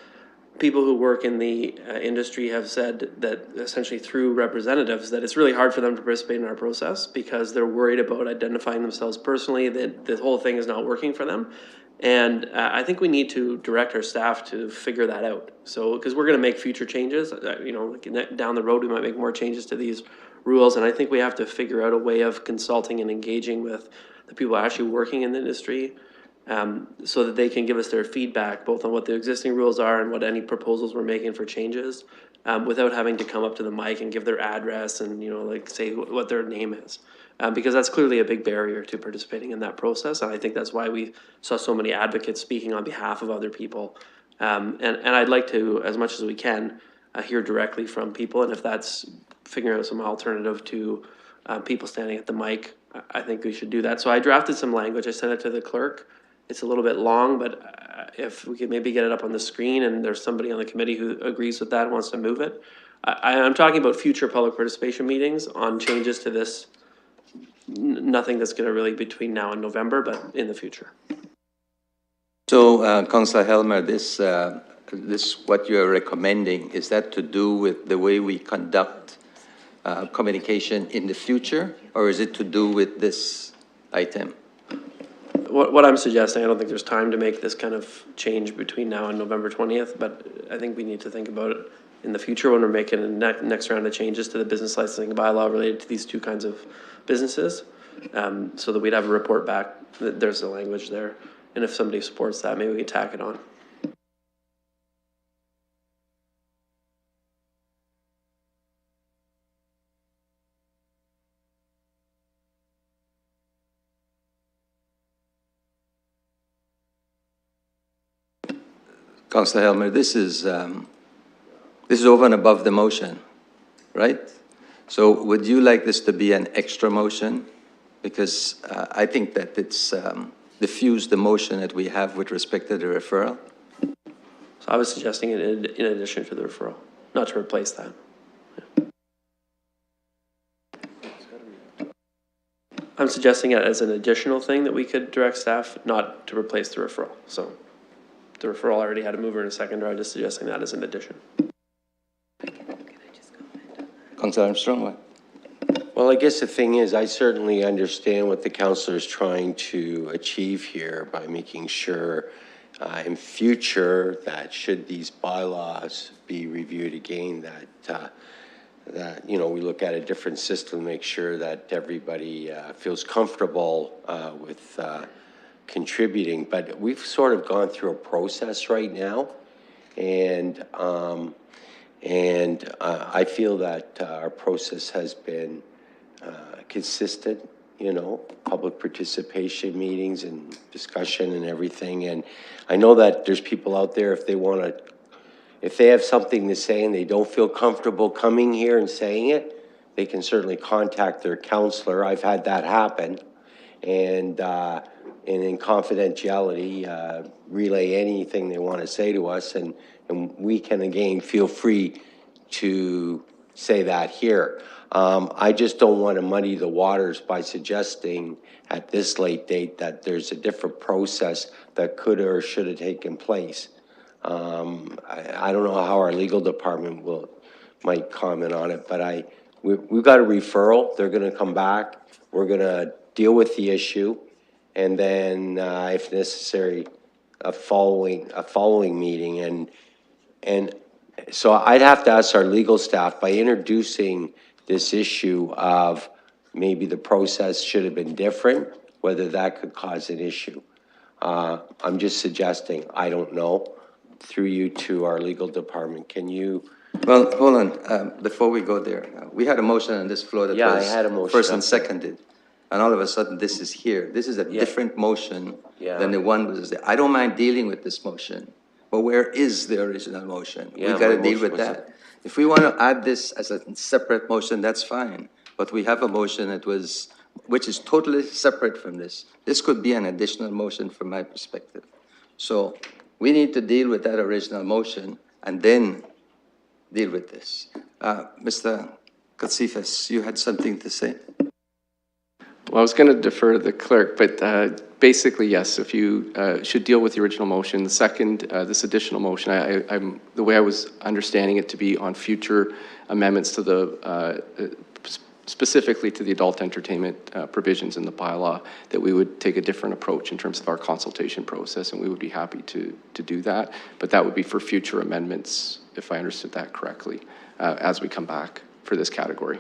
people who work in the industry have said that essentially through representatives, that it's really hard for them to participate in our process because they're worried about identifying themselves personally, that the whole thing is not working for them. And I think we need to direct our staff to figure that out. So, because we're going to make future changes, like down the road, we might make more changes to these rules. And I think we have to figure out a way of consulting and engaging with the people actually working in the industry, so that they can give us their feedback, both on what the existing rules are and what any proposals we're making for changes, without having to come up to the mic and give their address and, like say what their name is. Because that's clearly a big barrier to participating in that process. And I think that's why we saw so many advocates speaking on behalf of other people. And I'd like to, as much as we can, hear directly from people. And if that's figuring out some alternative to people standing at the mic, I think we should do that. So I drafted some language. I sent it to the clerk. It's a little bit long, but if we could maybe get it up on the screen and there's somebody on the committee who agrees with that and wants to move it. I'm talking about future public participation meetings on changes to this. Nothing that's going to really be between now and November, but in the future. So, Councillor Helmer, this what you're recommending, is that to do with the way we conduct communication in the future, or is it to do with this item? What I'm suggesting, I don't think there's time to make this kind of change between now and November 20th, but I think we need to think about it in the future when we're making a next round of changes to the business licensing bylaw related to these two kinds of businesses, so that we'd have a report back that there's the language there. And if somebody supports that, maybe we can tack it on. Councillor Helmer, this is over and above the motion, right? So would you like this to be an extra motion? Because I think that it's diffused the motion that we have with respect to the referral. So I was suggesting it in addition to the referral, not to replace that. Yeah. I'm suggesting it as an additional thing that we could direct staff, not to replace the referral. So the referral already had a mover and a seconder. I'm just suggesting that as an addition. Councillor Armstrong, what? Well, I guess the thing is, I certainly understand what the councillor is trying to achieve here by making sure in future that should these bylaws be reviewed again, that we look at a different system, make sure that everybody feels comfortable with contributing. But we've sort of gone through a process right now, and I feel that our process has been consistent, public participation meetings and discussion and everything. And I know that there's people out there, if they have something to say and they don't feel comfortable coming here and saying it, they can certainly contact their counselor. I've had that happen. And in confidentiality, relay anything they want to say to us, and we can again feel free to say that here. I just don't want to muddy the waters by suggesting at this late date that there's a different process that could or should have taken place. I don't know how our legal department might comment on it, but we've got a referral. They're going to come back. We're going to deal with the issue, and then if necessary, a following meeting. And so I'd have to ask our legal staff, by introducing this issue of maybe the process should have been different, whether that could cause an issue. I'm just suggesting, I don't know, through you to our legal department. Can you? Well, hold on, before we go there, we had a motion on this floor that was I had a motion first and seconded, and all of a sudden this is here. This is a different motion than the one was there. I don't mind dealing with this motion, but where is the original motion? We've got to deal with that. If we want to add this as a separate motion, that's fine. But we have a motion which is totally separate from this. This could be an additional motion from my perspective. So we need to deal with that original motion and then deal with this. Mr. Katsifas, you had something to say? Well, I was going to defer to the clerk, but basically, yes, if you should deal with the original motion. The second, this additional motion, I'm the way I was understanding it to be on future amendments to the, specifically to the adult entertainment provisions in the bylaw, that we would take a different approach in terms of our consultation process, and we would be happy to do that. But that would be for future amendments, if I understood that correctly, as we come back for this category.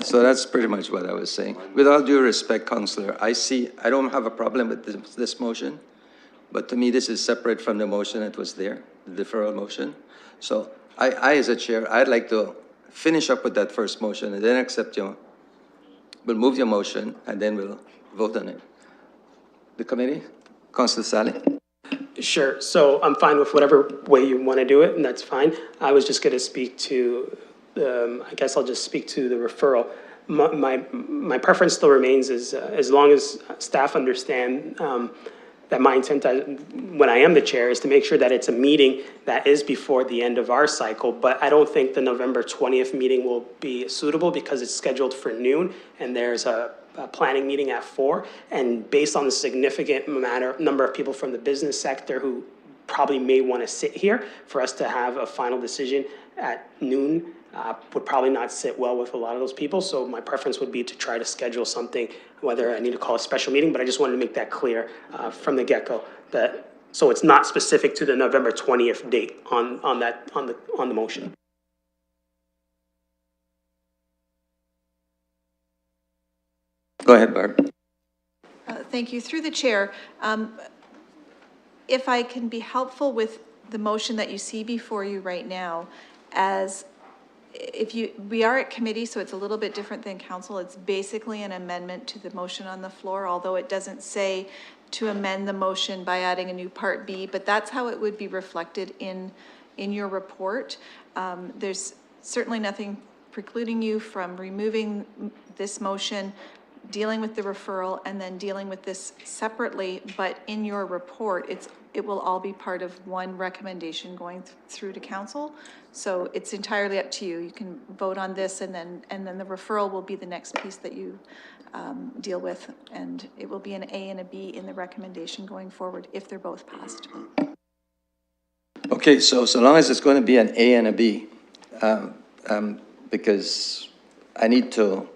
So that's pretty much what I was saying. With all due respect, Councillor, I don't have a problem with this motion, but to me, this is separate from the motion that was there, the deferral motion. So I as a chair, I'd like to finish up with that first motion and then we'll move your motion and then we'll vote on it. The committee? Councillor Sally? Sure, so I'm fine with whatever way you want to do it, and that's fine. I was just going to speak to, I guess I'll just speak to the referral. My preference still remains is as long as staff understand that my intent when I am the chair is to make sure that it's a meeting that is before the end of our cycle, but I don't think the November 20th meeting will be suitable because it's scheduled for noon and there's a planning meeting at 4, and based on the significant number of people from the business sector who probably may want to sit here, for us to have a final decision at noon would probably not sit well with a lot of those people. So my preference would be to try to schedule something, whether I need to call a special meeting, but I just wanted to make that clear from the get-go, that so it's not specific to the November 20th date on the motion. Go ahead, Barb. Thank you. Through the chair, if I can be helpful with the motion that you see before you right now, we are at committee, so it's a little bit different than council. It's basically an amendment to the motion on the floor, although it doesn't say to amend the motion by adding a new part B, but that's how it would be reflected in your report. There's certainly nothing precluding you from removing this motion, dealing with the referral, and then dealing with this separately, but in your report, it will all be part of one recommendation going through to council. So it's entirely up to you. You can vote on this, and then the referral will be the next piece that you deal with, and it will be an A and a B in the recommendation going forward if they're both passed. Okay, so long as it's going to be an A and a B, because I need to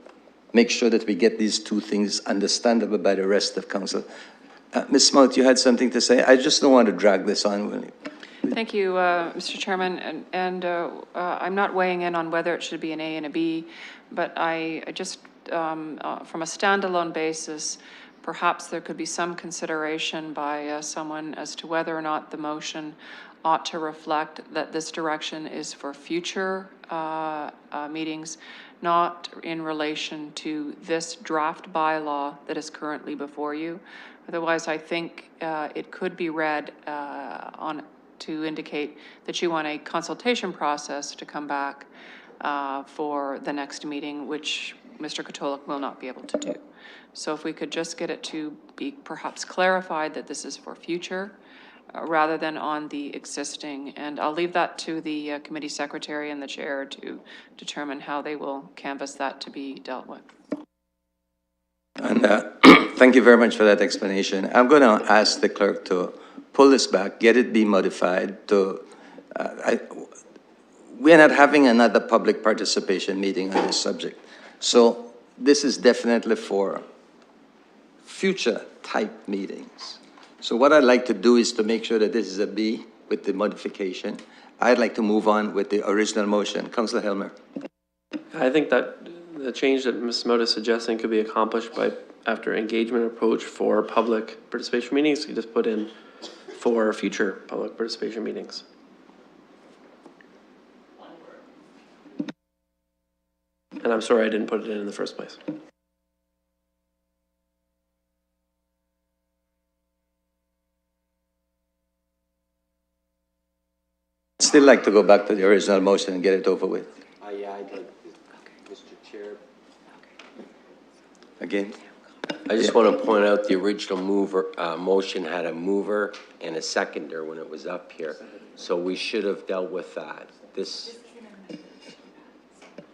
make sure that we get these two things understandable by the rest of council. Ms. Smout, you had something to say? I just don't want to drag this on. Thank you, Mr. Chairman, and I'm not weighing in on whether it should be an A and a B, but I just, from a standalone basis, perhaps there could be some consideration by someone as to whether or not the motion ought to reflect that this direction is for future meetings, not in relation to this draft bylaw that is currently before you. Otherwise, I think it could be read to indicate that you want a consultation process to come back for the next meeting, which Mr. Katolik will not be able to do. So if we could just get it to be perhaps clarified that this is for future, rather than on the existing. And I'll leave that to the committee secretary and the chair to determine how they will canvass that to be dealt with. And thank you very much for that explanation. I'm going to ask the clerk to pull this back, get it be modified to, we're not having another public participation meeting on this subject. So this is definitely for future type meetings. So what I'd like to do is to make sure that this is a B with the modification. I'd like to move on with the original motion. Councillor Helmer. I think that the change that Ms. Smout is suggesting could be accomplished by, after engagement approach for public participation meetings, you just put in for future public participation meetings. And I'm sorry I didn't put it in the first place. Still like to go back to the original motion and get it over with. Yeah, I'd like to, Mr. Chair. Again? I just want to point out the original motion had a mover and a seconder when it was up here. So we should have dealt with that.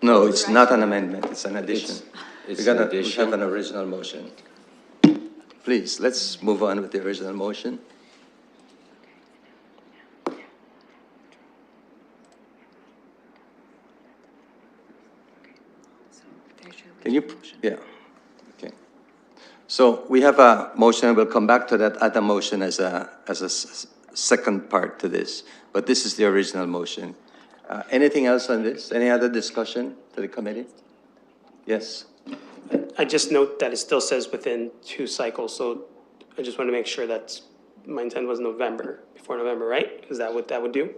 No, it's not an amendment, it's an addition. It's We an have addition. an original motion. Please, let's move on with the original motion. Can you, yeah, okay. So we have a motion, we'll come back to that other motion as a second part to this, but this is the original motion. Anything else on this? Any other discussion to the committee? Yes? I just note that it still says within 2 cycles, so I just want to make sure that my intent was November, before November, right? Is that what that would do?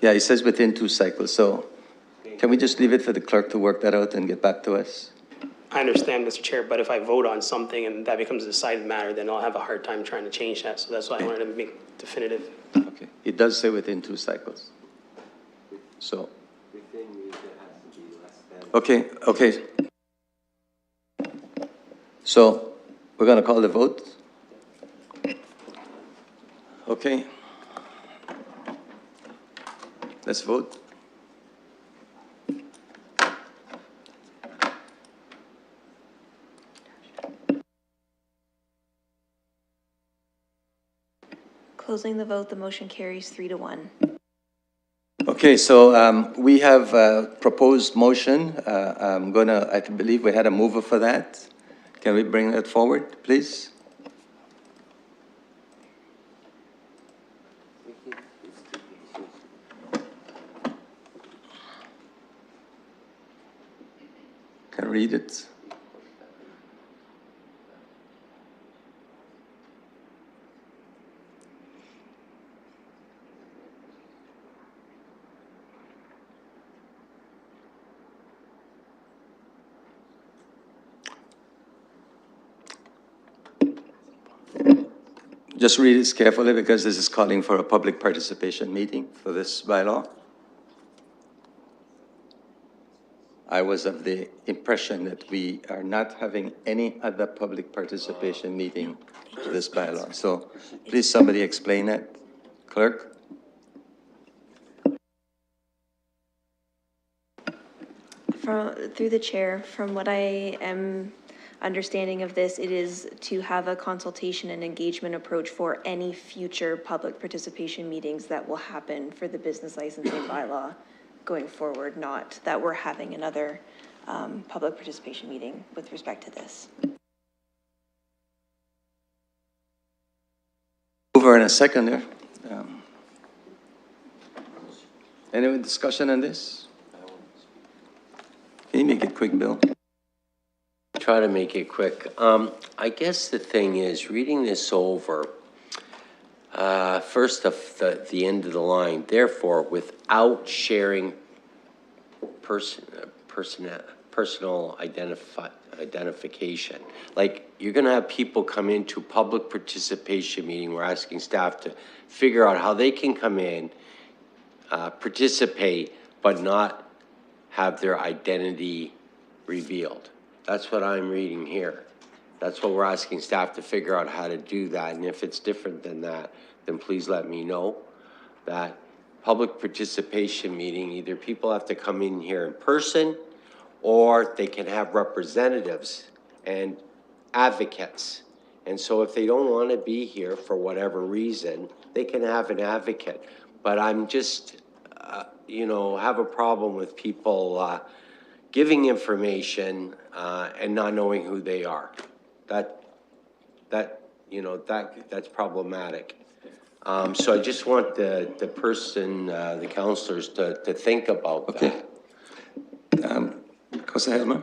Yeah, it says within 2 cycles, so can we just leave it for the clerk to work that out and get back to us? I understand, Mr. Chair, but if I vote on something and that becomes a decided matter, then I'll have a hard time trying to change that, so that's why I wanted to make definitive. Okay, it does say within 2 cycles. So. Okay, okay. So, we're gonna call the vote? Okay. Let's vote. Closing the vote, the motion carries 3-1. Okay, so we have a proposed motion. I believe we had a mover for that. Can we bring that forward, please? Can I read it? Just read this carefully because this is calling for a public participation meeting for this bylaw. I was of the impression that we are not having any other public participation meeting for this bylaw. So please somebody explain that. Clerk? Through the chair, from what I am understanding of this, it is to have a consultation and engagement approach for any future public participation meetings that will happen for the business licensing bylaw going forward, not that we're having another public participation meeting with respect to this. Over in a second there. Any discussion on this? Can you make it quick, Bill? Try to make it quick. I guess the thing is, reading this over, first the end of the line, therefore, without sharing personal identification. Like, you're gonna have people come into public participation meeting, we're asking staff to figure out how they can come in, participate, but not have their identity revealed. That's what I'm reading here. That's what we're asking staff to figure out how to do that. And if it's different than that, then please let me know. That public participation meeting, either people have to come in here in person or they can have representatives and advocates. And so if they don't want to be here for whatever reason, they can have an advocate. But I'm just, have a problem with people giving information and not knowing who they are. That's problematic. So I just want the person, the counselors to think about that. Councilor Helmer?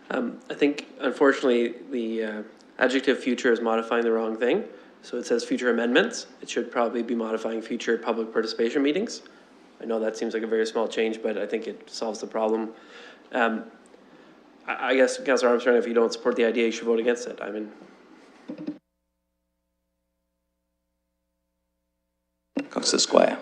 I think, unfortunately, the adjective future is modifying the wrong thing. So it says future amendments. It should probably be modifying future public participation meetings. I know that seems like a very small change, but I think it solves the problem. I guess, Councillor Armstrong, if you don't support the idea, you should vote against it. I mean. Councilor Squire.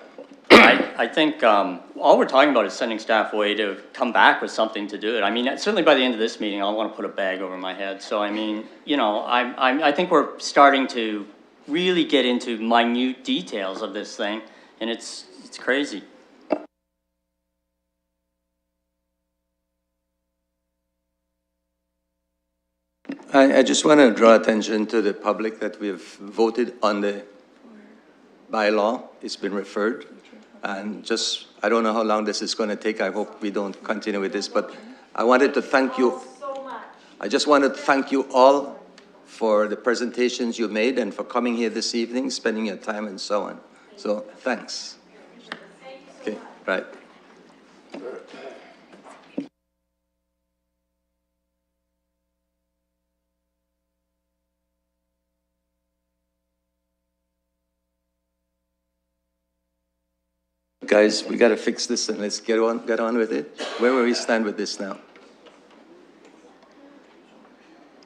I think all we're talking about is sending staff away to come back with something to do it. I mean, certainly by the end of this meeting, I don't want to put a bag over my head. So, I mean, I think we're starting to really get into minute details of this thing, and it's crazy. I just want to draw attention to the public that we have voted on the bylaw. It's been referred. And just, I don't know how long this is going to take. I hope we don't continue with this, but I wanted to thank you. I just wanted to thank you all for the presentations you made and for coming here this evening, spending your time and so on. So, thanks. Okay, right. Guys, we got to fix this and let's get on with it. Where will we stand with this now?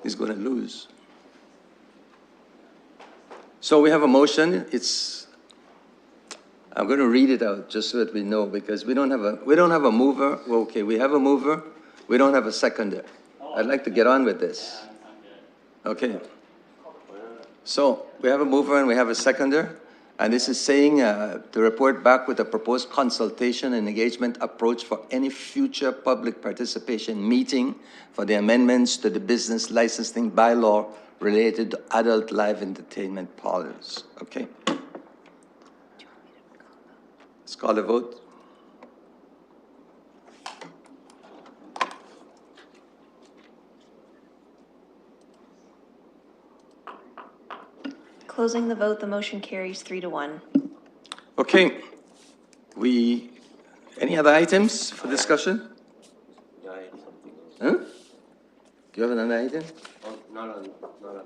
He's going to lose. So we have a motion. I'm going to read it out just so that we know, because we don't have a mover. Well, okay, we have a mover. We don't have a seconder. I'd like to get on with this. Okay. So we have a mover and we have a seconder. And this is saying to report back with a proposed consultation and engagement approach for any future public participation meeting for the amendments to the business licensing bylaw related to adult live entertainment parlors. Okay. Let's call the vote. Closing the vote, the motion carries 3-1. Okay. Any other items for discussion? Huh? Do you have another item? Not on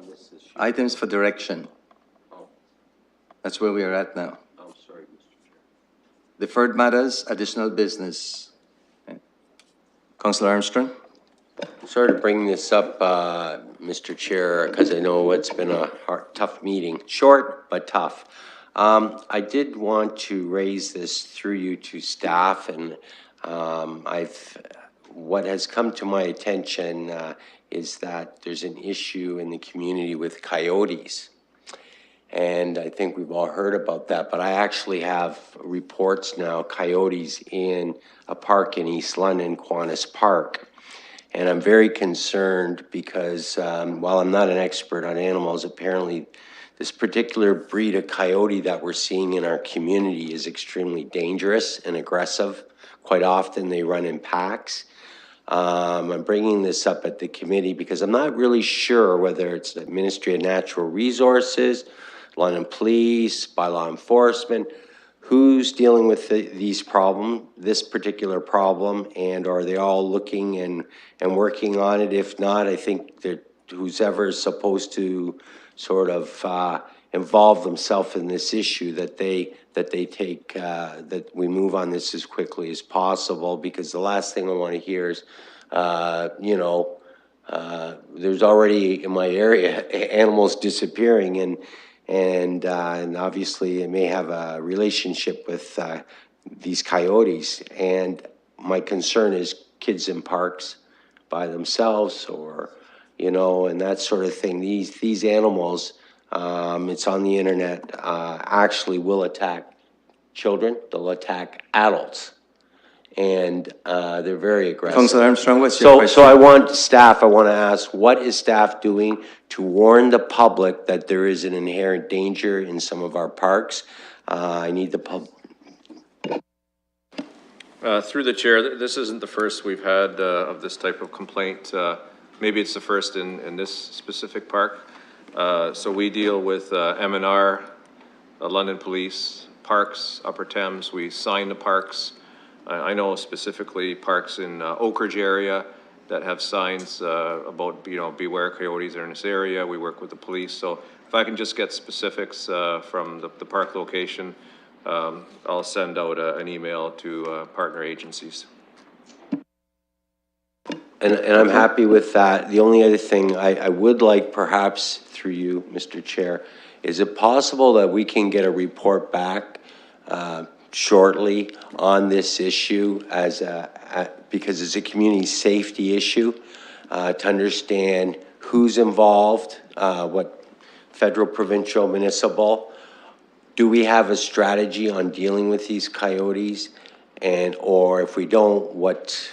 this issue. Items for direction. Oh. That's where we are at now. I'm sorry, Mr. Chair. Deferred matters, additional business. Okay. Councilor Armstrong? Sorry to bring this up, Mr. Chair, because I know it's been a tough meeting. Short, but tough. I did want to raise this through you to staff, and what has come to my attention is that there's an issue in the community with coyotes. And I think we've all heard about that, but I actually have reports now, coyotes in a park in East London, Kiwanis Park. And I'm very concerned because while I'm not an expert on animals, apparently this particular breed of coyote that we're seeing in our community is extremely dangerous and aggressive. Quite often they run in packs. I'm bringing this up at the committee because I'm not really sure whether it's the Ministry of Natural Resources, London Police, by law enforcement, who's dealing with this particular problem, and are they all looking and working on it? If not, I think that who's ever is supposed to sort of involve themselves in this issue, that we move on this as quickly as possible, because the last thing I want to hear is, there's already in my area animals disappearing, and obviously it may have a relationship with these coyotes. And my concern is kids in parks by themselves, or, and that sort of thing. These animals, it's on the internet, actually will attack children, they'll attack adults. And they're very aggressive. Councilor Armstrong, what's your question? So I want to ask, what is staff doing to warn the public that there is an inherent danger in some of our parks? I need the public. Through the chair, this isn't the first we've had of this type of complaint. Maybe it's the first in this specific park. So we deal with M&R, London Police, Parks, Upper Thames. We sign the parks. I know specifically parks in Oakridge area that have signs about, beware coyotes are in this area. We work with the police. So if I can just get specifics from the park location, I'll send out an email to partner agencies. And I'm happy with that. The only other thing I would like, perhaps through you, Mr. Chair, is it possible that we can get a report back shortly on this issue because it's a community safety issue, to understand who's involved, what federal, provincial, municipal. Do we have a strategy on dealing with these coyotes? Or if we don't, what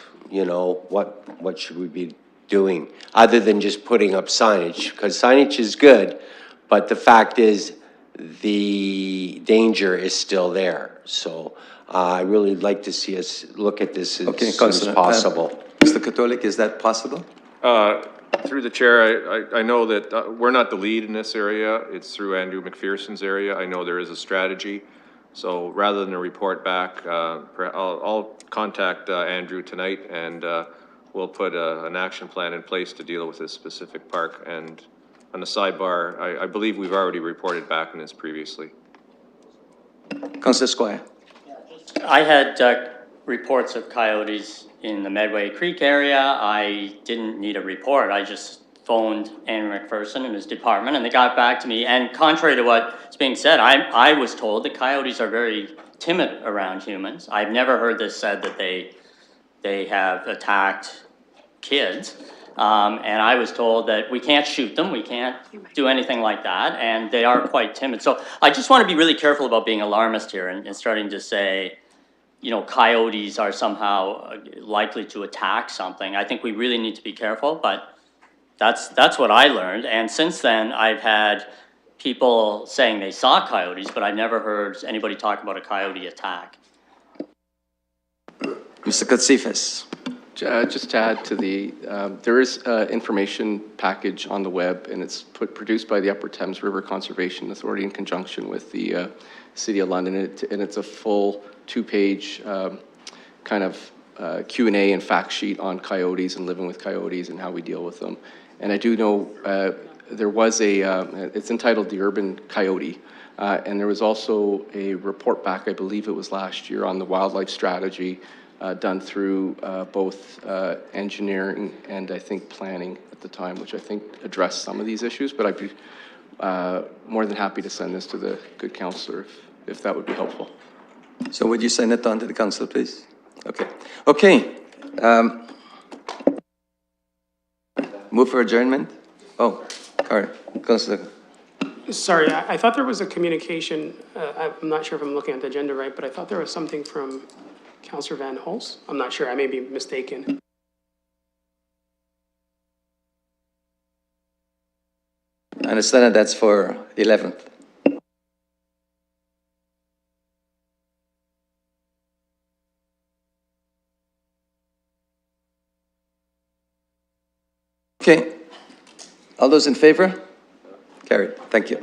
should we be doing, other than just putting up signage? Because signage is good, but the fact is, the danger is still there. So I really like to see us look at this as soon as Councillor, possible. Mr. Katolik, is that possible? Through the chair, I know that we're not the lead in this area. It's through Andrew McPherson's area. I know there is a strategy. So rather than a report back, I'll contact Andrew tonight, and we'll put an action plan in place to deal with this specific park. And on the sidebar, I believe we've already reported back on this previously. Councillor Squire. I had reports of coyotes in the Medway Creek area. I didn't need a report. I just phoned Andrew McPherson and his department, and they got back to me. And contrary to what's being said, I was told that coyotes are very timid around humans. I've never heard this said that they have attacked kids. And I was told that we can't shoot them, we can't do anything like that, and they are quite timid. So I just want to be really careful about being alarmist here and starting to say, you know, coyotes are somehow likely to attack something. I think we really need to be careful, but that's what I learned. And since then, I've had people saying they saw coyotes, but I've never heard anybody talk about a coyote attack. Mr. Katsifas. Just to add to the, there is information package on the web, and it's produced by the Upper Thames River Conservation Authority in conjunction with the City of London, and it's a full 2-page kind of Q&A and fact sheet on coyotes and living with coyotes and how we deal with them. And I do know there was it's entitled The Urban Coyote, and there was also a report back, I believe it was last year, on the wildlife strategy done through both engineering and I think planning at the time, which I think addressed some of these issues, but I'd be more than happy to send this to the good councillor if that would be helpful. So would you send it on to the council, please? Okay. Okay. Move for adjournment? Oh, all right. Councillor. Sorry, I thought there was a communication, I'm not sure if I'm looking at the agenda right, but I thought there was something from Councillor Van Holst. I'm not sure, I may be mistaken. I understand that that's for 11th. Okay. All those in favor? Carried. Thank you.